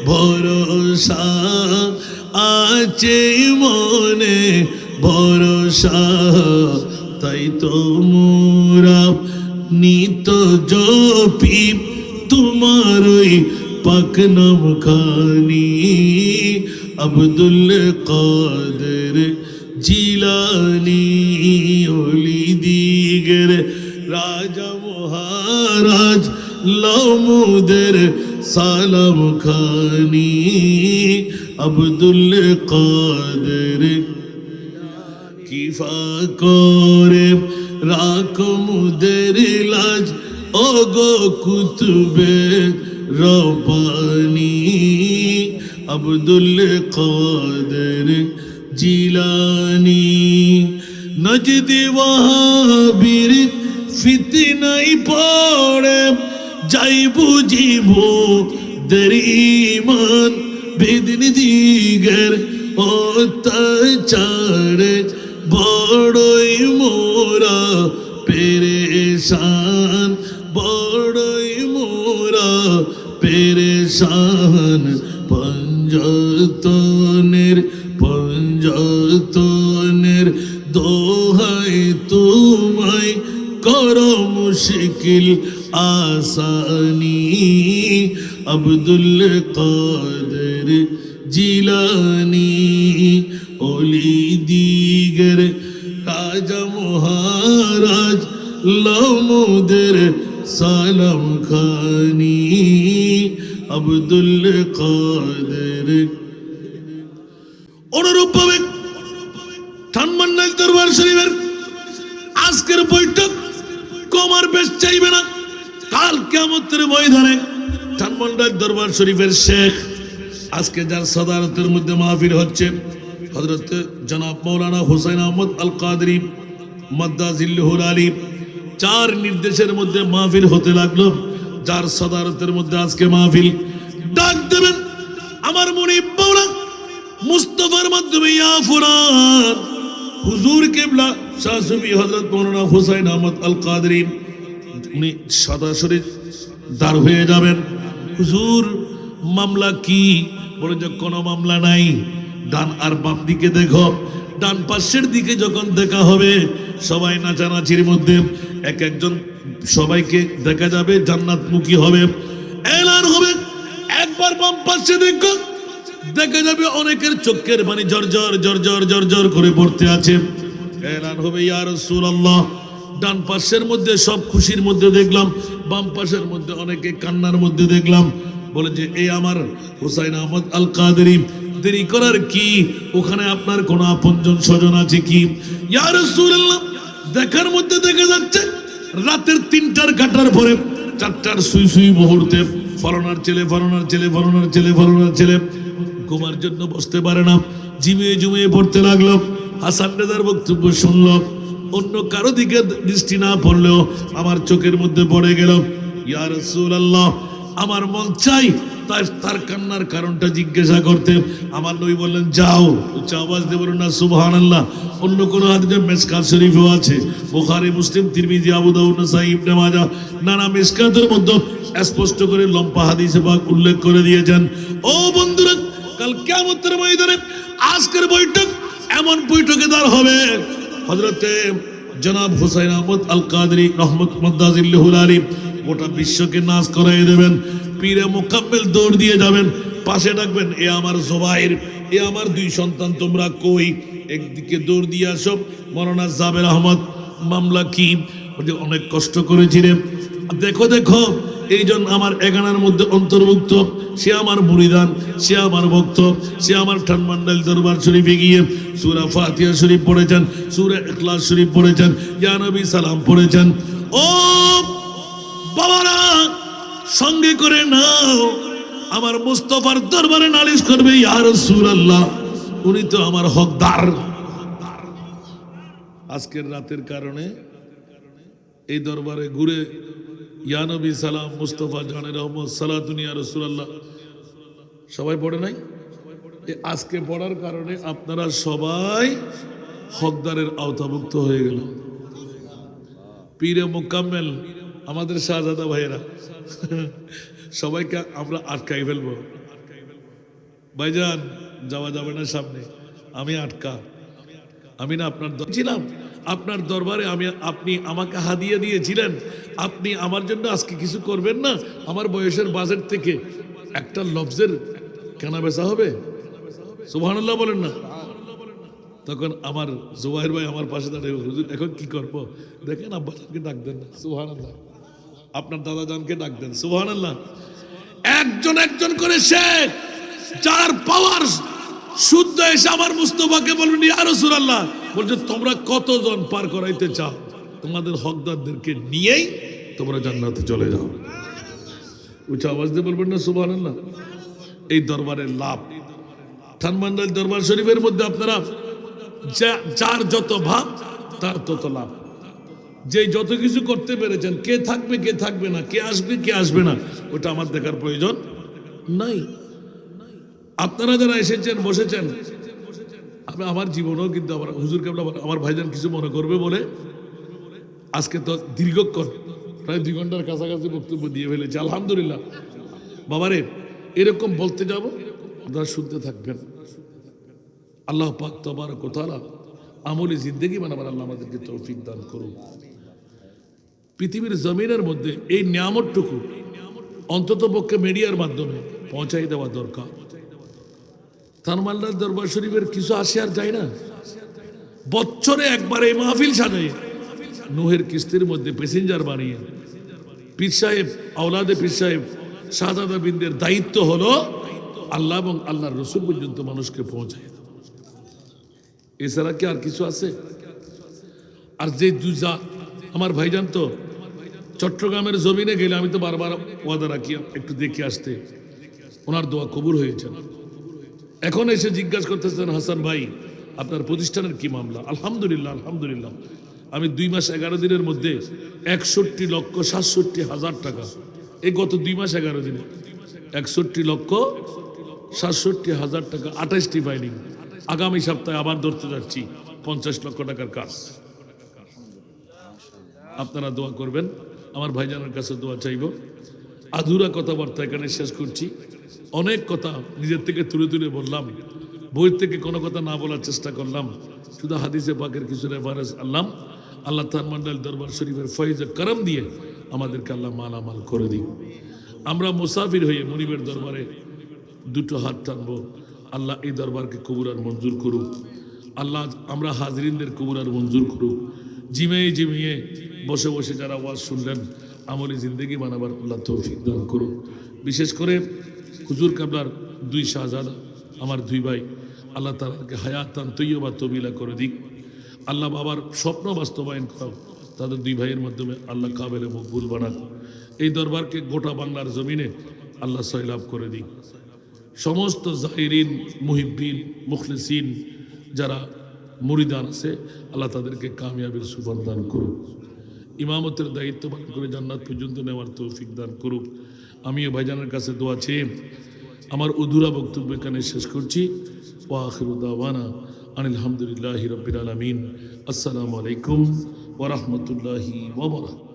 ভরসা, আছে মনে ভরসা। তাই তো মোরা নিত জপি তোমারই পাক নাম খানি আব্দুল কাদের জিলানি ওলি দিগের রাজা মহারাজ লমুদের সালাম খানি আব্দুল কাদের কিফা করে রাকমুদের লাজ ওগো কুতুবে রব্বানি আব্দুল কাদের জিলানি নজদি ওয়াহাবীর ফিতনাই পড়ে যাই বুঝিব দরিমান বেদিন দিগের অত্যাচারে বড়ই মোরা পেরেশান শান বড়ই মোরা পেরেশান পঞ্জতনের দোহাই তোমায় করো মুশকিল আসানি আব্দুল কাদের জিলানি ওলি দিগের রাজা মহারাজ লমুদের সালাম খানি আব্দুল কাদের। অনুরূপভাবে ঠানমন্ডল দরবার শরীফের আজকের বৈঠক কমার বেশ চাইবে না। কাল কিয়ামতের ময়দানে ঠানমন্ডল দরবার শরীফের শেখ আজকে যার সদারতের মধ্যে মাহফিল হচ্ছে হযরত জনাব মাওলানা হুসাইন আহমদ আল কাদরি মাদ্দাজিল্লাহুল আলী, চার নির্দেশের মধ্যে মাহফিল হতে লাগলো। যার সদারতের মধ্যে আজকে মাহফিল ডাক দেবেন আমার মুনিব মাওলা মুস্তাফার মাধ্যমে ইয়া ফুরান হুজুর কিবলা শাহ সুফি হযরত মাওলানা হুসাইন আহমদ আল কাদরি, উনি সরাসরি দাঁড় হয়ে যাবেন। হুজুর মামলা কি? বলে যে কোনো মামলা নাই। ডান আর বাম দিকে দেখো, ডান পাশের দিকে যখন দেখা হবে সবাই নাচানাচির মধ্যে এক একজন সবাইকে দেখা যাবে জান্নাতমুখী হবে, এলান হবে। একবার বাম পাশে দেখো, দেখা যাবে অনেকের চোখের পানি ঝরঝর ঝরঝর ঝরঝর করে পড়তে আছে, এলান হবে ইয়া রাসূলুল্লাহ। ডান পাশের মধ্যে সব খুশির মধ্যে দেখলাম, বাম পাশের মধ্যে অনেকে কান্নার মধ্যে দেখলাম। বলে যে এই আমার হুসাইন আহমদ আল কাদরি, দেরি করার কি? ওখানে আপনার কোন আপনজন স্বজন আছে কি? ইয়া রাসূলুল্লাহ, দেখার মধ্যে দেখা যাচ্ছে রাতের 3টার কাটার পরে 4টার সুই সুই মুহূর্তে ফলনার ছেলে ফলনার ছেলে ফলনার ছেলে ফলনার ছেলে ঘুমার জন্য বসতে পারে না, ঝিমিয়ে ঝিমিয়ে পড়তে লাগলো। হাসান রেজার বক্তব্য শুনলো, অন্য কারো দিকে দৃষ্টি না পড়লেও আমার চোখের মধ্যে পড়ে গেল। ইয়া রাসূলুল্লাহ, আমার মন চাই তার কান্নার কারণটা জিজ্ঞাসা করতে। আমার নবী বললেন যাও, উচ্চ আওয়াজ দিয়ে বলুন না সুবহানাল্লাহ। অন্য কোন হাদিসে মিশকাত শরীফেও আছে, বুখারী, মুসলিম, তিরমিজি, আবু দাউদ, নাসাই, ইবনে মাজাহ, নানা মিশকাতের মধ্যে স্পষ্ট করে লম্বা হাদিসে পাক উল্লেখ করে দিয়েছেন। ও বন্ধুরা, কাল কিয়ামতের ময়দানে আজকের বৈঠক এমন বৈঠকেদার হবে হযরতে জনাব হুসাইন আহমদ আল কাদরি রহমতুল্লাহুল আলী গোটা বিশ্বকে নাচ করাই দেবেন। পীরে মুকাম্মেল দৌড় দিয়ে যাবেন, পাশে ডাকবেন এ আমার জুবাইর, এ আমার 2 সন্তান, তোমরা কই? একদিকে দৌড় দিয়ে আসো। মাওলানা জাবের আহমদ মামলা কি? অনেক কষ্ট করেছিলেন, দেখো দেখো এইজন আমার এগানার মধ্যে অন্তর্ভুক্ত, সে আমার মুরিদান, সে আমার ভক্ত, সে আমার ঠানমন্ডল দরবার শরীফে গিয়ে সূরা ফাতিহা শরীফ পড়েছেন, সূরা ইখলাস শরীফ পড়েছেন, ইয়া নবী সালাম পড়েছেন। ও বাবারা, সঙ্গে করে নাও, আমার মুস্তাফার দরবারে নালিশ করবে ইয়া রাসূলুল্লাহ, উনি তো আমার হকদার। আজকের রাতের কারণে এই দরবারে ঘুরে ইয়া নবী সালাম, মুস্তাফা জানে রহমত, সালাতুন ইয়া রাসূলুল্লাহ সবাই পড়ে নাই? আজকে পড়ার কারণে আপনারা সবাই হকদারের আওতাভুক্ত হয়ে গেল। পীরে মুকাম্মেল আমাদের শাহজাদা ভাইয়েরা সবাইকে আমরা আটকাই ফেলবো। ভাইজান যাওয়া যাবে না সামনে, আমি আটকা। আমি না আপনার ছিলাম, আপনার দরবারে আপনি আমাকে হাদিয়া দিয়েছিলেন, আপনি আমার জন্য আজকে কিছু করবেন না? আমার বয়সের বাজেট থেকে একটা লফজের কেনা বেচা হবে? সুবহানাল্লাহ বলেন না। তখন আমার জুবাইর ভাই আমার পাশে দাঁড়িয়ে, হুজুর এখন কি করবো? দেখেন আব্বাজানকে ডাক দেন না, সুবহানাল্লাহ, আপনার দাদা জানকে ডাক দেন, সুবহানাল্লাহ। একজন একজন করে শেখ যার পাওয়ার শুদ্ধ এসে আমার মুস্তাফাকে বলবেন ইয়া রাসূলুল্লাহ, বলছে তোমরা কতজন পার করাইতে চাও? তোমাদের হকদারদেরকে নিয়েই তোমরা জান্নাতে চলে যাও। উচ্চ আওয়াজ দিয়ে বলবেন না সুবহানাল্লাহ। এই দরবারের লাভ, ঠানমন্ডল দরবার শরীফের মধ্যে আপনারা যার যত ভাব তার তত লাভ। যে যত কিছু করতে পেরেছেন, কে থাকবে কে থাকবে না, কে আসবে কে আসবে না, ওটা আমার দেখার প্রয়োজন নাই। আপনারা যারা এসেছেন বসেছেন, আমার জীবনেও কিন্তু আমার হুজুর কেবলা আমার ভাইজান কিছু মনে করবে বলে আজকে তো দীর্ঘক্ষণ প্রায় 2 ঘন্টার কাছাকাছি বক্তব্য দিয়ে ফেলেছে, আলহামদুলিল্লাহ। বাবারে এরকম বলতে যাব, আপনারা শুনতে থাকবেন। আল্লাহ পাক তাবারক ওয়া তাআলা আমলি জিন্দেগি বানাবার আল্লাহ আমাদেরকে তৌফিক দান করুন। পৃথিবীর জমিনের মধ্যে এই নিয়ামতটুকু অন্তত পক্ষে মিডিয়ার মাধ্যমে পৌঁছাই দেওয়া দরকার। থানমাল্লার দরবার শরীফের কিছু আসে আর যায় না। বছরে একবার এই মাহফিল সাজাই নুহের কিস্তির মধ্যে প্যাসেঞ্জার বানিয়ে পীর সাহেব, আওলাদে পীর সাহেব, শাহজাদা বিনদের দায়িত্ব হলো আল্লাহ এবং আল্লাহর রসুল পর্যন্ত মানুষকে পৌঁছায় দেওয়া। এছাড়া কি আর কিছু আছে? আর যে দুজা আমার ভাইজান তো চট্টগ্রামের জমিনে গেলে আমি তো বারবার ওয়াদা রাখি একটু দেখে আসতে, ওনার দোয়া কবুল হয়েছে। এখন এসে জিজ্ঞাসা করতেছেন, হাসান ভাই আপনার প্রতিষ্ঠানের কি মামলা? আলহামদুলিল্লাহ, আলহামদুলিল্লাহ। আমি 2 মাস 11 দিনের মধ্যে 61,67,000 টাকা, এই গত 2 মাস 11 দিনে 61,67,000 টাকা, 28টি ফাইলিং। আগামী সপ্তাহে আবার ধরতে যাচ্ছি 50 লক্ষ টাকার কাজ। আপনারা দোয়া করবেন, আমার ভাইজানের কাছে দোয়া চাইব। আধুরা কথাবার্তা এখানে শেষ করছি। অনেক কথা নিজের থেকে তুলে তুলে বললাম, বই থেকে কোনো কথা না বলার চেষ্টা করলাম, শুধু হাদিসে পাকের কিছু রেফারেন্স আনলাম। আল্লাহ থানমান্ডাল দরবার শরীফের ফয়েজে করম দিয়ে আমাদেরকে আল্লাহ মালামাল করে দিন। আমরা মুসাফির হয়ে মনিবের দরবারে 2টো হাত টানবো। আল্লাহ এই দরবারকে কবুল আর মঞ্জুর করুক। আল্লাহ আমরা হাজরিনদের কবুল আর মঞ্জুর করুক। জিমিয়ে জিমিয়ে বসে বসে যারা ওয়াজ শুনলেন, আমলি জিন্দেগি বানাবার আল্লাহ তৌফিক দান করুক। বিশেষ করে হুজুর কাবলার 2 শাহজাদা, আমার 2 ভাই, আল্লাহ তাদেরকে হায়াতান তৈয়বা তবিলা করে দিক। আল্লাহ বাবার স্বপ্ন বাস্তবায়ন করাও তাদের 2 ভাইয়ের মাধ্যমে আল্লাহ কাবেলে মকবুল বানাক। এই দরবারকে গোটা বাংলার জমিনে আল্লাহ সয়লাভ করে দিক। সমস্ত জাহিরিন, মুহিব্বিন, মুখলিসিন যারা মুরিদান আছে, আল্লাহ তাদেরকে কামিয়াবির সুফল দান করুক। ইমামতের দায়িত্ব পালন করে জান্নাত পর্যন্ত নেওয়ার তৌফিক দান করুক। আমিও ভাইজানের কাছে দোয়া চেয়ে আমার অধুরা বক্তব্য এখানে শেষ করছি। ওয়া আখিরু দাওয়ানা আনিল হামদুলিল্লাহি রাব্বিল আলামিন। আসসালামু আলাইকুম ওয়া রাহমাতুল্লাহি ওয়া বারাকাতুহু।